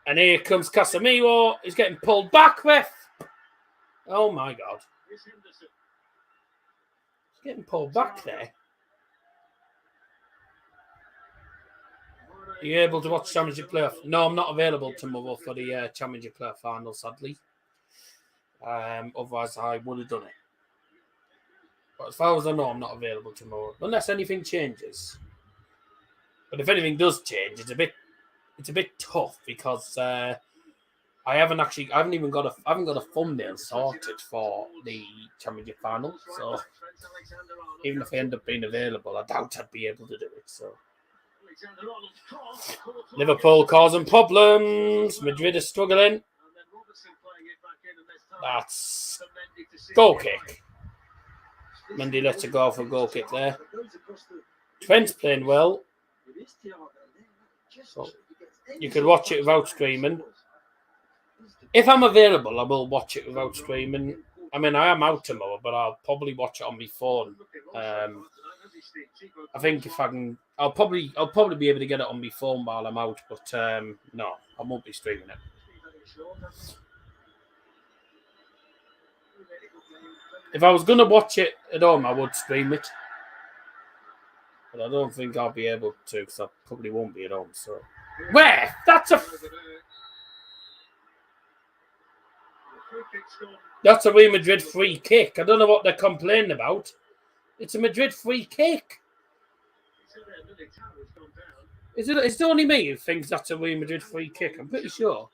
And here comes Casemiro. He's getting pulled back, ref. Oh my God. He's getting pulled back there. Are you able to watch Championship Playoff? No, I'm not available tomorrow for the Championship Playoff final, sadly. Otherwise, I would have done it. But as far as I know, I'm not available tomorrow. Unless anything changes. But if anything does change, it's a bit it's a bit tough because I haven't got a thumbnail sorted for the Championship final. So even if I end up being available, I doubt I'd be able to do it. So Liverpool causing problems. Madrid is struggling. That's goal kick. Mendy lets it go for a goal kick there. Trent's playing well. So you could watch it without streaming. If I'm available, I will watch it without streaming. I mean, I am out tomorrow, but I'll probably watch it on my phone. I think if I can, I'll probably be able to get it on my phone while I'm out. But no, I won't be streaming it. If I was going to watch it at home, I would stream it. But I don't think I'll be able to because I probably won't be at home. So, where? That's a Real Madrid free kick. I don't know what they're complaining about. It's a Madrid free kick. It's only me who thinks that's a Real Madrid free kick. I'm pretty sure.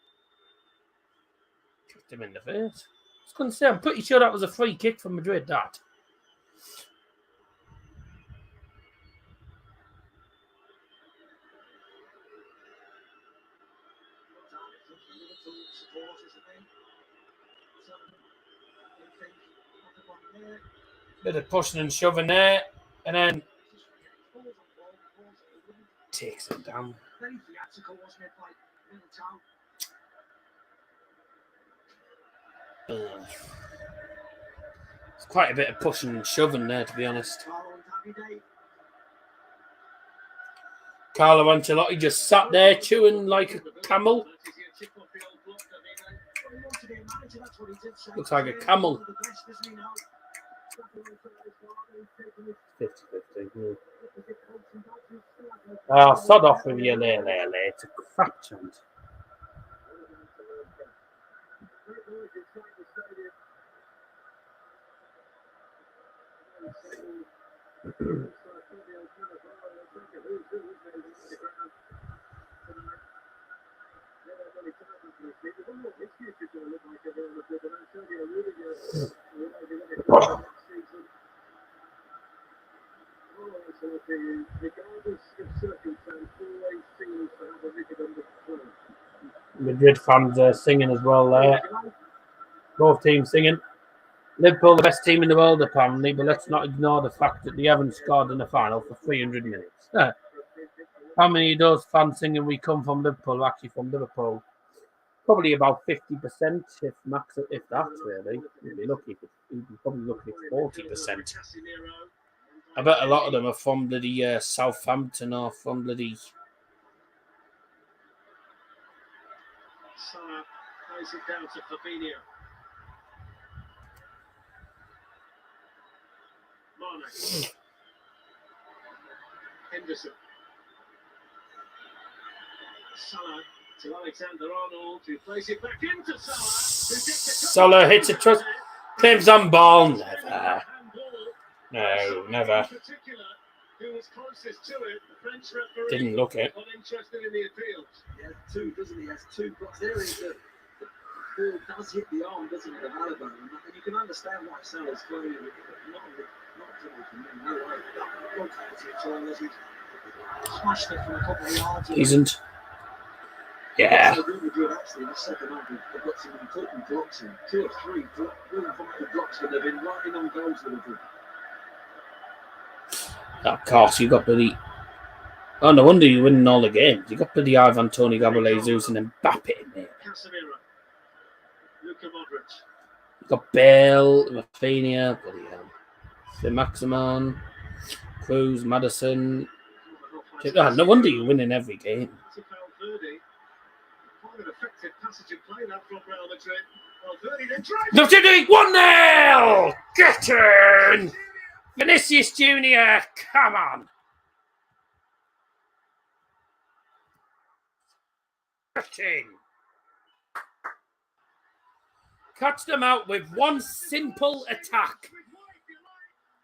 Kicked him in the face. I was going to say, I'm pretty sure that was a free kick from Madrid, that. Bit of pushing and shoving there, and then takes it down. It's quite a bit of pushing and shoving there, to be honest. Carlo Ancelotti just sat there chewing like a camel. Looks like a camel. 50-50. Oh, sod off with your lay. It's a crap chance. Madrid fans are singing as well there. Both teams singing. Liverpool, the best team in the world, apparently, but let's not ignore the fact that they haven't scored in the final for 300 minutes. How many of those fans singing "We come from Liverpool" are actually from Liverpool? Probably about 50%, if max, if that, really. You'd be lucky. You'd be probably looking at 40%. I bet a lot of them are from bloody Southampton or from bloody. Salah plays it down to Fabinho. Mane. Henderson. Salah to Alexander-Arnold, who plays it back into Salah. Salah hits a trust. Claims on ball. Never. No, never. Who was closest to it? The French referee. Didn't look it. Not interested in the appeal. He has two, doesn't he? He has two blocks. There is the ball does hit the arm, doesn't it, of Alaba? And you can understand why Salah's playing. Not no way. Smashed it from a couple of yards. Decent. Yeah. So Real Madrid actually in the second half have got some important blocks in. 2 or 3 really vital blocks when they've been right in on goals with Madrid. Of course, you got bloody. Oh, no wonder you're winning all the games. You got bloody Ivan Toni Gabriel Jesus and Mbappe in there. Casemiro. Luka Modric. You got Bale, Rafinha, bloody hell. Maximan, Cruz, Madison. Oh, no wonder you're winning every game. Not doing 1-0! Get in! Vinicius Junior, come on! Get in! Catch them out with one simple attack.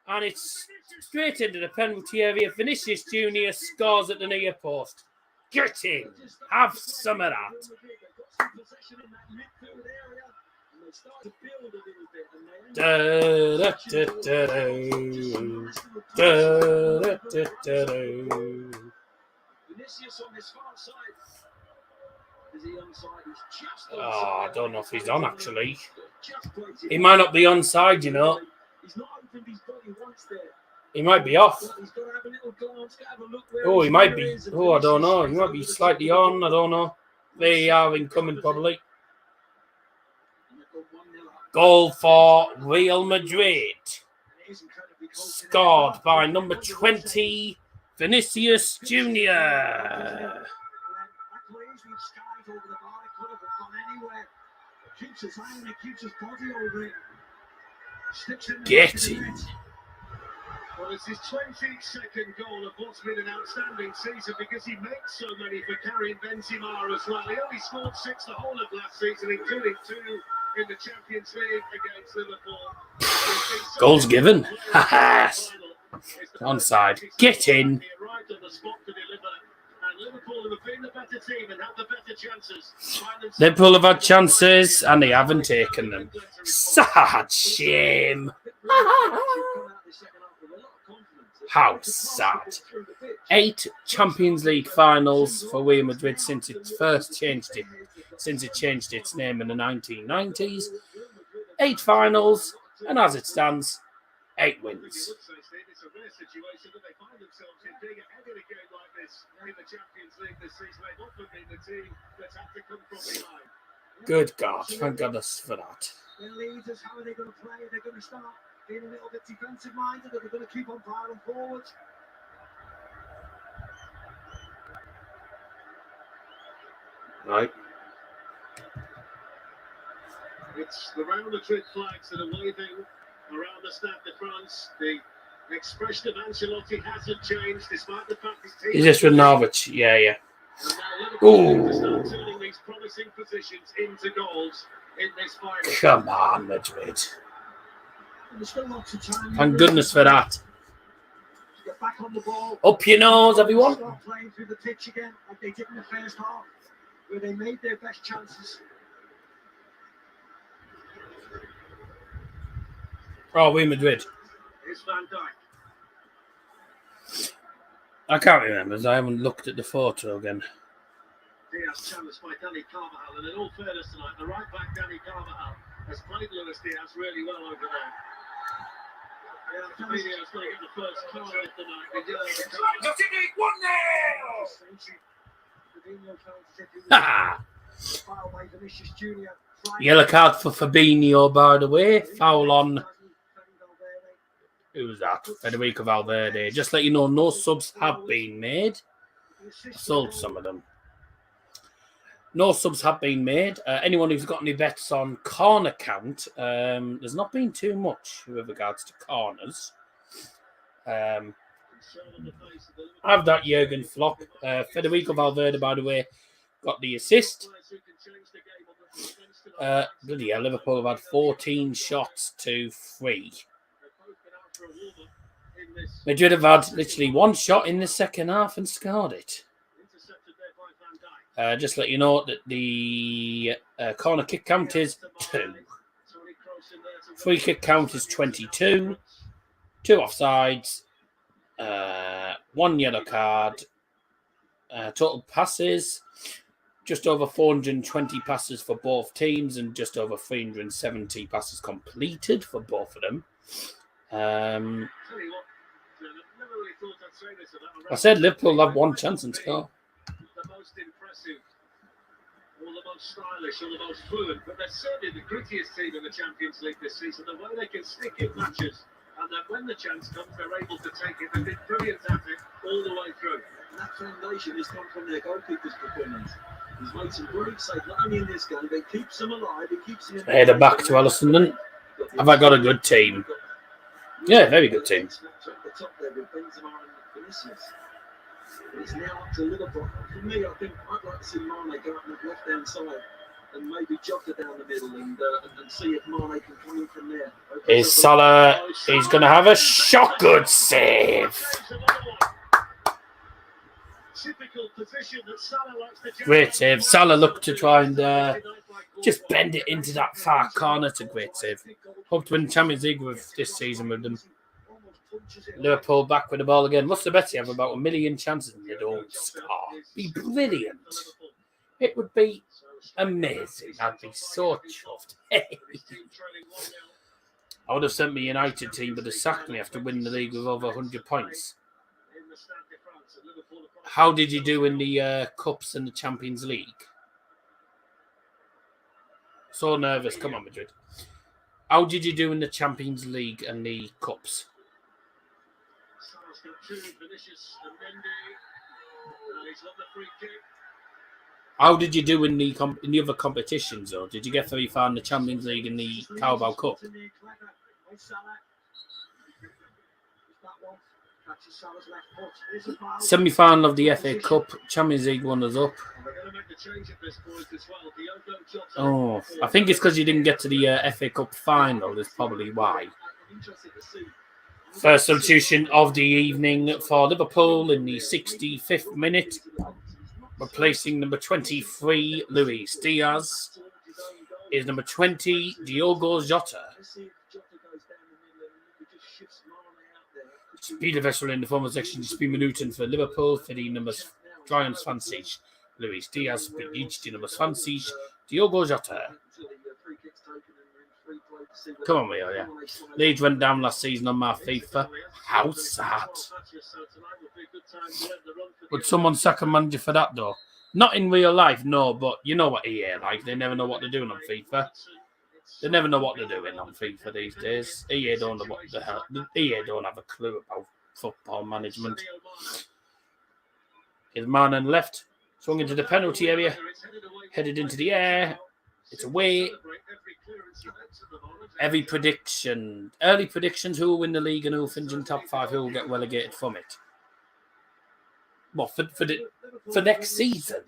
And it's straight into the penalty area. Vinicius Junior scores at the near post. Get in. Have some of that. Oh, I don't know if he's on, actually. He might not be onside, you know. He might be off. Oh, he might be. Oh, I don't know. He might be slightly on. I don't know. They are incoming, probably. Goal for Real Madrid. Scored by number 20, Vinicius Jr. Get in. Well, it's his 22nd goal of what's been an outstanding season because he makes so many for carrying Benzema as well. He only scored 6 the whole of last season, including 2 in the Champions League against Liverpool. Goals given. Ha onside. Get in. He arrived on the spot to deliver, and Liverpool have been the better team and had the better chances. Liverpool have had chances and they haven't taken them. Sad shame. How sad. 8 Champions League finals for Real Madrid since it changed its name in the 1990s. 8 finals, and as it stands, 8 wins. It's a rare situation that they find themselves in, being ahead in a game like this in the Champions League this season. They've often been the team that's had to come from behind. Good God, thank goodness for that. Their leaders, how are they going to play? They're going to start being a little bit defensive minded, or they're going to keep on firing forward. Right. It's the Real Madrid flags that are waving around the Stade de France. The expression of Ancelotti hasn't changed, despite the fact his team. Is this with Norwich? Yeah. And now Liverpool start turning these promising positions into goals in this final. Come on, Madrid. Thank goodness for that. Get back on the ball. Up your nose, everyone. Start playing through the pitch again, like they did in the first half, where they made their best chances. Oh, Real Madrid. Here's Van Dijk. I can't remember, as I haven't looked at the photo again. Diaz challenged by Danny Carvajal, and in all fairness tonight, the right back Danny Carvajal has played Luis Diaz really well over there. Yeah, Fabinho's going to get the first card of the night. Foul by Vinicius Jr. Yellow card for Fabinho, by the way. Foul on. Who's that? Federico Valverde. Just let you know, no subs have been made. I sold some of them. No subs have been made. Anyone who's got any bets on corner count, there's not been too much with regards to corners. I've that Jurgen Klopp. Federico Valverde, by the way, got the assist. Bloody hell, Liverpool have had 14 shots to 3. Madrid have had literally 1 shot in the second half and scored it. Just let you know that the corner kick count is 2. Free kick count is 22. 2 offsides. 1 yellow card. Total passes. Just over 420 passes for both teams and just over 370 passes completed for both of them. I said Liverpool have 1 chance and score. The most impressive, or the most stylish, or the most fluent, but they're certainly the grittiest team in the Champions League this season. The way they can stick in matches, and that when the chance comes, they're able to take it. They've been brilliant at it all the way through. And that foundation has come from their goalkeeper's performance. He's made some brilliant saves, not only in this game, but he keeps them alive. He keeps them. Header back to Alisson. Then have I got a good team? Yeah, very good team. It's now up to Liverpool. For me, I think I'd like to see Mane go up on the left-hand side and maybe jog it down the middle and see if Mane can come in from there. Is Salah? He's going to have a shot. Good save. Typical position that Salah likes to Great save. Salah looked to try and just bend it into that far corner. To great save. Hope to win Champions League with this season with them. Liverpool back with the ball again. What's the bet you have? About 1 million chances and they don't score. Be brilliant. It would be amazing. I'd be so chuffed. I would have sent my United team, but they sacked me after winning the league with over 100 points. How did you do in the Cups and the Champions League? So nervous. Come on, Madrid. How did you do in the Champions League and the Cups? How did you do in the other competitions, though? Did you get very far in the Champions League and the Carabao Cup? Semi-final of the FA Cup, Champions League runners-up. Oh, I think it's because you didn't get to the FA Cup final. That's probably why. First substitution of the evening for Liverpool in the 65th minute. Replacing number 23, Luis Diaz, is number 20, Diogo Jota. Speed vessel in the former section, Speed Minuten for Liverpool, für die Nummer 23, Luis Diaz, für die Nummer 20, Diogo Jota. Come on, Leo, yeah. Leeds went down last season on my FIFA. How sad. Would someone sack a manager for that, though? Not in real life, no, but you know what EA like. They never know what they're doing on FIFA. They never know what they're doing on FIFA these days. EA don't know what the hell. EA don't have a clue about football management. His man on left, swung into the penalty area, headed into the air. It's away. Early predictions, who will win the league and who will finish in top 5, who will get relegated from it. What, for next season?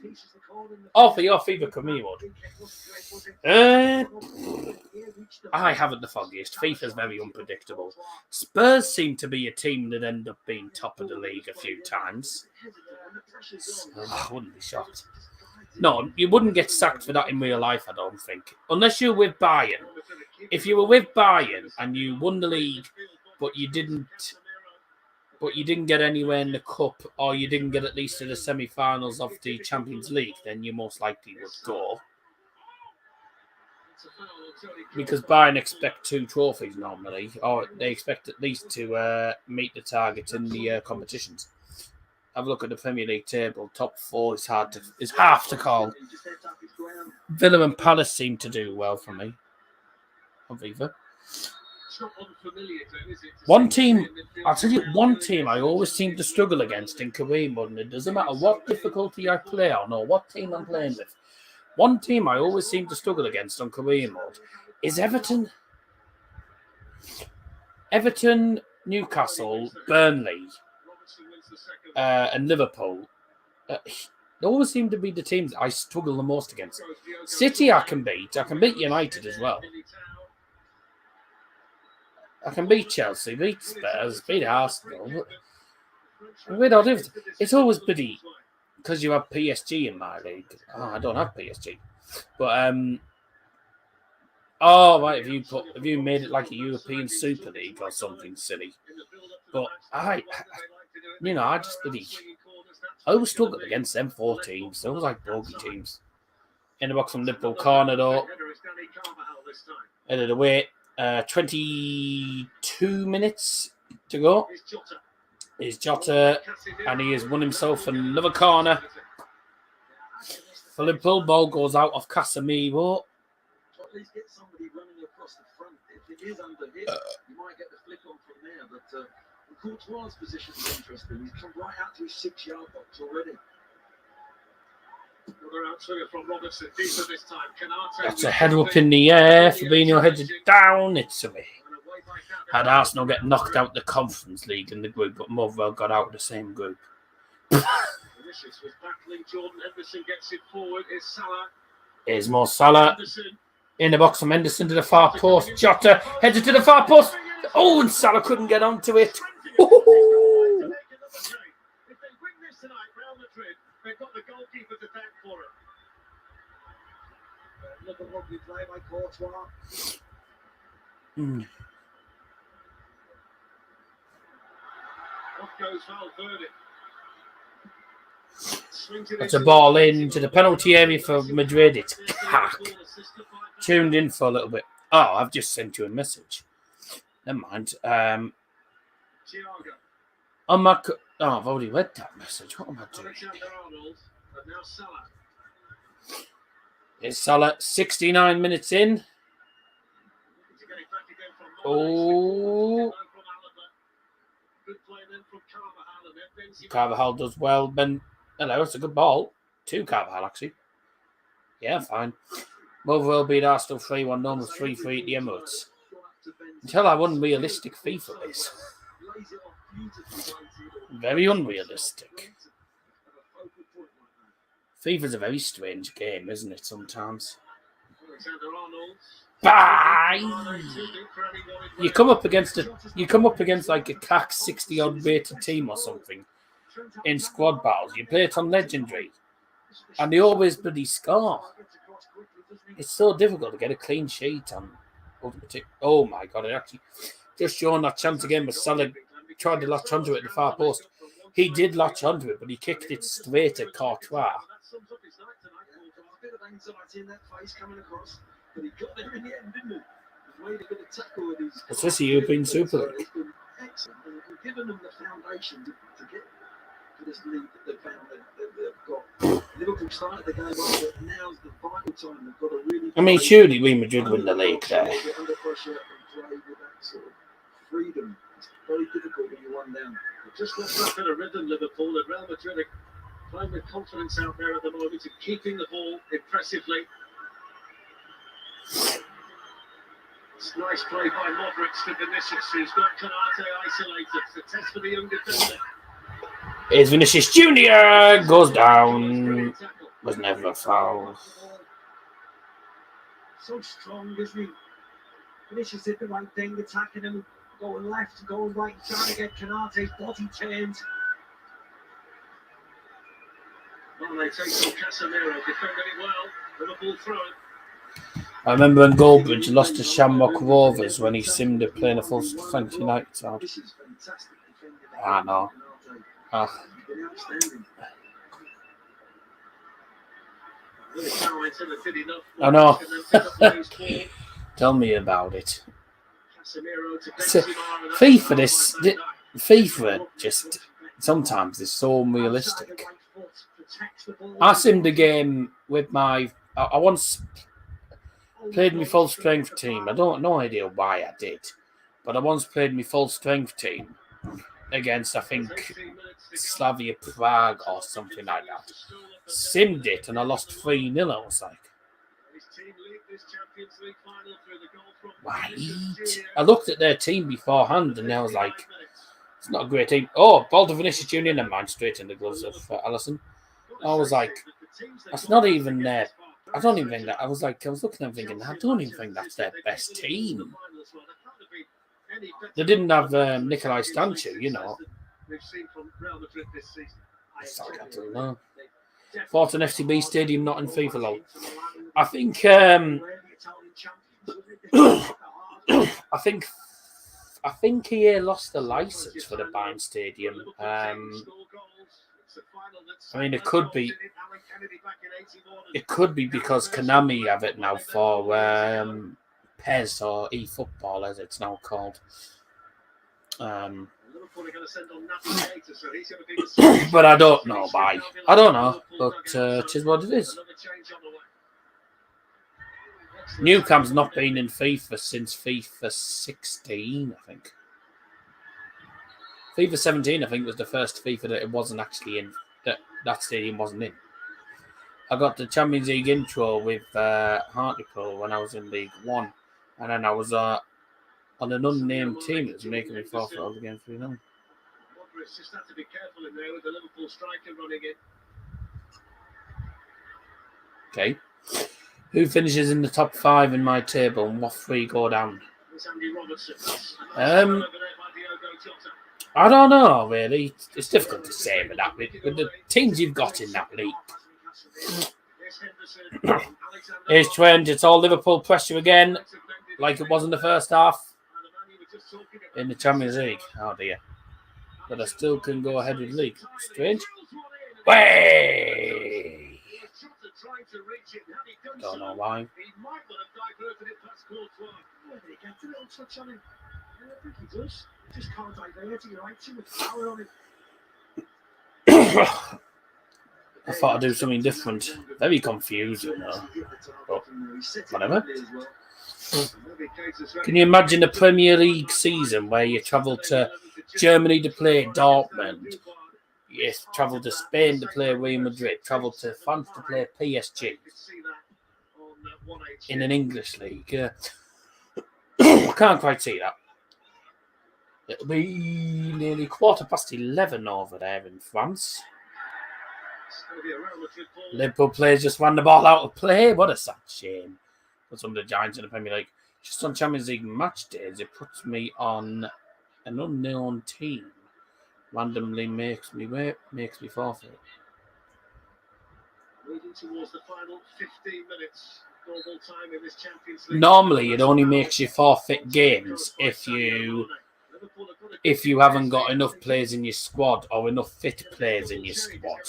Oh, for your FIFA career mode. I haven't the foggiest. FIFA's very unpredictable. Spurs seem to be a team that end up being top of the league a few times. I wouldn't be shocked. No, you wouldn't get sacked for that in real life, I don't think. Unless you're with Bayern. If you were with Bayern and you won the league, but you didn't get anywhere in the cup, or you didn't get at least to the semi-finals of the Champions League, then you most likely would go. Because Bayern expect 2 trophies normally, or they expect at least to meet the targets in the competitions. Have a look at the Premier League table. Top 4 is half to call. Villa and Palace seem to do well for me on FIFA. One team I always seem to struggle against in career mode, and it doesn't matter what difficulty I play on or what team I'm playing with. One team I always seem to struggle against on career mode is Everton. Everton, Newcastle, Burnley, and Liverpool. They always seem to be the teams I struggle the most against. City I can beat. I can beat United as well. I can beat Chelsea, beat Spurs, beat Arsenal. It's always bloody because you have PSG in my league. Oh, I don't have PSG, but right. Have you made it like a European Super League or something silly? But I just bloody. I always struggle against them 4 teams. They always like bogey teams. In the box from Liverpool corner though. Headed away. 22 minutes to go. Is Jota, and he has won himself another corner. For Liverpool, ball goes out of Casemiro. At least get somebody running across the front. If it is under hit, you might get the flick on from there. But Courtois' position is interesting. He's come right out to his 6-yard box already. That's a header up in the air. Fabinho heads it down. It's away. Had Arsenal get knocked out the Conference League in the group, but Motherwell got out of the same group. Here's more Salah. In the box from Henderson to the far post. Jota heads it to the far post. Oh, and Salah couldn't get onto it. Lovely play by Courtois. Off goes Valverde. That's a ball into the penalty area for Madrid. It's cack. Tuned in for a little bit. Oh, I've just sent you a message. Never mind. Thiago. On my I've already read that message. What am I doing? Alexander-Arnold. And now Salah. It's Salah, 69 minutes in. Oh. Carvajal does well. Hello, it's a good ball. 2 Carvajal, actually. Yeah, fine. Motherwell beat Arsenal 3-1, Norman's 3-3 at the Emirates. Until how unrealistic FIFA is. Very unrealistic. FIFA's a very strange game, isn't it, sometimes? Bye! You come up against like a CAC 60-odd rated team or something in squad battles. You play it on Legendary, and they always bloody score. It's so difficult to get a clean sheet on Ultimate Team. Oh my god! It actually just showing that chance again. But Salah tried to latch onto it in the far post. He did latch onto it, but he kicked it straight at Courtois. What's this, a European Super League? Given them the foundation to get to this league that they've found that they've got. Liverpool started the game off, but now's the vital time. They've got to really. I mean, surely Real Madrid win the league there. Under pressure and play with that sort of freedom. It's very difficult when you're 1 down. Just got back in a rhythm, Liverpool. And Real Madrid are playing with confidence out there at the moment and keeping the ball impressively. It's nice play by Modric to Vinicius, who's got Canate isolated. It's a test for the young defender. Here's Vinicius Jr. Goes down. Was never a foul. So strong, isn't he? Vinicius did the right thing, attacking him, going left, going right, trying to get Canate's body turned. Well, they take on Casemiro, defending it well. Liverpool throw it. I remember when Goldbridge lost to Shamrock Rovers when he simmed it playing a full strength United side. I know. I know. Tell me about it. FIFA just sometimes is so unrealistic. I simmed a game with I once played my full strength team. I don't no idea why I did, but I once played my full strength team against, I think, Slavia Prague or something like that. Simmed it and I lost 3-0. I was like, right. I looked at their team beforehand and I was like, it's not a great team. Oh, ball to Vinicius Jr. Never mind, straight in the gloves of Alisson. I was like, that's not even their. I don't even think that. I was looking at them thinking, I don't even think that's their best team. They didn't have Nikolai Stanchu, you know. Sorry, I don't know. Fortin FCB Stadium, not in FIFA lol. I think I think he lost the license for the Bayern Stadium. I mean, it could be because Konami have it now for PES or eFootball, as it's now called. But I don't know why. I don't know, but it is what it is. Nou Camp's not been in FIFA since FIFA 16, I think. FIFA 17, I think, was the first FIFA that it wasn't actually in. That stadium wasn't in. I got the Champions League intro with Hartlepool when I was in League One, and then I was on an unnamed team that was making me fall for all the game 3-0. Just have to be careful in there with the Liverpool striker running in. Okay. Who finishes in the top 5 in my table and what 3 go down? I don't know, really. It's difficult to say with that. With the teams you've got in that league. Here's Trent. It's all Liverpool pressure again, like it was in the first half in the Champions League. Oh dear. But I still can go ahead with the league. Strange. Way! Don't know why. I thought I'd do something different. Very confusing, though. But whatever. Can you imagine a Premier League season where you travel to Germany to play Dortmund? You travel to Spain to play Real Madrid. Travel to France to play PSG in an English league. I can't quite see that. It'll be nearly 11:15 over there in France. Liverpool players just ran the ball out of play. What a sad shame. Put some of the Giants in the Premier League. Just on Champions League match days, it puts me on an unknown team. Randomly makes me forfeit. Towards the final 15 minutes, normal time in this Champions League. Normally, it only makes you forfeit games if you haven't got enough players in your squad or enough fit players in your squad.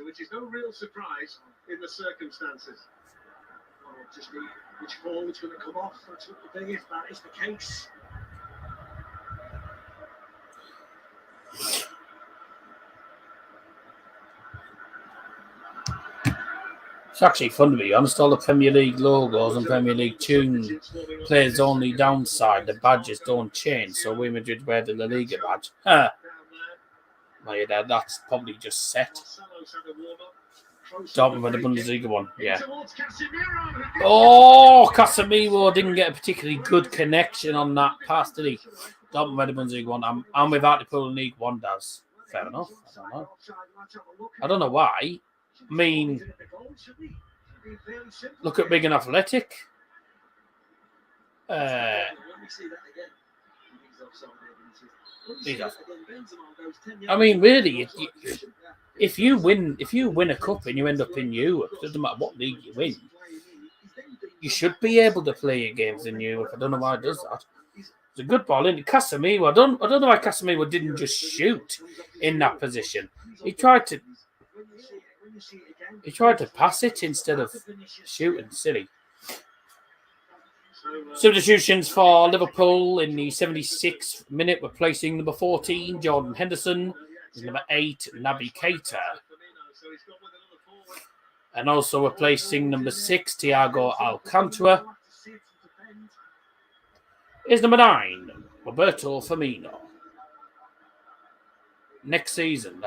Which is no real surprise in the circumstances. Just which forward's going to come off. That's what the thing is. That is the case. It's actually fun to be honest. All the Premier League logos and Premier League tune players only downside. The badges don't change, so Real Madrid wear the La Liga badge. Yeah, that's probably just set. Dortmund with the Bundesliga one, yeah. Oh, Casemiro didn't get a particularly good connection on that pass, did he? Dortmund with the Bundesliga one. I'm with Hartlepool in League One, does. Fair enough. I don't know why. I mean, look at Wigan Athletic. I mean, really, if you win a cup and you end up in Europe, it doesn't matter what league you win, you should be able to play your games in Europe. I don't know why it does that. It's a good ball in Casemiro. I don't know why Casemiro didn't just shoot in that position. He tried to pass it instead of shooting. Silly. Substitutions for Liverpool in the 76th minute, replacing number 14, Jordan Henderson, number 8, Naby Keita, and also replacing number 6, Thiago Alcantara, is number 9, Roberto Firmino. Next season,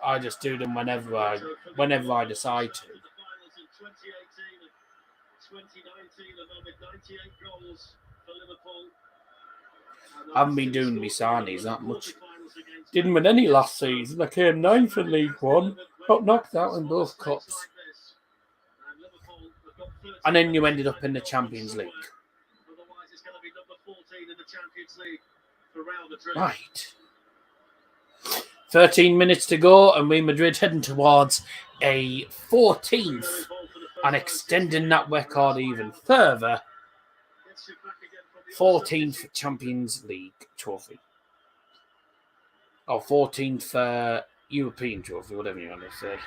I just do them whenever I decide to. 2019 with 98 goals for Liverpool. I haven't been doing my signings that much. Didn't win any last season. I came 9th in League One. Got knocked out in both cups. And then you ended up in the Champions League. Otherwise, it's going to be number 14 in the Champions League for Real Madrid. Right. 13 minutes to go, and Real Madrid heading towards a 14th and extending that record even further. 14th Champions League trophy. Or 14th European trophy, whatever you want to say.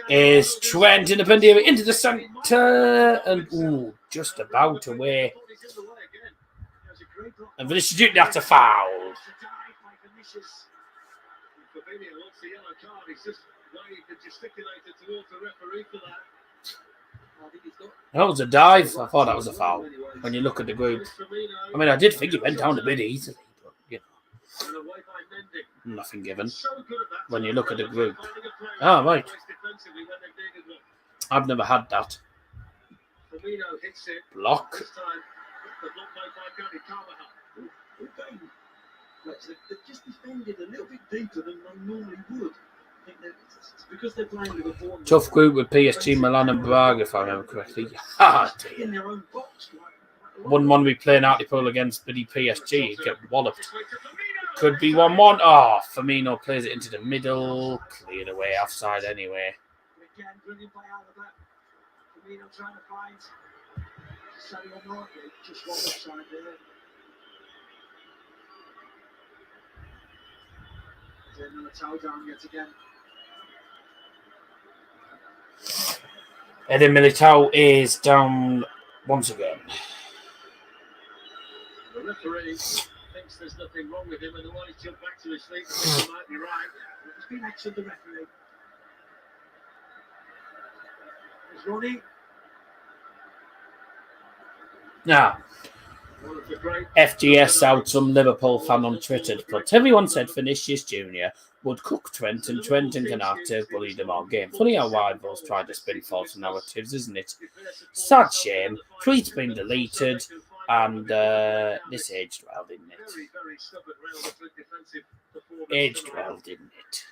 Is Trent in the penalty into the centre and just about away. And Vinicius Junior, that's a foul. That was a dive. I thought that was a foul when you look at the group. I mean, I did think he went down the mid easily, but you know, nothing given when you look at the group. Ah, right. I've never had that. Block. They've just defended a little bit deeper than they normally would. I think it's because they're playing Liverpool. Tough group with PSG, Milan and Braga, if I remember correctly. In their own box. Wouldn't want to be playing Hartlepool against bloody PSG. He'd get walloped. Could be 1-1. Oh, Firmino plays it into the middle. Cleared away offside anyway. Again, brilliant by Alaba. Firmino trying to find Sadio Mane. Just one offside there. Then Militao down yet again. Eden Militao is down once again. The referee thinks there's nothing wrong with him, and the one he's jumped back to his feet. He might be right. It's been excellent, the referee. There's Ronnie. Now, One of the great FGS out some Liverpool fan on Twitter, but everyone said Vinicius Jr. would cook Trent and Canate bullied him all game. Funny how rivals try to spin false narratives, isn't it? Sad shame. Tweet's been deleted, and this aged well, didn't it? very, very stubborn Real Madrid defensive performance. Aged well, didn't it?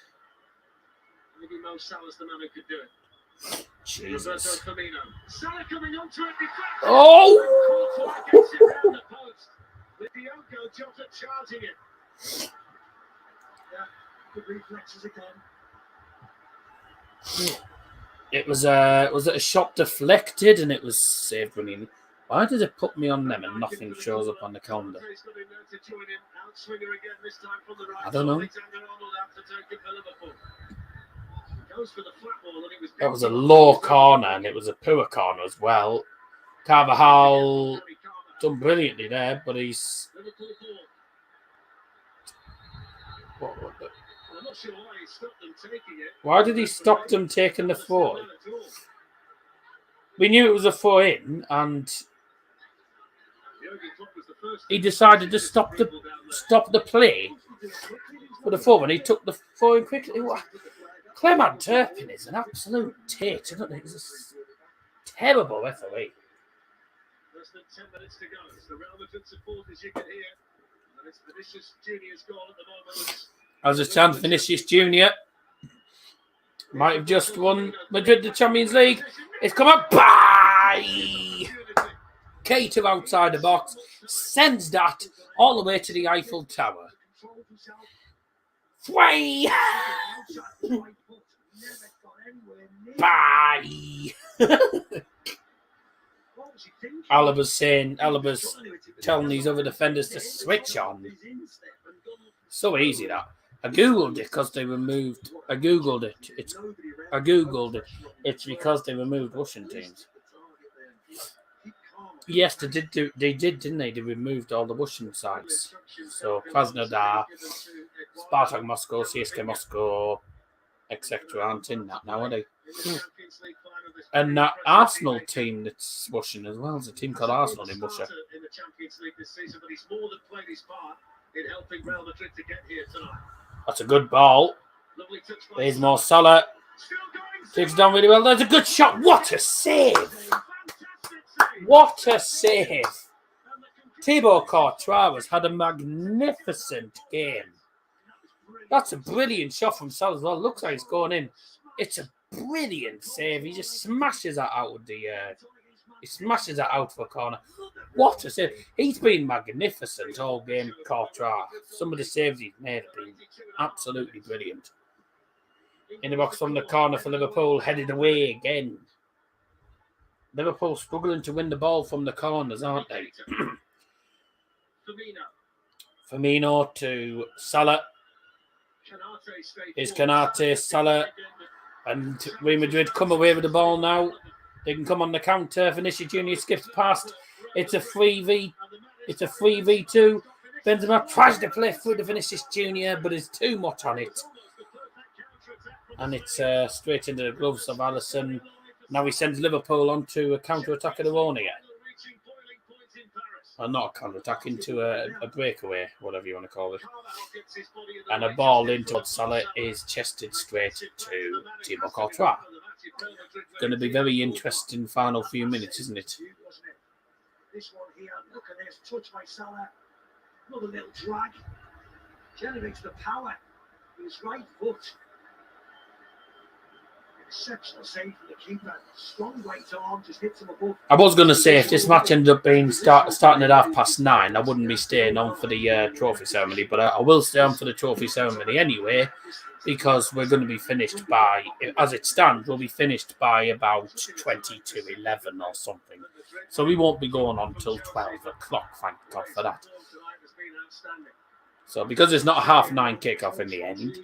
Maybe Mo Salah's the man who could do it. Jesus. Roberto Firmino. Salah coming onto it. Oh! Courtois gets it round the post. With Diogo Jota charging it. Yeah, good reflexes again. It was it a shot deflected and it was saved running. Why did it put me on them and nothing shows up on the calendar? I don't know. That was a low corner and it was a poor corner as well. Carvajal done brilliantly there, but he's... Why did he stop them taking the throw? We knew it was a throw in, and he decided to stop the play for the throw, and he took the throw in quickly. Clement Turpin is an absolute tit, isn't he? He's a terrible referee. Less than 10 minutes to go. It's the Real Madrid supporters you can hear. And it's Vinicius Junior's goal at the moment. As a chance, Vinicius Junior might have just won Madrid the Champions League. It's come up by Cater outside the box, sends that all the way to the Eiffel Tower. Way! Bye! Alaba's telling these other defenders to switch on. So easy that. I googled it because they removed. I googled it. It's because they removed Russian teams. Yes, they did. Didn't they? They removed all the Russian sides. So Krasnodar, Spartak Moscow, CSKA Moscow, etc. aren't in that now, are they? And that Arsenal team that's Russian as well. There's a team called Arsenal in Russia. In the Champions League this season, but he's more than played his part in helping Real Madrid to get here tonight. That's a good ball. There's more Salah. Takes it down really well. There's a good shot. What a save! What a save! Thibaut Courtois has had a magnificent game. That's a brilliant shot from Salah as well. Looks like it's going in. It's a brilliant save. He just smashes that out of the. He smashes that out for a corner. What a save! He's been magnificent all game, Courtois. Some of the saves he's made have been absolutely brilliant. In the box from the corner for Liverpool, headed away again. Liverpool struggling to win the ball from the corners, aren't they? Firmino to Salah. Is Canate, Salah, and Real Madrid come away with the ball now. They can come on the counter. Vinicius Junior skips past. It's a 3v2. Benzema tries to play through the Vinicius Junior, but there's too much on it. And it's straight into the gloves of Alisson. Now he sends Liverpool onto a counter-attack of their own again. Or not a counter-attack, into a breakaway, whatever you want to call it. And a ball into Salah is chested straight to Thibaut Courtois. Going to be very interesting final few minutes, isn't it? This one here, look at this, touch by Salah. Another little drag. Generates the power with his right foot. Exceptional save from the keeper. Strong right arm, just hits him above. I was going to say, if this match ended up being starting at 9:30, I wouldn't be staying on for the trophy ceremony, but I will stay on for the trophy ceremony anyway, because we're going to be finished by, as it stands, we'll be finished by about 20 to 11 or something. So we won't be going on till 12 o'clock, thank God for that. So because it's not a 9:30 kickoff in the end,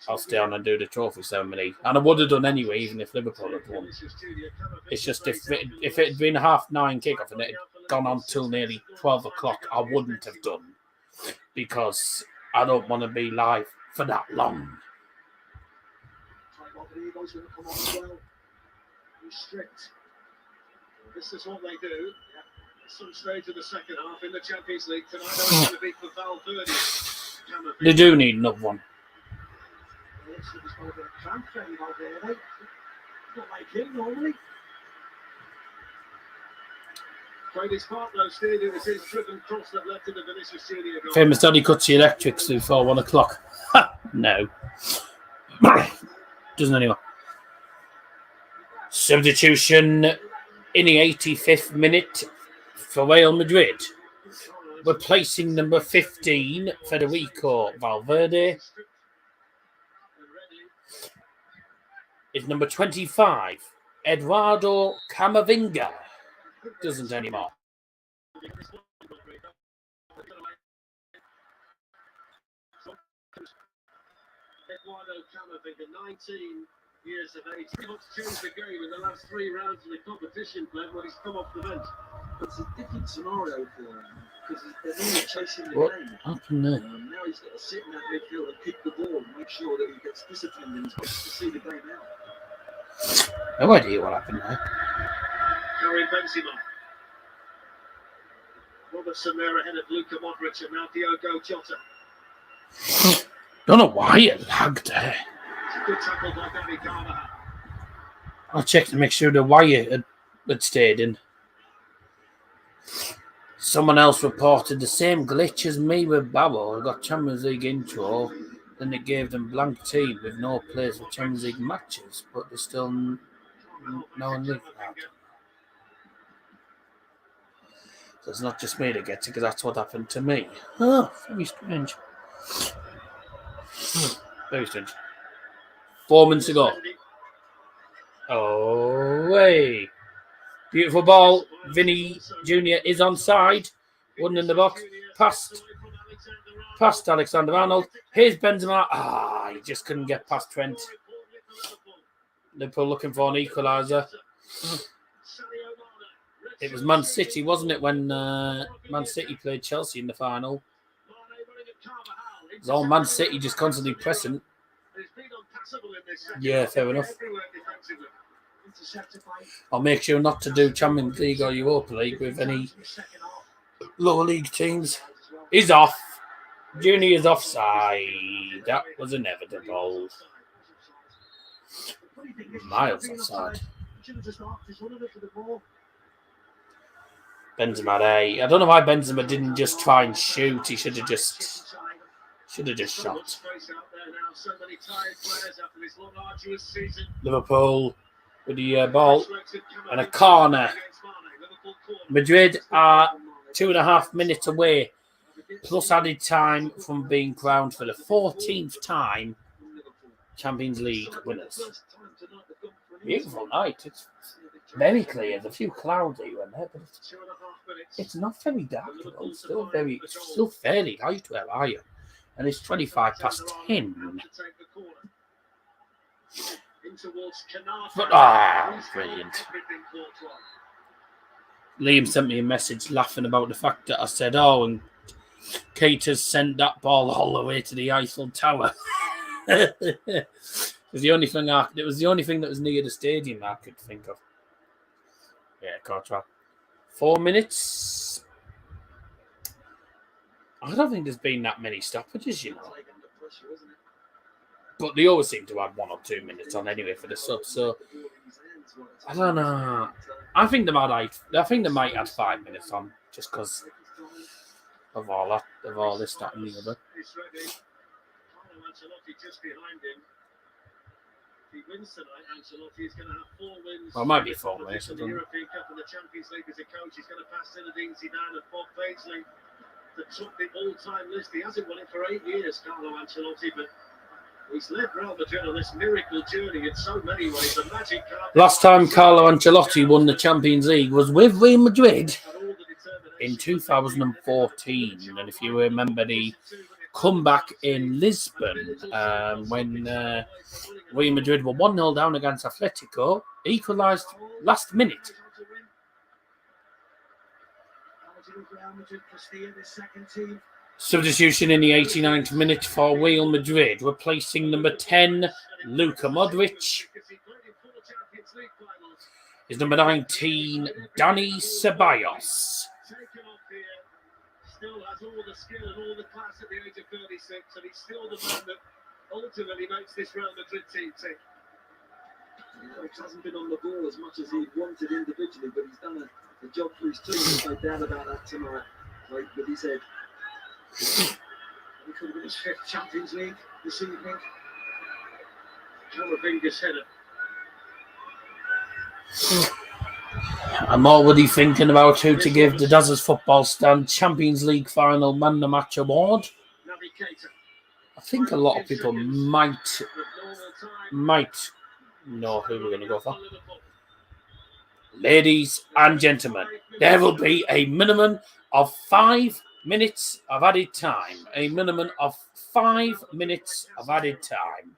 I'll stay on and do the trophy ceremony. And I would have done anyway, even if Liverpool had won. It's just if it had been a 9:30 kickoff and it had gone on till nearly 12 o'clock, I wouldn't have done. Because I don't want to be live for that long. This is what they do. At some stage of the second half in the Champions League tonight, they're going to be for Valverde. They do need another one. Not like him normally. Played his part though, Steve. It was his driven cross that led to the Vinicius Junior goal. Famous daddy cuts the electrics before 1 o'clock. No. Doesn't anyone. Substitution in the 85th minute for Real Madrid. Replacing number 15, Federico Valverde, is number 25, Eduardo Camavinga. Doesn't anymore. Eduardo Camavinga, 19 years of age. He wants to change the game in the last 3 rounds of the competition, Glenn, when he's come off the bench. It's a different scenario for him because they're only chasing the What game. happened there? Now he's got to sit in that midfield and kick the ball and make sure that he gets disciplined and he's got to see the game out. No idea what happened there. Karim Benzema. Robertson there ahead of Luka Modric and now Diogo Jota. Don't know why it lagged there. It's a good tackle by Gary Carvajal. I'll check to make sure the wire had stayed in. Someone else reported the same glitch as me with Barrow. I got Champions League intro, then it gave them blank team with no players for Champions League matches, but there's still no one league out. So it's not just me that gets it, because that's what happened to me. Oh, very strange. Very strange. 4 minutes ago. Oh, hey. Beautiful ball. Vinny Jr. is onside. One in the box. Past Alexander Arnold. Here's Benzema. He just couldn't get past Trent. Liverpool looking for an equaliser. It was Man City, wasn't it, when Man City played Chelsea in the final? It was all Man City just constantly pressing. Yeah, fair enough. I'll make sure not to do Champions League or Europa League with any lower league teams. He's off. Junior's offside. That was inevitable. Miles offside. Benzema, I don't know why Benzema didn't just try and shoot. He should have just shot. Liverpool with the ball and a corner. Madrid are 2.5 minutes away, plus added time from being crowned for the 14th time Champions League winners. Beautiful night. It's very clear. There's a few clouds here and there, but it's not very dark at all. It's still fairly light where I am. And it's 25 past 10. But, brilliant. Liam sent me a message laughing about the fact that I said, and Kate has sent that ball all the way to the Eiffel Tower. It was the only thing that was near the stadium I could think of. Yeah, Courtois. 4 minutes. I don't think there's been that many stoppages, you know. But they always seem to add 1 or 2 minutes on anyway for the subs. So I don't know. I think they might add 5 minutes on just because of all this, that, and the other. If he wins tonight, Ancelotti is going to have 4 wins. Well, it might be 4 wins. The European Cup and the Champions League as a coach. He's going to pass Zinedine Zidane and Bob Paisley to top the all-time list. He hasn't won it for 8 years, Carlo Ancelotti, but he's led Real Madrid on this miracle journey in so many ways. The magic carpet. Last time Carlo Ancelotti won the Champions League was with Real Madrid in 2014. And if you remember the comeback in Lisbon when Real Madrid were 1-0 down against Atletico, equalised last minute. Substitution in the 89th minute for Real Madrid, replacing number 10, Luka Modric. Is number 19, Dani Ceballos. Still has all the skill and all the class at the age of 36, and he's still the man that ultimately makes this Real Madrid team tick. He hasn't been on the ball as much as he wanted individually, but he's done a job for his team. There's no doubt about that tonight, like with his head. He could have been his 5th Champions League this evening. Camavinga's header. I'm already thinking about who to give the Dazzers Football Stand Champions League Final Man of the Match award. I think a lot of people might know who we're going to go for. Ladies and gentlemen, there will be a minimum of 5 minutes of added time. A minimum of 5 minutes of added time.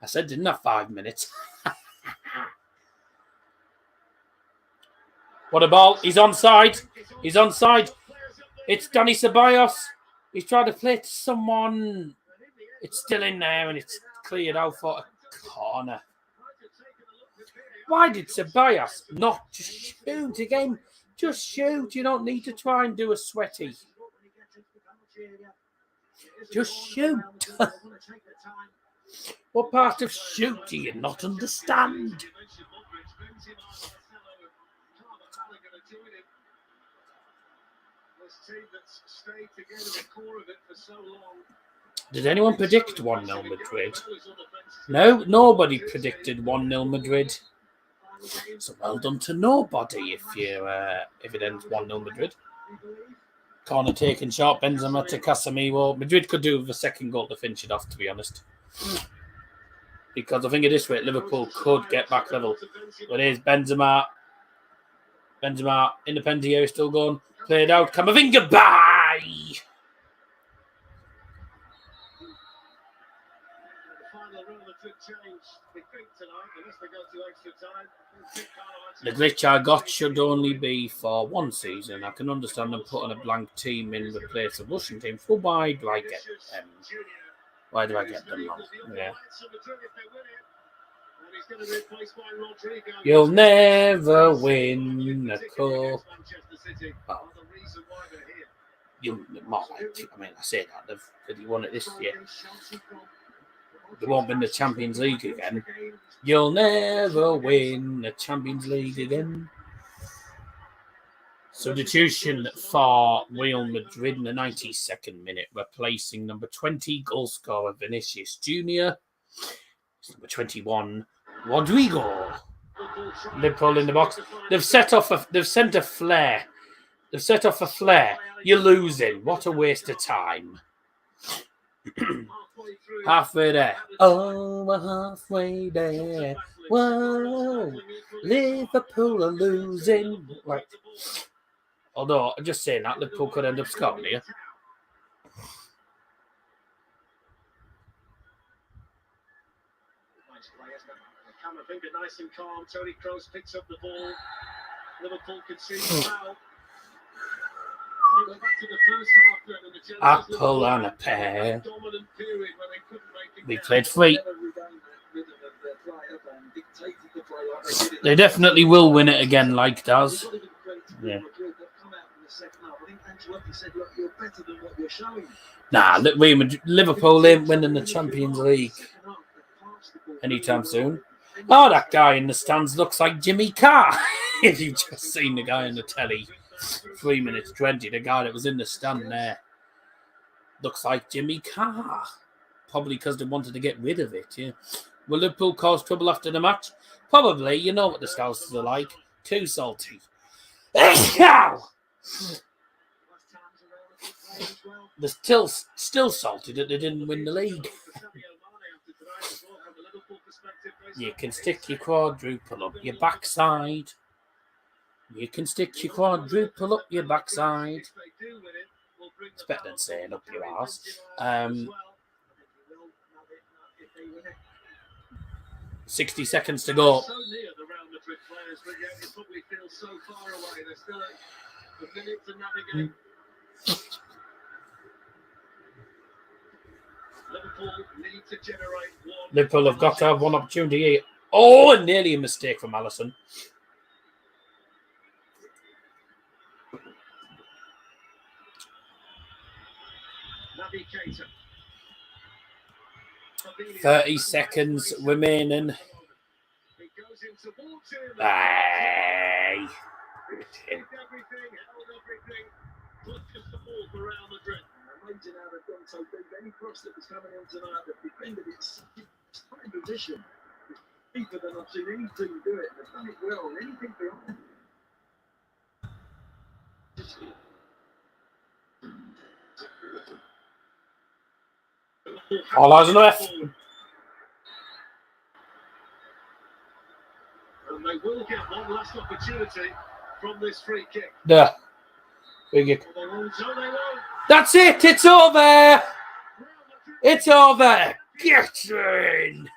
I said didn't have 5 minutes. What a ball. He's onside. He's onside. It's Dani Ceballos. He's trying to play to someone. It's still in there and it's cleared out for a corner. Why did Ceballos not just shoot again? Just shoot. You don't need to try and do a sweaty. Just shoot. What part of shoot do you not understand? Did anyone predict 1-0 Madrid? No, nobody predicted 1-0 Madrid. So well done to nobody if it ends 1-0 Madrid. Corner taken short, Benzema to Casemiro. Madrid could do with a second goal to finish it off, to be honest. Because I think at this rate, Liverpool could get back level. But here's Benzema. Benzema in the penalty area, still going. Played out. Camavinga, bye! The glitch I got should only be for 1 season. I can understand them putting a blank team in the place of Russian teams. So why do I get them? Why do I get them wrong? Yeah. You'll never win a cup. Well, you might. I mean, I say that they've won it this year. They won't win the Champions League again. You'll never win the Champions League again. Substitution for Real Madrid in the 92nd minute, replacing number 20 goal scorer Vinicius Jr. Number 21 Rodrigo. Liverpool in the box. They've sent a flare. They've set off a flare. You're losing. What a waste of time. Halfway there. Oh, we're halfway there. Whoa. Liverpool are losing. Right. Although, I'm just saying that Liverpool could end up scoring here. Camavinga nice and calm. Toni Kroos picks up the ball. Liverpool concedes the foul. Go back to the first half then, and the Apple and a pear. We played free. They definitely will win it again, like Daz. Yeah. Nah, Liverpool ain't winning the Champions League anytime soon. Oh, that guy in the stands looks like Jimmy Carr. If you've just seen the guy in the telly, 3 minutes 20, the guy that was in the stand there. Looks like Jimmy Carr. Probably because they wanted to get rid of it, yeah. Will Liverpool cause trouble after the match? Probably. You know what the Scousers are like. Too salty. They're still salty that they didn't win the league. You can stick your quadruple up your backside. You can stick your quadruple up your backside. It's better than saying up your arse. 60 seconds to go. So near the Real Madrid players, but yet it probably feels so far away. There's still a minute to navigate. Liverpool need to generate one. Liverpool have got to have one opportunity here. Oh, and nearly a mistake from Alisson. Naby Keita. 30 seconds remaining. It goes in towards him. Hey. Held everything. Clutches the ball for Real Madrid. Amazing how they've gone so big. Any cross that was coming in tonight, they've defended it in position. It's deeper than I've seen any team do it. They've done it well. Anything beyond. All eyes on the left. And they will get one last opportunity from this free kick. There. Free kick. So they won't. That's it. It's over. It's over. Get in.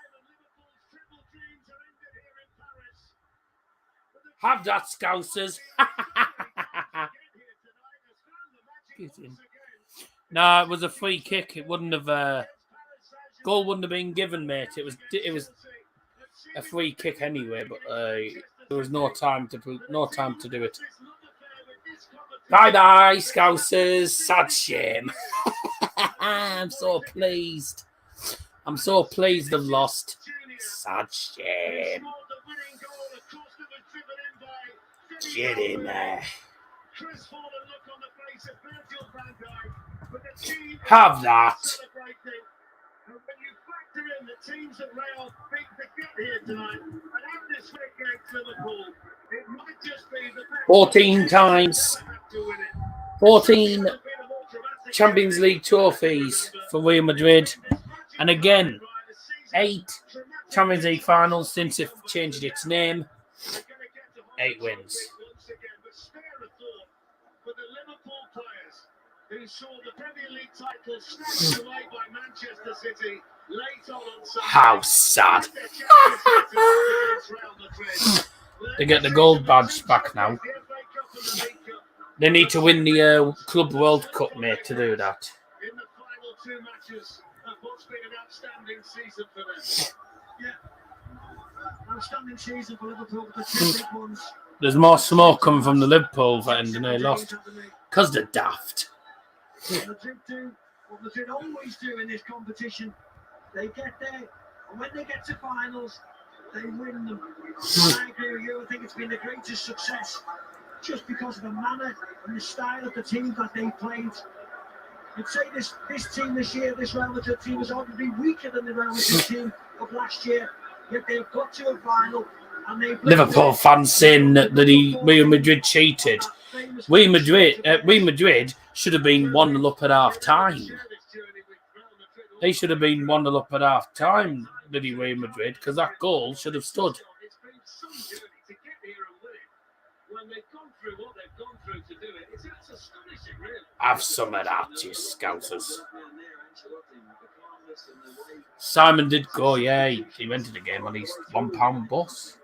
Have that, Scousers. Get in. No, it was a free kick. It wouldn't have. Goal wouldn't have been given, mate. It was a free kick anyway, but there was no time to do it. Bye, Scousers. Sad shame. I'm so pleased. I'm so pleased they've lost. Sad shame. Get in there. Have that. And when you factor in the teams that Real beat to get here tonight and have this free kick Liverpool, it might just be the best 14 times. 14 Champions League trophies for Real Madrid. And again, 8 Champions League finals since it changed its name. 8 wins. Who saw the Premier League title snatched away by Manchester City late on Sunday. How sad. They get the gold badge back now. They need to win the Club World Cup, mate, to do that. In the final 2 matches of what's been an outstanding season for them. Yeah. Outstanding season for Liverpool with the 2 big ones. There's more smoke coming from the Liverpool end and they lost. Because they're daft. Madrid do what Madrid always do in this competition. They get there, and when they get to finals, they win them. I agree with you. I think it's been the greatest success just because of the manner and the style of the team that they played. I'd say this team this year, this Real Madrid team, is arguably weaker than the Real Madrid team of last year. Yet they've got to a final, and they've Liverpool fans saying that Real Madrid cheated. Real Madrid should have been 1-0 up at half time. They should have been 1-0 up at half time, Real Madrid, because that goal should have stood. Have some of that, you Scousers. Simon did go, yeah. He went to the game on his £1 bus.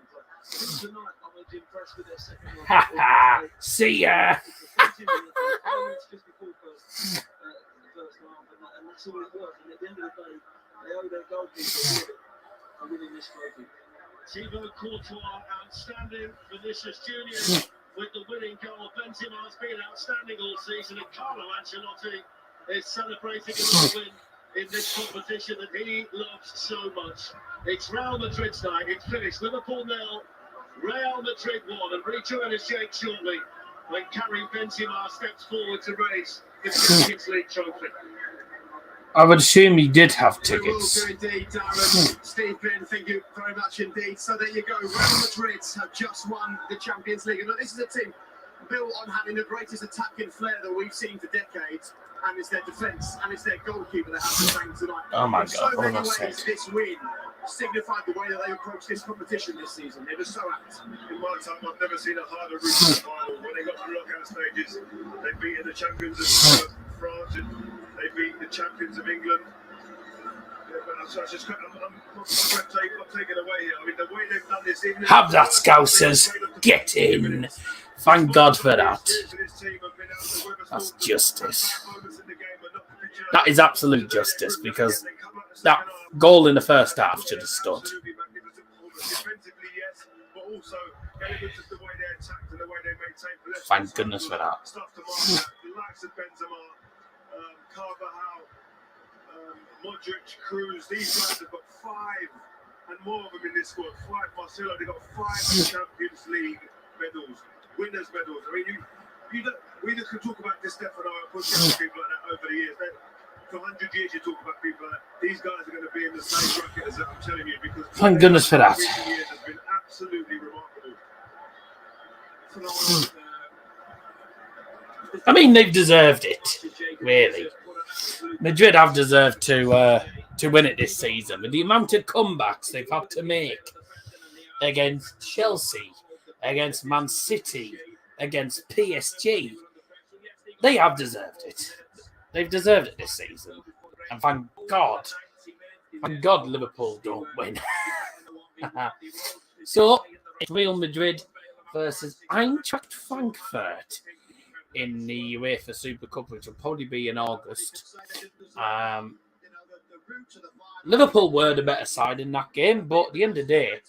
Ha ha! See ya! Thibaut Courtois, outstanding. Vinicius Junior with the winning goal. Benzema's been outstanding all season, and Carlo Ancelotti is celebrating a win in this competition that he loves so much. It's Real Madrid's night. It's finished. Liverpool 0, Real Madrid 1, and rejoin us Jake shortly when Karim Benzema steps forward to raise the Champions League trophy. I would assume he did have tickets. We will do indeed, Darren. Stephen, thank you very much indeed. So there you go. Real Madrid have just won the Champions League. And this is a team built on having the greatest attacking flair that we've seen for decades. And it's their defence and it's their goalkeeper that has to thank tonight. Oh my In God, so what many have I ways, said? this win signified the way that they approached this competition this season. They were so apt. In my time, I've never seen a harder route to the final. When they got to the knockout stages, they beat the champions of France and they beat the champions of England. I'm taken away here. I mean, the way they've done this. Have that, Scousers. Get in. Thank God for that. That's justice. That is absolute justice because that goal in the first half should have stood. Thank goodness for that. Modric, Cruz, these guys have got 5 and more of them in this squad. 5 Marcelo, they've got 5 Champions League medals, winners' medals. I mean, we can talk about Di Stefano and pushing people like that over the years. For 100 years, you talk about people like that. These guys are going to be in the same bracket as that, I'm telling you, because thank goodness for that. Recent years has been absolutely remarkable. I mean, they've deserved it, really. Madrid have deserved to win it this season. With the amount of comebacks they've had to make against Chelsea, against Man City, against PSG, they have deserved it. They've deserved it this season. And thank God Liverpool don't win. So, it's Real Madrid versus Eintracht Frankfurt in the UEFA Super Cup, which will probably be in August. Liverpool were the better side in that game, but at the end of the day,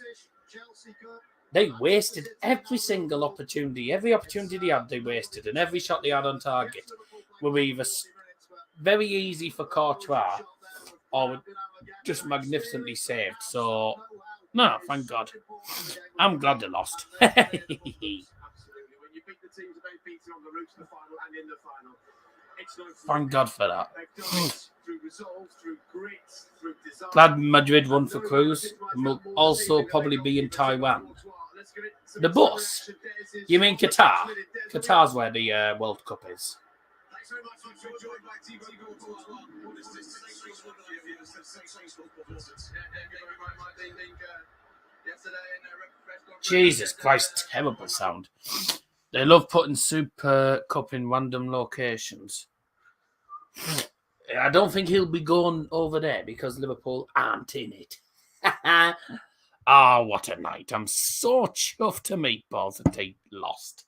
they wasted every single opportunity. Every opportunity they had, they wasted. And every shot they had on target were either very easy for Courtois or just magnificently saved. So, no, thank God. I'm glad they lost. Thank God for that. Glad Madrid won for Cruz and will also probably be in Taiwan. The bus? You mean Qatar? Qatar's where the World Cup is. Jesus Christ, terrible sound. They love putting Super Cup in random locations. I don't think he'll be going over there because Liverpool aren't in it. What a night. I'm so chuffed to meatballs that they lost.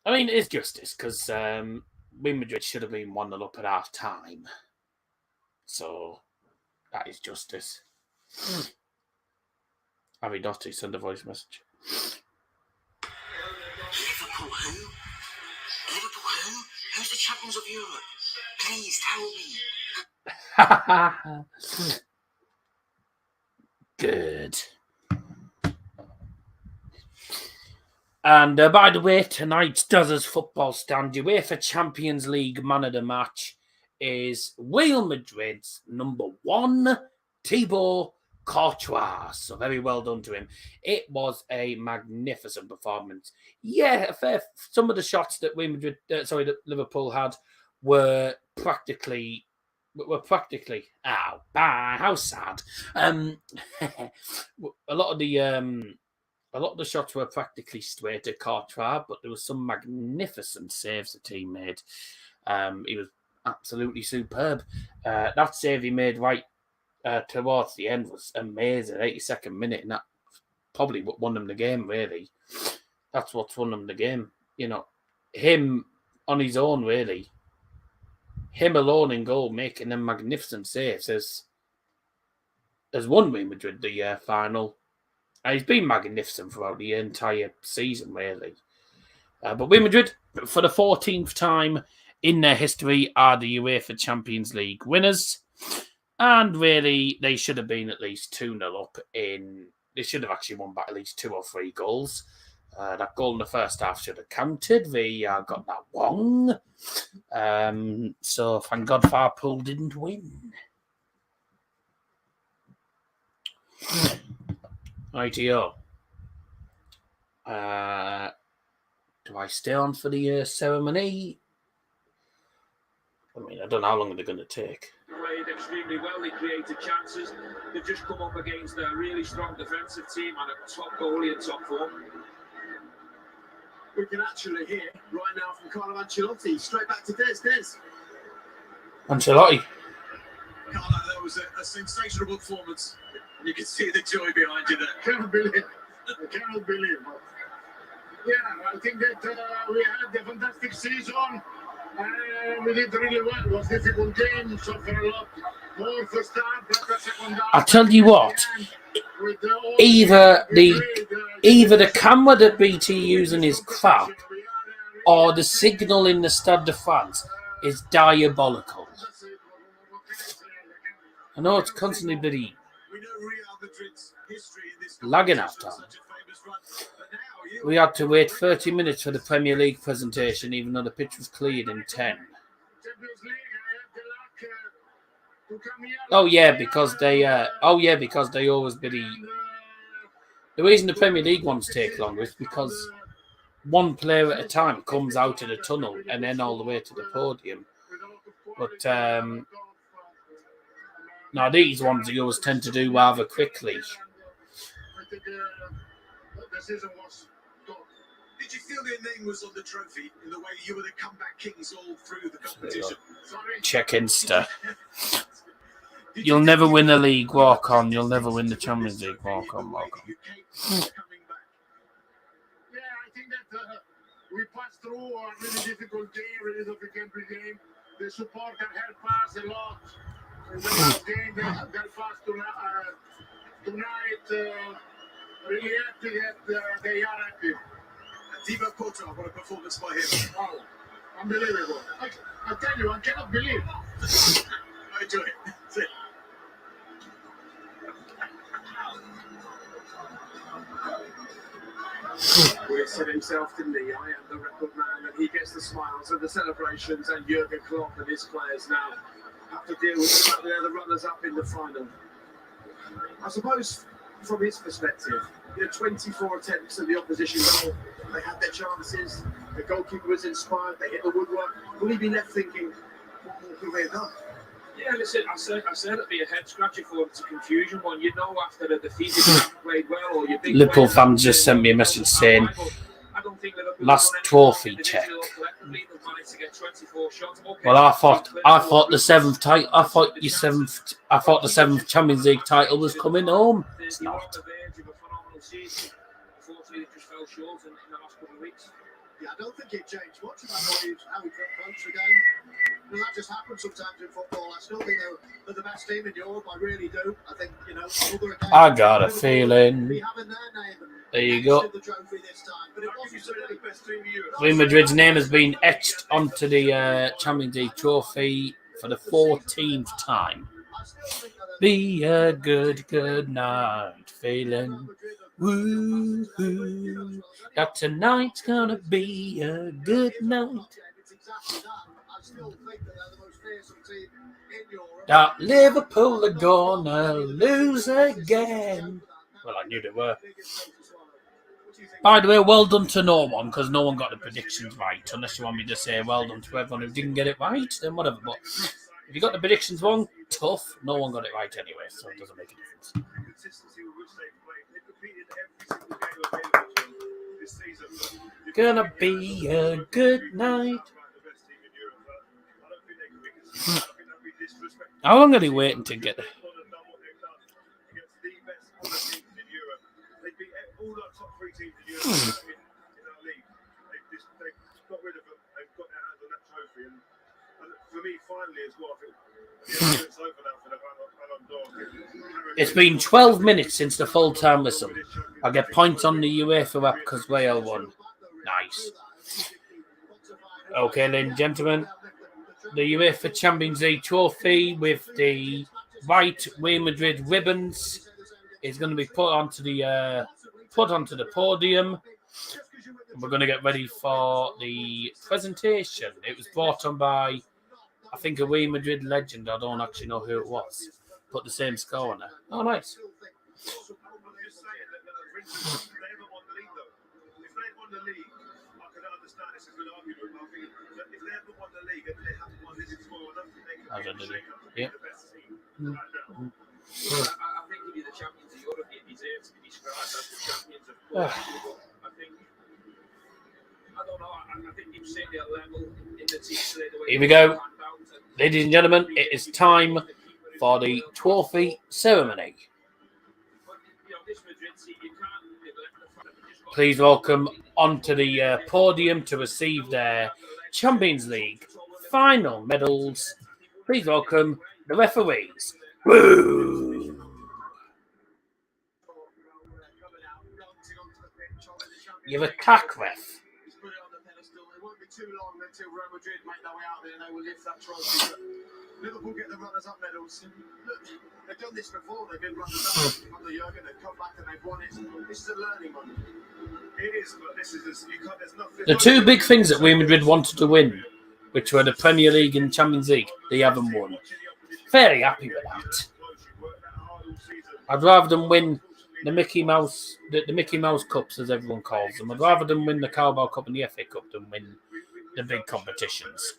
I mean, it's justice because Real Madrid should have been 1-0 up at half time. So, that is justice. Harry Dotty send a voice message. Liverpool who? Liverpool who? Who's the champions of Europe? Please tell me. Good. And by the way, tonight's Dozzers football stand UEFA Champions League man of the match is Real Madrid's number 1, Thibaut Courtois. So very well done to him. It was a magnificent performance. Yeah, some of the shots that that Liverpool had were practically. Ow, how sad. A lot of the shots were practically straight at Courtois, but there was some magnificent saves the team made. He was absolutely superb. That save he made right towards the end was amazing. 82nd minute, and that probably what won them the game, really. That's what's won them the game. You know, him on his own, really. Him alone in goal, making them magnificent saves, has won Real Madrid the final. And he's been magnificent throughout the entire season, really. But Real Madrid, for the 14th time in their history, are the UEFA Champions League winners. And really, they should have been at least 2-0 up in... They should have actually won by at least 2 or 3 goals. That goal in the first half should have counted. VAR got that wrong. So thank God Liverpool didn't win. Rightio. Do I stay on for the ceremony? I mean, I don't know how long they're going to take. Played extremely well. They created chances. They've just come up against a really strong defensive team and a top goalie in top form. We can actually hear right now from Carlo Ancelotti. Straight back to Des. Ancelotti. Carlo, that was a sensational performance. And you can see the joy behind you there. I cannot believe. Yeah, I think that we had a fantastic season. We did really well. It was a difficult game, suffered a lot more first half, better second half. I tell you what, either the camera that BT using is crap, or the signal in the Stade de France is diabolical. I know it's constantly bloody lagging half time. We had to wait 30 minutes for the Premier League presentation, even though the pitch was cleared in 10. Oh yeah, because they always bloody. The reason the Premier League ones take longer is because one player at a time comes out of the tunnel and then all the way to the podium. But now these ones you always tend to do rather quickly. Did you feel your name was on the trophy in the way you were the comeback kings all through the competition? Check Insta. You'll never win the league, walk on. You'll never win the Champions League, walk on. Yeah, I think that we passed through a really difficult game, really difficult game. The support that helped us a lot. In the last game, they helped us tonight. Really happy that they are happy. Thibaut Courtois, what a performance by him. Wow, unbelievable. I tell you, I cannot believe. I enjoy it. That's it. Well, he said himself, didn't he? I am the record man, and he gets the smiles and the celebrations, and Jurgen Klopp and his players now have to deal with the fact that they're the runners-up in the final. I suppose, from his perspective, 24 attempts at the opposition goal. They had their chances. The goalkeeper was inspired. They hit the woodwork. Will he be left thinking, what more could we have done? Yeah, listen, I said it'd be a head scratcher for him. It's a confusion one. You know, after the defeat, you played well, or you big Liverpool fans just sent me a message saying, last trophy check. Well, I thought the seventh Champions League title was coming home. It's not. Unfortunately, it just fell short in the last couple of weeks. Yeah, I don't think it changed much about how he approached the game. That just happens sometimes in football. I still think they're the best team in Europe. I really do. I think, I got a feeling. There you go. Real Madrid's name has been etched onto the Champions League trophy for the 14th time. Be a good night feeling. Woo-hoo. That tonight's gonna be a good night. That Liverpool are gonna lose again. Well, I knew they were. By the way, well done to no one, because no one got the predictions right. Unless you want me to say well done to everyone who didn't get it right, then whatever. But if you got the predictions wrong, tough. No one got it right anyway, so it doesn't make a difference. Gonna be a good night. How long are they waiting to get there? It's been 12 minutes since the full-time whistle. I get points on the Uefa app because Real won. Nice. Okay, ladies and gentlemen, the UEFA Champions League trophy with the white Real Madrid ribbons is going to be put onto the podium. We're going to get ready for the presentation. It was brought on by, I think, a Real Madrid legend. I don't actually know who it was. Put the same score on there. Oh, nice. I think if you're the champions of Europe, you deserve to be described as the champions of football. I don't know. I think you've set their level in the team today. Here we go. Ladies and gentlemen, it is time for the trophy ceremony. Please welcome onto the podium to receive their Champions League final medals. Please welcome the referees. Woo! You're a cack ref. It won't be too long until Real Madrid make their way out there and they will lift that trophy. But Liverpool get the runners-up medals. Look, they've done this before. They've been runners-up under Jurgen. They've come back and they've won it. This is a learning moment. It is, but this is you can't. There's nothing. The two big things that Real Madrid wanted to win, which were the Premier League and Champions League, they haven't won. Fairly happy with that. I'd rather them win the Mickey Mouse Cups, as everyone calls them. I'd rather them win the Carabao Cup and the FA Cup than win the big competitions.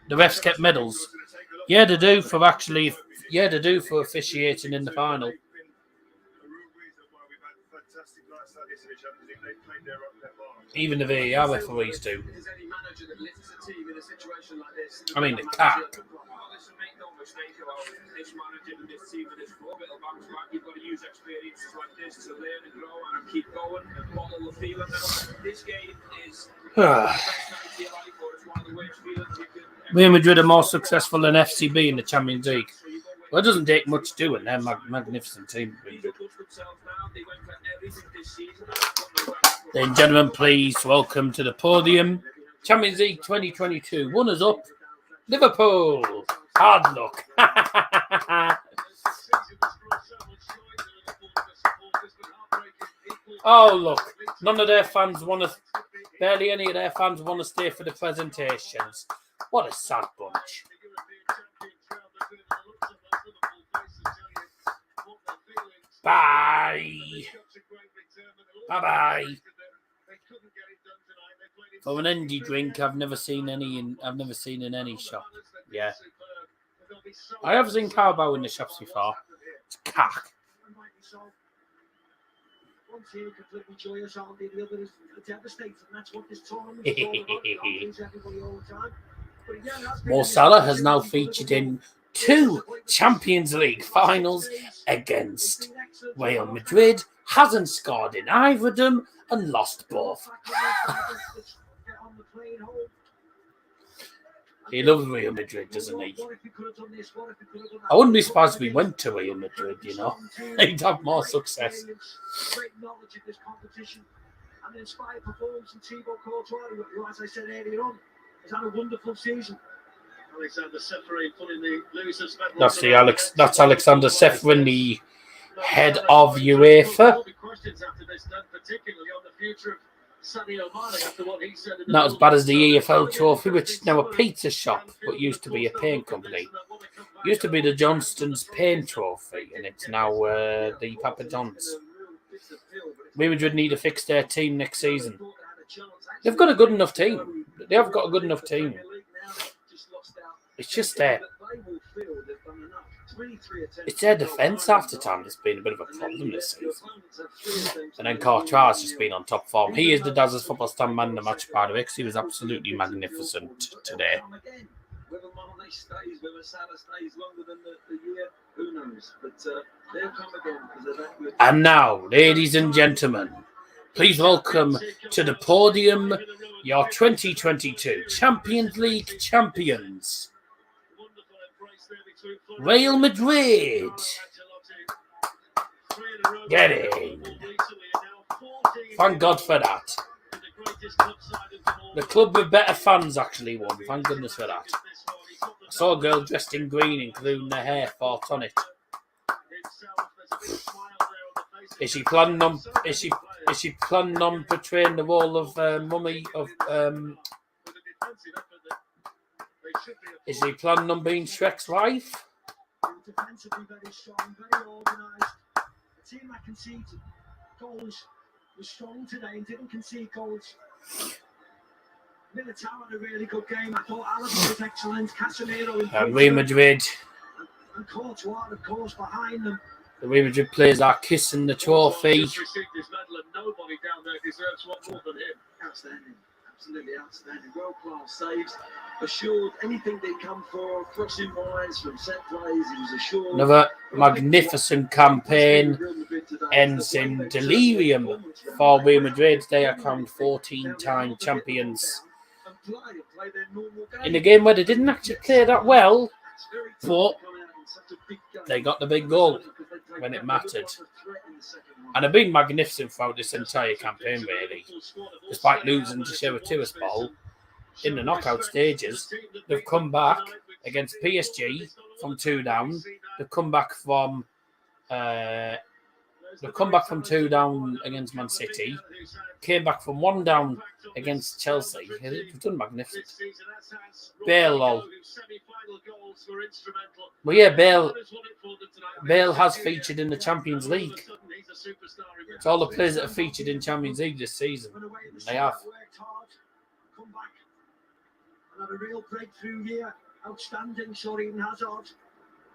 The refs get medals. Yeah, they do for officiating in the final. Even the VAR referees do. I mean, the cack. Mistake about this manager and this team and this club. It'll bounce back. You've got to use experiences like this to learn and grow and keep going and bottle the feeling now. This game is the best night of your life, or it's one of the worst feelings you can. Real Madrid are more successful than FCB in the Champions League. Well, it doesn't take much doing. They're a magnificent team. Ladies and gentlemen, please welcome to the podium. Champions League 2022. Runners up, Liverpool. Hard luck. Oh, look. None of their fans want to... Barely any of their fans want to stay for the presentations. What a sad bunch. Bye. Bye-bye. For an indie drink, I've never seen in any shop. Yeah. I have seen Carabao in the shops before. It's cack. Mo Salah has now featured in 2 Champions League finals against Real Madrid, hasn't scored in either of them, and lost both. He loves Real Madrid, doesn't he? I wouldn't be surprised if he went to Real Madrid, you know. He'd have more success. Great knowledge of this competition and inspired performance from Thibaut Courtois, who, as I said earlier on, has had a wonderful season. Alexander Seferin pulling the losers. That's Alexander Seferin, the head of Uefa. Not as bad as the EFL trophy, which is now a pizza shop, but used to be a paint company. Used to be the Johnston's paint trophy, and it's now the Papa John's. Real Madrid need to fix their team next season. They've got a good enough team. They have got a good enough team. It's just their... It's their defence half the time that's been a bit of a problem this season. And then Courtois has just been on top form. He is the Dazzers Football Stand man in the match, by the way, because he was absolutely magnificent today. And now, ladies and gentlemen, please welcome to the podium your 2022 Champions League champions, Real Madrid. Get in. Thank God for that. The club with better fans actually won. Thank goodness for that. I saw a girl dressed in green, including her hair, thought on it. Is she planning on? Is she planning on portraying the role of mummy of? Is he planning on being Shrek's wife? Defensively very strong, very organised. A team that conceded goals was strong today and didn't concede goals. Militao had a really good game. I thought Alaba was excellent. Casemiro Real Madrid. And Courtois, of course, behind them. The Real Madrid players are kissing the trophy. He's received his medal and nobody down there deserves one more than him. Outstanding. Absolutely outstanding. World-class saves. Assured anything they come for, crossing wise from set plays, he was assured. Another magnificent campaign ends in delirium for Real Madrid. They are crowned 14-time champions. In a game where they didn't actually play that well, but they got the big goal when it mattered. And they've been magnificent throughout this entire campaign, really. Despite losing to Tiraspol in the knockout stages, they've come back against PSG from 2 down. They've come back from 2 down against Man City. Came back from 1 down against Chelsea. They've done magnificent. Bale, well, yeah, Bale has featured in the Champions League. It's all the players that have featured in Champions League this season. They have. Come back and had a real breakthrough year. Outstanding. So even Hazard,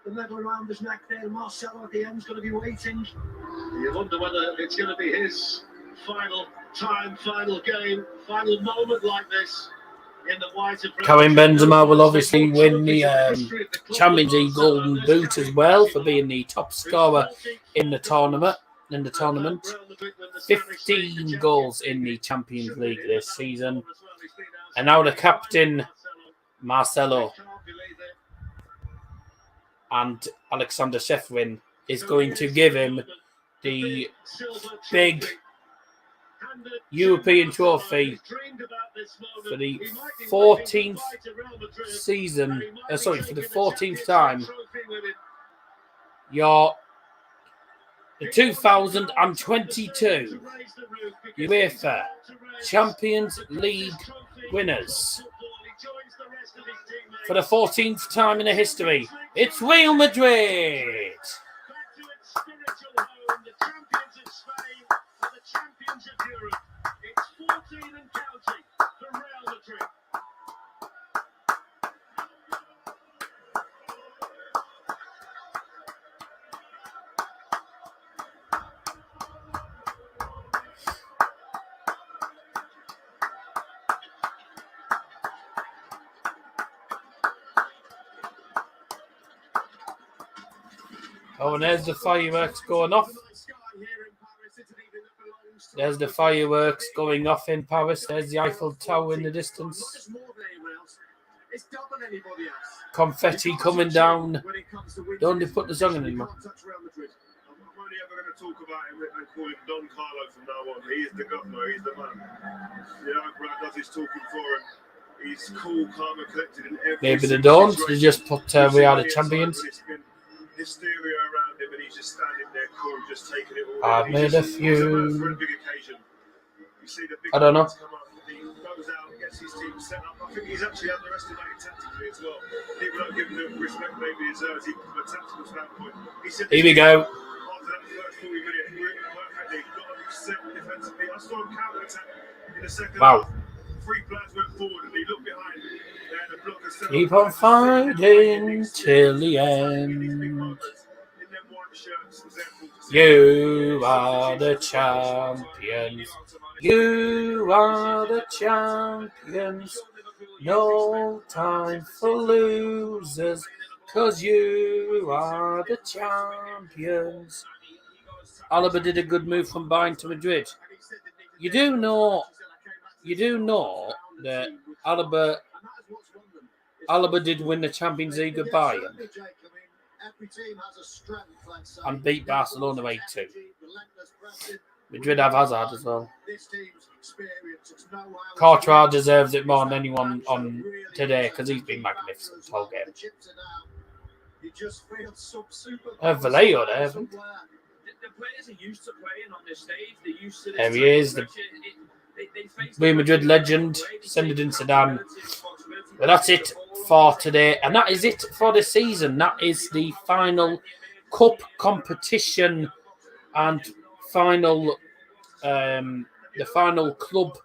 the medal around his neck there. Marcelo at the end's going to be waiting. You wonder whether it's going to be his final time, final game, final moment like this. Karim Benzema will obviously win the Champions League Golden Boot as well for being the top scorer in the tournament. 15 goals in the Champions League this season. And now the captain, Marcelo, and Alexander Shevrin is going to give him the big European trophy for the 14th season. For the 14th time. The 2022 UEFA Champions League winners. For the 14th time in the history, it's Real Madrid. Champions of Europe. It's 14 and counting for Real Madrid. Oh, and there's the fireworks going off. There's the fireworks going off in Paris. There's the Eiffel Tower in the distance. Confetti coming down. Don't they put the song in anymore? I'm only ever going to talk about him and call him Don Carlo from now on. He is the governor. He's the man. You know, Brad does his talking for him. He's cool, calm, and collected in every. Maybe they don't. They just put we are the champions. Hysteria around him, and he's just standing there, cool, just taking it all. I've made a few. For a big occasion. You see the big I don't know. come up, he goes out, gets his team set up. I think he's actually underestimated tactically as well. People don't give him the respect maybe he deserves from a tactical standpoint. Here we go. After that first 40 minutes, perfectly got him set defensively. I saw him counter attack in the second half. 3 players went forward and he looked behind. Keep on fighting till the end. You are the champions. You are the champions. No time for losers, 'cause you are the champions. Alaba did a good move from Bayern to Madrid. You do know that Alaba did win the Champions League at Bayern and beat Barcelona 8-2. Madrid have Hazard as well. Courtois deserves it more than anyone on today because he's been magnificent the whole game. Vallejo there. the players are used to playing on this stage. They're used to this. There he is, the Real Madrid legend, Zinedine Zidane. But that's it for today, and that is it for the season. That is the final cup competition and final, the final club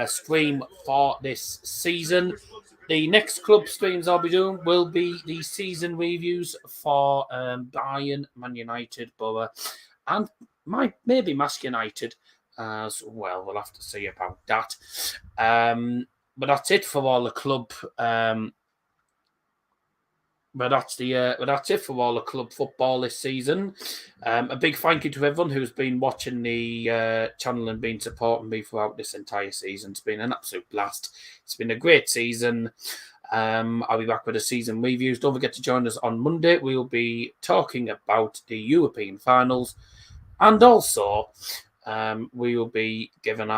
stream for this season. The next club streams I'll be doing will be the season reviews for Bayern, Man United, Borough, and maybe Mask United as well. We'll have to see about that. But that's it for all the club. But that's it for all the club football this season. A big thank you to everyone who's been watching the channel and been supporting me throughout this entire season. It's been an absolute blast. It's been a great season. I'll be back with the season reviews. Don't forget to join us on Monday. We'll be talking about the European finals, and also we'll be having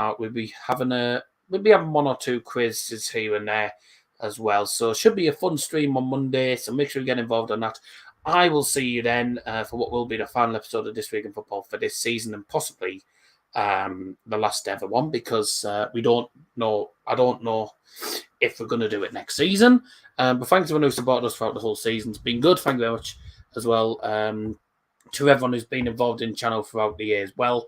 one or two quizzes here and there as well. So it should be a fun stream on Monday, so make sure you get involved on that. I will see you then for what will be the final episode of This Week in Football for this season, and possibly the last ever one, because we don't know. I don't know if we're going to do it next season. But thanks to everyone who supported us throughout the whole season. It's been good. Thank you very much as well to everyone who's been involved in the channel throughout the year as well,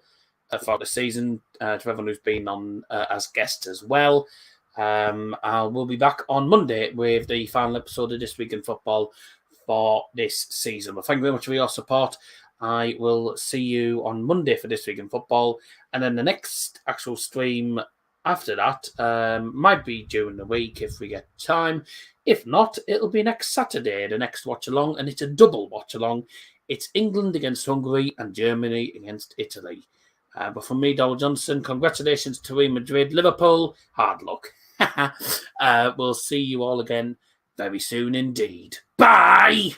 throughout the season, to everyone who's been on as guests as well. We'll be back on Monday with the final episode of This Week in Football for this season. Well, thank you very much for your support. I will see you on Monday for This Week in Football, and then the next actual stream after that might be during the week if we get time. If not, it'll be next Saturday, the next watch along, and it's a double watch along. It's England against Hungary and Germany against Italy. But from me, Donald Johnson, congratulations to Real Madrid. Liverpool, hard luck. We'll see you all again very soon indeed. Bye!